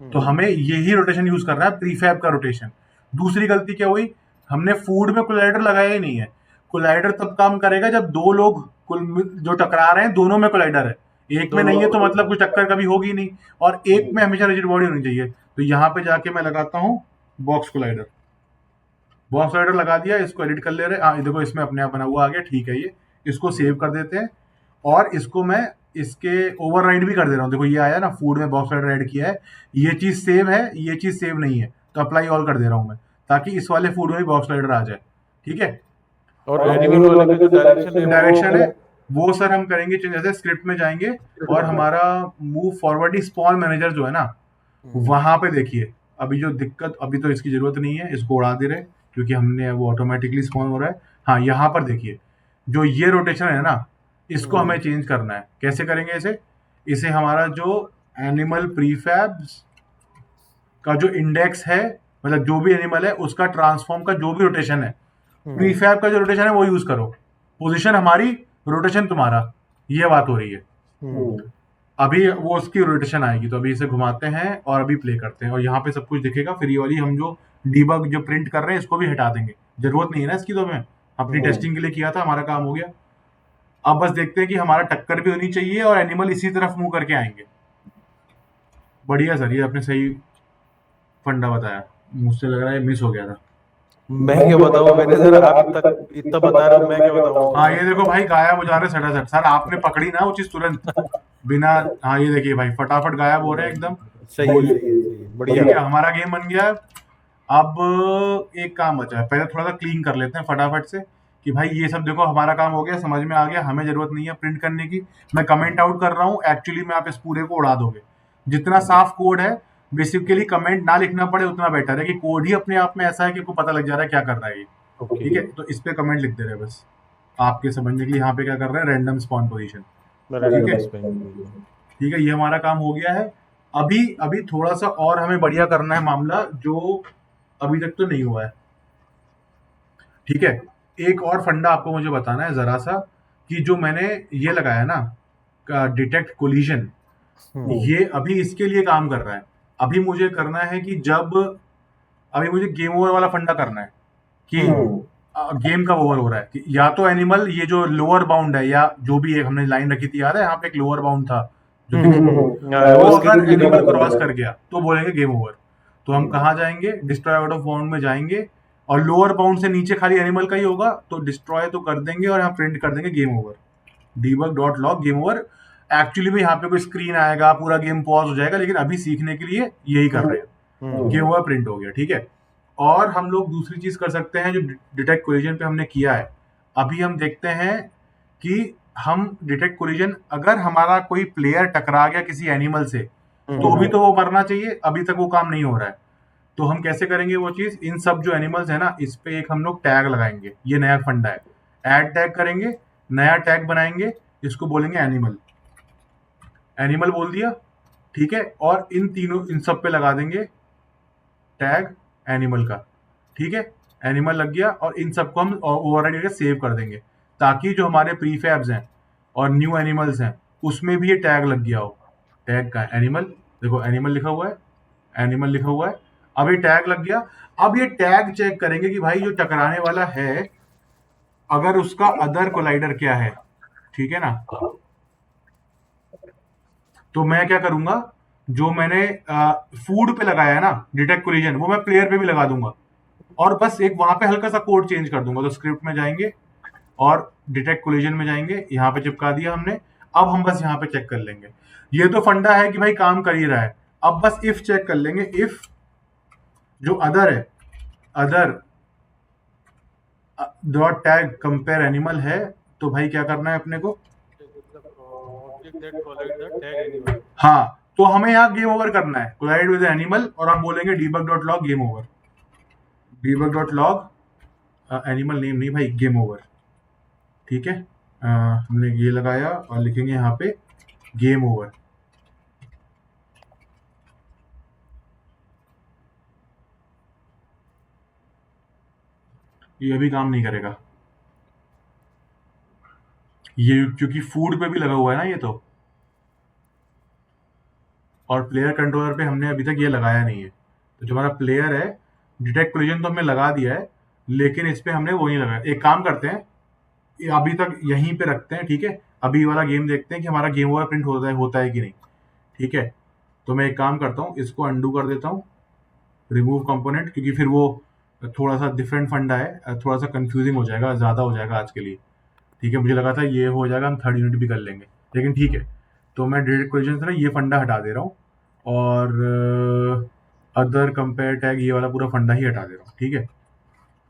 तो हमें यही रोटेशन यूज करना है, प्रीफैब का रोटेशन। दूसरी गलती क्या हुई, हमने फूड में कोलाइडर लगाया ही नहीं है। कोलाइडर तब काम करेगा जब 2 लोग जो टकरा रहे हैं दोनों में कोलाइडर है, एक में नहीं है तो मतलब कुछ टक्कर कभी होगी नहीं, और एक में हमेशा रिजिड बॉडी होनी चाहिए। तो यहाँ पे जाके मैं लगाता हूँ बॉक्स कोलाइडर, बॉक्स कोलाइडर लगा दिया, इसको एडिट कर ले रहे। हाँ देखो इसमें अपने आप बना हुआ आ गया, ठीक है। ये इसको सेव कर देते हैं, और इसको मैं इसके ओवरराइड भी कर दे रहा हूँ। देखो ये आया ना, फूड में बॉक्स कोलाइडर ऐड किया है, ये चीज सेव है, ये चीज सेव नहीं है, तो अप्लाई ऑल कर दे रहा हूँ मैं, ताकि इस वाले फूड में भी बॉक्स स्लाइडर आ जाए, ठीक है। और एनिमल वाले का जो डायरेक्शन है डायरेक्शन है वो वो सर हम करेंगे चेंज, जैसे स्क्रिप्ट में जाएंगे और हमारा मूव फॉरवर्ड स्पॉन मैनेजर जो है ना, वहां पे देखिए अभी जो दिक्कत, अभी तो इसकी जरूरत नहीं है, इसको उड़ा दे रहे क्योंकि हमने वो ऑटोमेटिकली स्पॉन हो रहा है। हाँ, यहाँ पर देखिए जो ये रोटेशन है ना, इसको हमें चेंज करना है। कैसे करेंगे इसे? इसे हमारा जो एनिमल प्रीफैब्स का जो इंडेक्स है, मतलब जो भी एनिमल है उसका ट्रांसफॉर्म का जो भी रोटेशन है, प्रीफैब का जो रोटेशन है वो यूज करो। पोजीशन हमारी, रोटेशन तुम्हारा, ये बात हो रही है। अभी वो उसकी रोटेशन आएगी, तो अभी इसे घुमाते हैं और अभी प्ले करते हैं और यहाँ पे सब कुछ दिखेगा। फिर ये वाली हम जो डीबग जो प्रिंट कर रहे हैं इसको भी हटा देंगे, जरूरत नहीं है ना इसकी, तो हमें अपनी टेस्टिंग के लिए किया था, हमारा काम हो गया। अब बस देखते हैं कि हमारा टक्कर भी होनी चाहिए और एनिमल इसी तरफ मूव करके आएंगे। बढ़िया सर, ये आपने सही फंडा बताया, मुझसे लग रहा है मिस हो गया था। मैं क्या बताऊं मैनेजर, आप इतना इतना बता रहे हो, मैं क्या बताऊं। हाँ ये देखो भाई, गायब हो जा रहे सटासट। सर आपने पकड़ी ना वो चीज तुरंत, बिना, हाँ ये देखिए भाई फटाफट गायब हो रहे हैं एकदम। सही है, बोलिए। सही है, सही है, बढ़िया। ठीक है, हमारा गेम बन गया। अब एक काम बचा है, पहले थोड़ा सा क्लीन कर लेते हैं फटाफट से कि भाई ये सब देखो हमारा काम हो गया, समझ में आ गया, हमें जरूरत नहीं है प्रिंट करने की। मैं कमेंट आउट कर रहा हूँ, एक्चुअली में आप इस पूरे को उड़ा दोगे। जितना साफ कोड है, बेसिकली कमेंट ना लिखना पड़े उतना बेटर है, कि कोड ही अपने आप में ऐसा है कि आपको पता लग जा रहा है क्या कर रहा है ये। ठीक है, तो इस पे कमेंट लिख दे रहे हैं बस आपके समझने के लिए। यहाँ पे क्या कर रहे हैं, रैंडम स्पॉन पोजीशन। ठीक है, ठीक है, ये हमारा काम हो गया है। अभी अभी थोड़ा सा और हमें बढ़िया करना है मामला, जो अभी तक तो नहीं हुआ है। ठीक है, एक और फंडा आपको मुझे बताना है जरा सा, कि जो मैंने ये लगाया ना, डिटेक्ट कोलिजन, ये अभी इसके लिए काम कर रहा है। अभी मुझे करना है कि जब, अभी मुझे गेम ओवर वाला फंडा करना है कि गेम कब ओवर हो रहा है, कि या तो एनिमल ये जो लोअर बाउंड है, या जो भी एक हमने लाइन रखी थी, याद है यहाँ पे एक लोअर बाउंड था जो वो अगर एनिमल क्रॉस कर गया तो बोलेंगे गेम ओवर। तो हम कहाँ जाएंगे, डिस्ट्रॉय आउट ऑफ बाउंड में जाएंगे, और लोअर बाउंड से नीचे खाली एनिमल का ही होगा, तो डिस्ट्रॉय तो कर देंगे और यहाँ प्रिंट कर देंगे game over, debug dot log game over. Actually में यहाँ पे कोई स्क्रीन आएगा, पूरा गेम पॉज हो जाएगा, लेकिन अभी सीखने के लिए यही कर रहे हैं। गेम ओवर प्रिंट हो गया, ठीक है। और हम लोग दूसरी चीज कर सकते हैं, जो डिटेक्ट कोलिजन पे हमने किया है, अभी हम देखते हैं कि हम डिटेक्ट कोलिजन, अगर हमारा कोई प्लेयर टकरा गया किसी एनिमल से, तो भी तो वो मरना चाहिए, अभी तक वो काम नहीं हो रहा है। तो हम कैसे करेंगे वो चीज, इन सब जो एनिमल्स है ना, इस पे एक हम लोग टैग लगाएंगे, ये नया फंडा है, ऐड टैग करेंगे, नया टैग बनाएंगे, इसको बोलेंगे एनिमल। एनिमल बोल दिया, ठीक है, और इन तीनों, इन सब पे लगा देंगे टैग एनिमल का, ठीक है। एनिमल लग गया, और इन सबको हम ओवरराइड करके सेव कर देंगे, ताकि जो हमारे प्रीफैब्स हैं और न्यू एनिमल्स हैं उसमें भी ये टैग लग गया हो। टैग का एनिमल, देखो एनिमल लिखा हुआ है, एनिमल लिखा हुआ है, अब ये टैग लग गया। अब ये टैग चेक करेंगे कि भाई जो टकराने वाला है, अगर उसका अदर कोलाइडर क्या है, ठीक है ना। तो मैं क्या करूंगा, जो मैंने फूड पे लगाया है ना डिटेक्ट कोलिजन, वो मैं प्लेयर पे भी लगा दूंगा, और बस एक वहां पे हल्का सा कोड चेंज कर दूंगा। तो स्क्रिप्ट में जाएंगे और डिटेक्ट कोलिजन में जाएंगे, यहाँ पे चिपका दिया हमने। अब हम बस यहाँ पे चेक कर लेंगे, ये तो फंडा है कि भाई काम कर ही रहा है। अब बस इफ चेक कर लेंगे, इफ जो अदर है, other dot tag compare animal है, तो भाई क्या करना है अपने को, हाँ, तो हमें यहाँ गेम ओवर करना है, कोलाइड विद एनिमल, और हम बोलेंगे debug dot log game over, debug dot log animal name नहीं भाई, गेम ओवर, ठीक है। हमने ये लगाया और लिखेंगे यहाँ पे गेम ओवर। ये अभी काम नहीं करेगा, ये क्योंकि फूड पे भी लगा हुआ है ना ये तो, और प्लेयर कंट्रोलर पे हमने अभी तक ये लगाया नहीं है। तो जो हमारा प्लेयर है, डिटेक्ट कोलिजन तो हमने लगा दिया है, लेकिन इस पे हमने वो नहीं लगाया। एक काम करते हैं, ये अभी तक यहीं पे रखते हैं, ठीक है। अभी वाला गेम देखते हैं कि हमारा गेम ओवर प्रिंट होता है कि नहीं, ठीक है। तो मैं एक काम करता हूँ, इसको अंडू कर देता हूँ, रिमूव कंपोनेंट, क्योंकि फिर वो थोड़ा सा डिफरेंट फंडा है, थोड़ा सा कंफ्यूजिंग हो जाएगा, ज़्यादा हो जाएगा आज के लिए, ठीक है। मुझे लगा था ये हो जाएगा, हम थर्ड यूनिट भी कर लेंगे, लेकिन ठीक है। तो मैं डिटेक्ट कोलिजन से ना ये फंडा हटा दे रहा हूँ, और अदर कंपेयर टैग, ये वाला पूरा फंडा ही हटा दे रहा हूँ, ठीक है।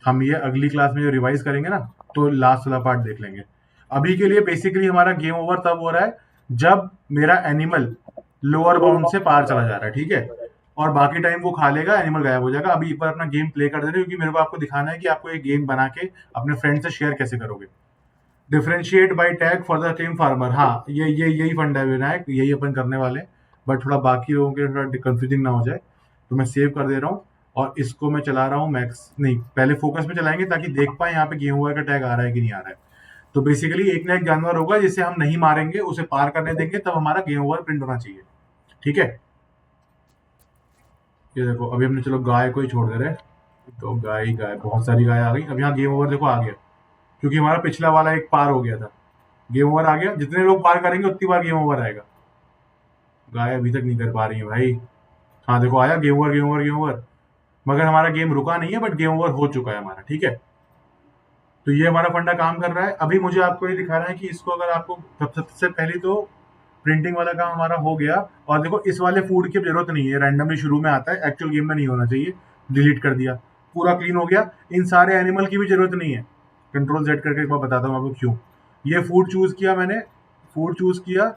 हम ये अगली क्लास में जो रिवाइज करेंगे ना, तो लास्ट वाला पार्ट देख लेंगे। अभी के लिए बेसिकली हमारा गेम ओवर तब हो रहा है जब मेरा एनिमल लोअर बाउंड से पार चला जा रहा है, ठीक है। और बाकी टाइम वो खा लेगा, एनिमल गायब हो जाएगा। अभी एक बार अपना गेम प्ले कर दे रहे, क्योंकि मेरे को आपको दिखाना है कि आपको ये गेम बना के अपने फ्रेंड से शेयर कैसे करोगे। Differentiate by tag for the same farmer, हाँ ये यही फंडा है विनायक, यही अपन करने वाले हैं। बट थोड़ा बाकी लोगों के थोड़ा कंफ्यूजिंग ना हो जाए, तो मैं सेव कर दे रहा हूँ। और इसको मैं चला रहा हूँ मैक्स, नहीं पहले फोकस में चलाएंगे ताकि देख पाए यहाँ पे गेम ओवर का टैग आ रहा है कि नहीं आ रहा है। तो बेसिकली एक ना एक जानवर होगा जिसे हम नहीं मारेंगे, उसे पार करने देंगे, तब हमारा गेम ओवर प्रिंट होना चाहिए, ठीक है। ये देखो अभी हमने चलो गाय को ही छोड़ दे रहे हैं, तो गाय ही गाय, बहुत सारी गाय आ गई। अब यहाँ गेम ओवर देखो आ गया, क्योंकि हमारा पिछला वाला एक पार हो गया था। गेम ओवर आ गया, जितने लोग पार करेंगे उतनी बार गेम ओवर आएगा। गाय अभी तक नहीं कर पा रही है भाई। हाँ देखो आया game over, game over, game over. मगर हमारा गेम रुका नहीं है, बट गेम ओवर हो चुका है हमारा, ठीक है। तो ये हमारा फंडा काम कर रहा है। अभी मुझे आपको ये दिखाना है कि इसको अगर आपको सबसे पहले तो प्रिंटिंग वाला काम हमारा हो गया। और देखो इस वाले फूड की अब जरूरत नहीं है, रैंडमली शुरू में आता है, एक्चुअल गेम में नहीं होना चाहिए। डिलीट कर दिया, पूरा क्लीन हो गया। इन सारे एनिमल की भी जरूरत नहीं है। कंट्रोल जेड करके एक बार बताता हूँ आपको क्यों। ये फूड चूज किया मैंने, फूड चूज किया,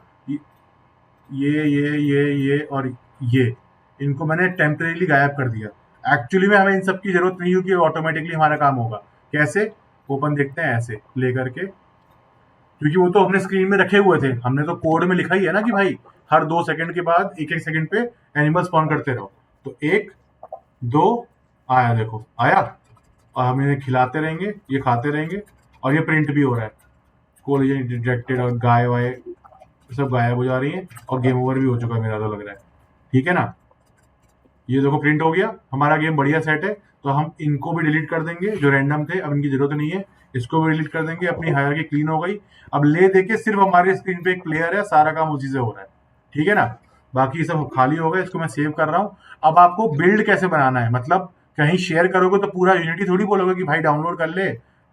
ये और ये, इनको मैंने टेम्परेली गायब कर दिया। एक्चुअली में हमें इन सब की जरूरत नहीं होगी, ऑटोमेटिकली हमारा काम होगा। कैसे? ओपन देखते हैं ऐसे प्ले करके, क्योंकि वो तो हमने स्क्रीन में रखे हुए थे, हमने तो कोड में लिखा ही है ना कि भाई हर 2 सेकंड के बाद एक एक सेकंड पे एनिमल स्पॉन करते रहो। तो 1 2 आया, देखो आया। और हम इन्हें खिलाते रहेंगे, ये खाते रहेंगे, और ये प्रिंट भी हो रहा है। कोलिजन डिटेक्टेड, और गाय वाय सब गायब हो जा रही है, और गेम ओवर भी हो चुका है मेरा तो लग रहा है, ठीक है ना। ये देखो प्रिंट हो गया, हमारा गेम बढ़िया सेट है। तो हम इनको भी डिलीट कर देंगे जो रैंडम थे, अब इनकी जरूरत नहीं है। इसको भी डिलीट कर देंगे, अपनी हायरार्की क्लीन हो गई। अब ले देके सिर्फ हमारे स्क्रीन पे एक प्लेयर है, सारा काम उसी से हो रहा है, ठीक है ना। बाकी सब खाली हो गया, इसको मैं सेव कर रहा हूँ। अब आपको बिल्ड कैसे बनाना है, मतलब कहीं शेयर करोगे तो पूरा यूनिटी थोड़ी बोलोगे कि भाई डाउनलोड कर ले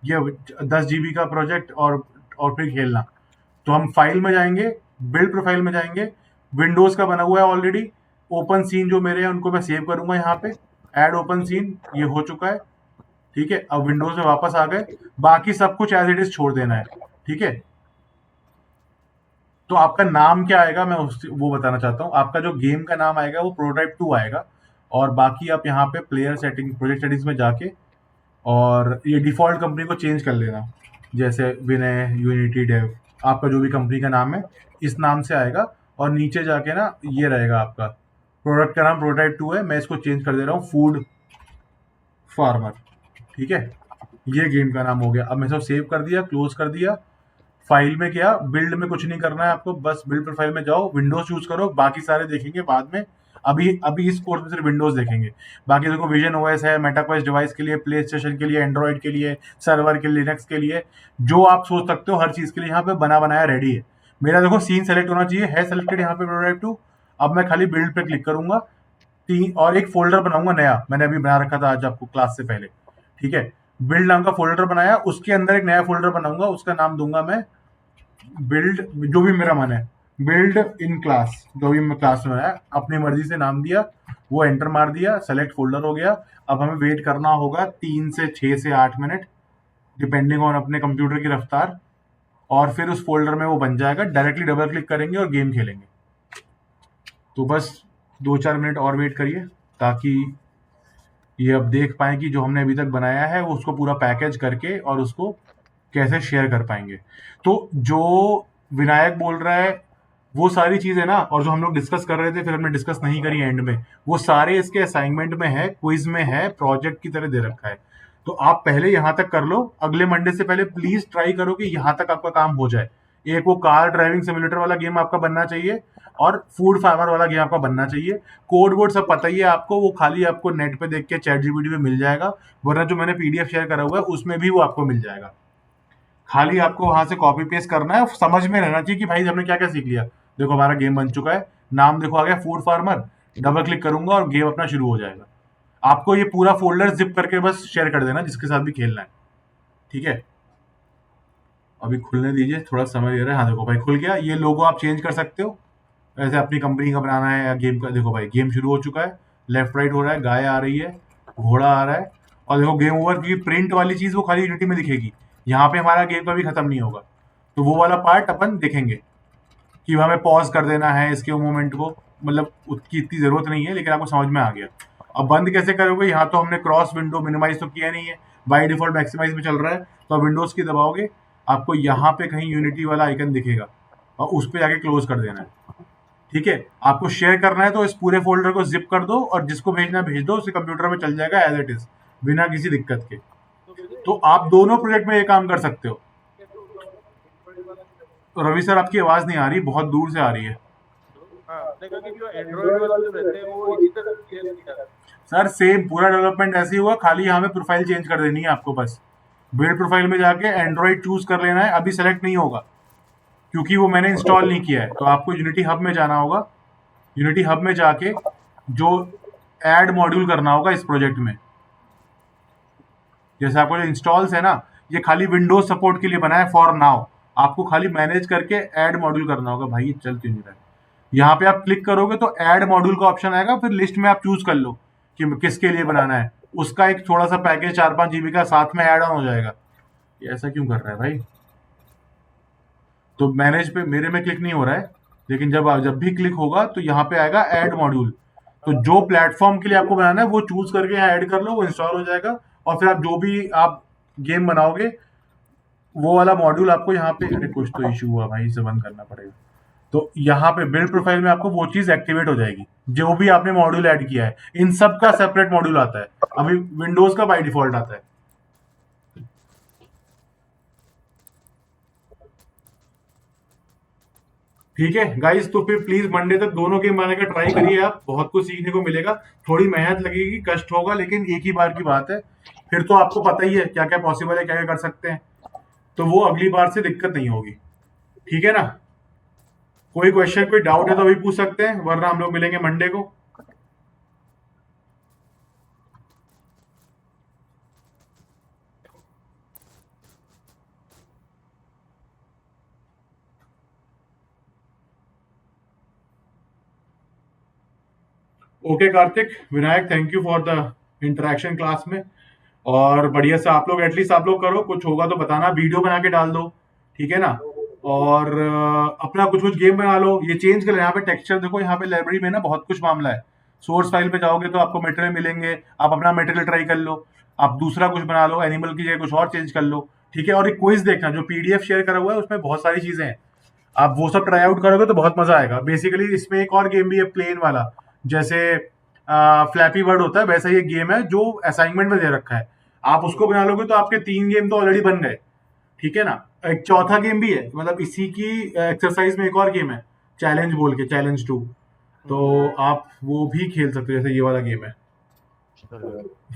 ये 10 GB का प्रोजेक्ट और फिर खेलना। तो हम फाइल में जाएंगे, बिल्ड प्रोफाइल में जाएंगे, विंडोज का बना हुआ है ऑलरेडी। ओपन सीन जो मेरे हैं उनको मैं सेव करूंगा यहाँ पे। ऐड ओपन सीन, ये हो चुका है, ठीक है। अब विंडोज में वापस आ गए, बाकी सब कुछ एज इट इज छोड़ देना है, ठीक है। तो आपका नाम क्या आएगा, मैं वो बताना चाहता हूँ। आपका जो गेम का नाम आएगा वो प्रोटोटाइप 2 आएगा। और बाकी आप यहाँ पे प्लेयर सेटिंग, प्रोजेक्ट सेटिंग्स में जाके, और ये डिफॉल्ट कंपनी को चेंज कर लेना, जैसे विनय यूनिटी डेव, आपका जो भी कंपनी का नाम है इस नाम से आएगा। और नीचे जाके ना ये रहेगा आपका प्रोडक्ट का नाम, प्रोटोटाइप 2 है, मैं इसको चेंज कर दे रहा हूँ फूड फार्मर, ठीक है। ये गेम का नाम हो गया। अब मैं सब सेव कर दिया, क्लोज कर दिया। फाइल में क्या, बिल्ड में कुछ नहीं करना है आपको, बस बिल्ड प्रोफाइल में जाओ, विंडोज चूज करो, बाकी सारे देखेंगे बाद में। अभी अभी इस कोर्स में सिर्फ विंडोज देखेंगे। बाकी देखो विजन ओएस है, मेटाक्वेस्ट डिवाइस के लिए, प्ले स्टेशन के लिए, एंड्रॉइड के लिए, सर्वर के लिए, लिनक्स के लिए, जो आप सोच सकते हो हर चीज के लिए यहाँ पे बना बनाया रेडी है। मेरा देखो सीन सेलेक्ट होना चाहिए, है सेलेक्टेड यहाँ पे प्रोटोटाइप 2। अब मैं खाली बिल्ड पे क्लिक करूंगा, तीन और एक फोल्डर बनाऊंगा नया, मैंने अभी बना रखा था आज आपको क्लास से पहले, ठीक है। बिल्ड नाम का फोल्डर बनाया, उसके अंदर एक नया फोल्डर बनाऊंगा, उसका नाम दूंगा मैं बिल्ड, जो भी मेरा मन है, बिल्ड इन क्लास, जो भी मैं क्लास में है अपनी मर्जी से नाम दिया, वो एंटर मार दिया, सेलेक्ट फोल्डर हो गया। अब हमें वेट करना होगा 3 से 6 से 8 मिनट, डिपेंडिंग ऑन अपने कंप्यूटर की रफ्तार। और फिर उस फोल्डर में वो बन जाएगा, डायरेक्टली डबल क्लिक करेंगे और गेम खेलेंगे। तो बस 2-4 मिनट और वेट करिए, ताकि ये अब देख पाए कि जो हमने अभी तक बनाया है वो उसको पूरा पैकेज करके और उसको कैसे शेयर कर पाएंगे। तो जो विनायक बोल रहा है वो सारी चीजें ना, और जो हम लोग डिस्कस कर रहे थे फिर हमने डिस्कस नहीं करी एंड में, वो सारे इसके असाइनमेंट में है, क्विज में है, प्रोजेक्ट की तरह दे रखा है। तो आप पहले यहाँ तक कर लो, अगले मंडे से पहले प्लीज ट्राई करो कि यहाँ तक आपका काम हो जाए। एक वो कार ड्राइविंग सिमुलेटर वाला गेम आपका बनना चाहिए, और फूड फार्मर वाला गेम आपका बनना चाहिए। कोड वोड सब पता ही है आपको, वो खाली आपको नेट पे देख के चैट जीपीटी में मिल जाएगा, वरना जो मैंने पीडीएफ शेयर करा हुआ है उसमें भी वो आपको मिल जाएगा। खाली आपको वहां से कॉपी पेस्ट करना है, समझ में रहना चाहिए कि भाई हमने क्या क्या सीख लिया। देखो हमारा गेम बन चुका है, नाम देखो आ गया फूड फार्मर, डबल क्लिक करूंगा और गेम अपना शुरू हो जाएगा। आपको ये पूरा फोल्डर जिप करके बस शेयर कर देना जिसके साथ भी खेलना है, ठीक है। अभी खुलने दीजिए, थोड़ा समय ले रहा है। हाँ देखो भाई खुल गया, ये लोगो आप चेंज कर सकते हो, ऐसे अपनी कंपनी का बनाना है या गेम का। देखो भाई गेम शुरू हो चुका है, लेफ्ट राइट हो रहा है, गाय आ रही है, घोड़ा आ रहा है, और देखो गेम ओवर की प्रिंट वाली चीज वो खाली यूनिटी में दिखेगी, यहाँ पे हमारा गेम कभी खत्म नहीं होगा। तो वो वाला पार्ट अपन देखेंगे कि हमें पॉज कर देना है इसके मोमेंट को, मतलब उसकी इतनी जरूरत नहीं है, लेकिन आपको समझ में आ गया। अब बंद कैसे करोगे, यहाँ तो हमने क्रॉस विंडो मिनिमाइज तो किया नहीं है, बाय डिफॉल्ट मैक्सिमाइज में चल रहा है, तो आप विंडोज की दबाओगे, आपको यहाँ पे कहीं यूनिटी वाला आइकन दिखेगा और उस पर जाके क्लोज कर देना है। ठीक है, आपको शेयर करना है तो इस पूरे फोल्डर को जिप कर दो और जिसको भेजना भेज दो, उसके कंप्यूटर में चल जाएगा एज इट इज, बिना किसी दिक्कत के। तो आप दोनों प्रोजेक्ट में ये काम कर सकते हो। तो रवि सर आपकी आवाज नहीं आ रही, बहुत दूर से आ रही है। हाँ, देखा कि जो एंड्रॉइड वाले जो रहते हैं वो इसी तरह शेयर नहीं करते। सर सेम पूरा डेवलपमेंट ऐसे ही हुआ, खाली यहाँ पे प्रोफाइल चेंज कर देनी है आपको बस। बिल्ड प्रोफाइल में जाके एंड्रॉइड चूज कर लेना है, अभी सेलेक्ट नहीं होगा क्योंकि वो मैंने इंस्टॉल नहीं किया है। तो आपको यूनिटी हब में जाना होगा, यूनिटी हब में जाके जो ऐड मॉड्यूल करना होगा इस प्रोजेक्ट में। जैसे आपको जो इंस्टॉल्स है ना, ये खाली विंडोज सपोर्ट के लिए बना है फॉर नाउ, आपको खाली मैनेज करके ऐड मॉड्यूल करना होगा। भाई ये चल क्यों नहीं रहा है? यहाँ पे आप क्लिक करोगे तो ऐड मॉड्यूल का ऑप्शन आएगा, फिर लिस्ट में आप चूज कर लो कि किसके लिए बनाना है, उसका एक थोड़ा सा पैकेज 4-5 जीबी का साथ में ऐड ऑन हो जाएगा। ये ऐसा क्यों कर रहा है भाई? तो मैनेज पे मेरे में क्लिक नहीं हो रहा है, लेकिन जब भी क्लिक होगा तो यहाँ पे आएगा ऐड मॉड्यूल। तो जो प्लेटफॉर्म के लिए आपको बनाना है वो चूज करके यहाँ ऐड कर लो, वो इंस्टॉल हो जाएगा, और फिर आप जो भी आप गेम बनाओगे वो वाला मॉड्यूल आपको यहाँ पे, अरे कुछ तो इशू हुआ भाई, इसे बंद करना पड़ेगा। तो यहाँ पे बिल्ड प्रोफाइल में आपको वो चीज एक्टिवेट हो जाएगी जो भी आपने मॉड्यूल ऐड किया है। इन सब का सेपरेट मॉड्यूल आता है, अभी विंडोज का बाय डिफॉल्ट आता है। ठीक है गाइस, तो फिर प्लीज मंडे तक दोनों गेम बनाने का ट्राई करिए, आप बहुत कुछ सीखने को मिलेगा। थोड़ी मेहनत लगेगी, कष्ट होगा, लेकिन एक ही बार की बात है, फिर तो आपको पता ही है क्या क्या पॉसिबल है, क्या क्या कर सकते हैं, तो वो अगली बार से दिक्कत नहीं होगी। ठीक है ना? कोई क्वेश्चन, कोई डाउट है तो अभी पूछ सकते हैं, वरना हम लोग मिलेंगे मंडे को। Okay Kartik, Vinayak, thank you for the interaction class में। और बढ़िया से आप लोग एटलीस्ट आप लोग करो, कुछ होगा तो बताना, वीडियो बना के डाल दो, ठीक है ना? और अपना कुछ कुछ गेम बना लो, ये चेंज कर लो। यहाँ पे टेक्सचर देखो, यहाँ पे लाइब्रेरी में ना बहुत कुछ मामला है। सोर्स फाइल पे जाओगे तो आपको मटेरियल मिलेंगे, आप अपना मटेरियल ट्राई कर लो, आप दूसरा कुछ बना लो, एनिमल की जगह कुछ और चेंज कर लो। ठीक है, और एक क्विज देखना, जो पीडीएफ शेयर करा हुआ है उसमें बहुत सारी चीजें हैं, आप वो सब ट्राई आउट करोगे तो बहुत मजा आएगा। बेसिकली इसमें एक और गेम भी है प्लेन वाला, जैसे फ्लैपी बर्ड होता है, वैसा ये गेम है जो असाइनमेंट में दे रखा है। आप उसको बना लोगे तो आपके 3 गेम तो ऑलरेडी बन गए। ठीक है ना? एक चौथा गेम भी है, मतलब इसी की एक्सरसाइज में एक और गेम है, चैलेंज बोल के, चैलेंज 2। तो आप वो भी खेल सकते हो, जैसे ये वाला गेम है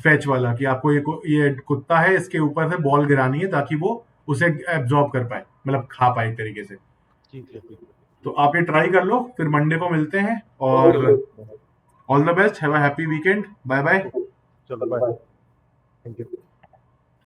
फैच वाला, कि आपको ये कुत्ता है, इसके ऊपर से बॉल गिरानी है ताकि वो उसे एब्जॉर्ब कर पाए, मतलब खा पाए एक तरीके से। ठीक है, ठीक है। तो आप ये ट्राई कर लो, फिर मंडे को मिलते हैं, और all the best, have a happy weekend, bye bye. चलो बाय। Thank you.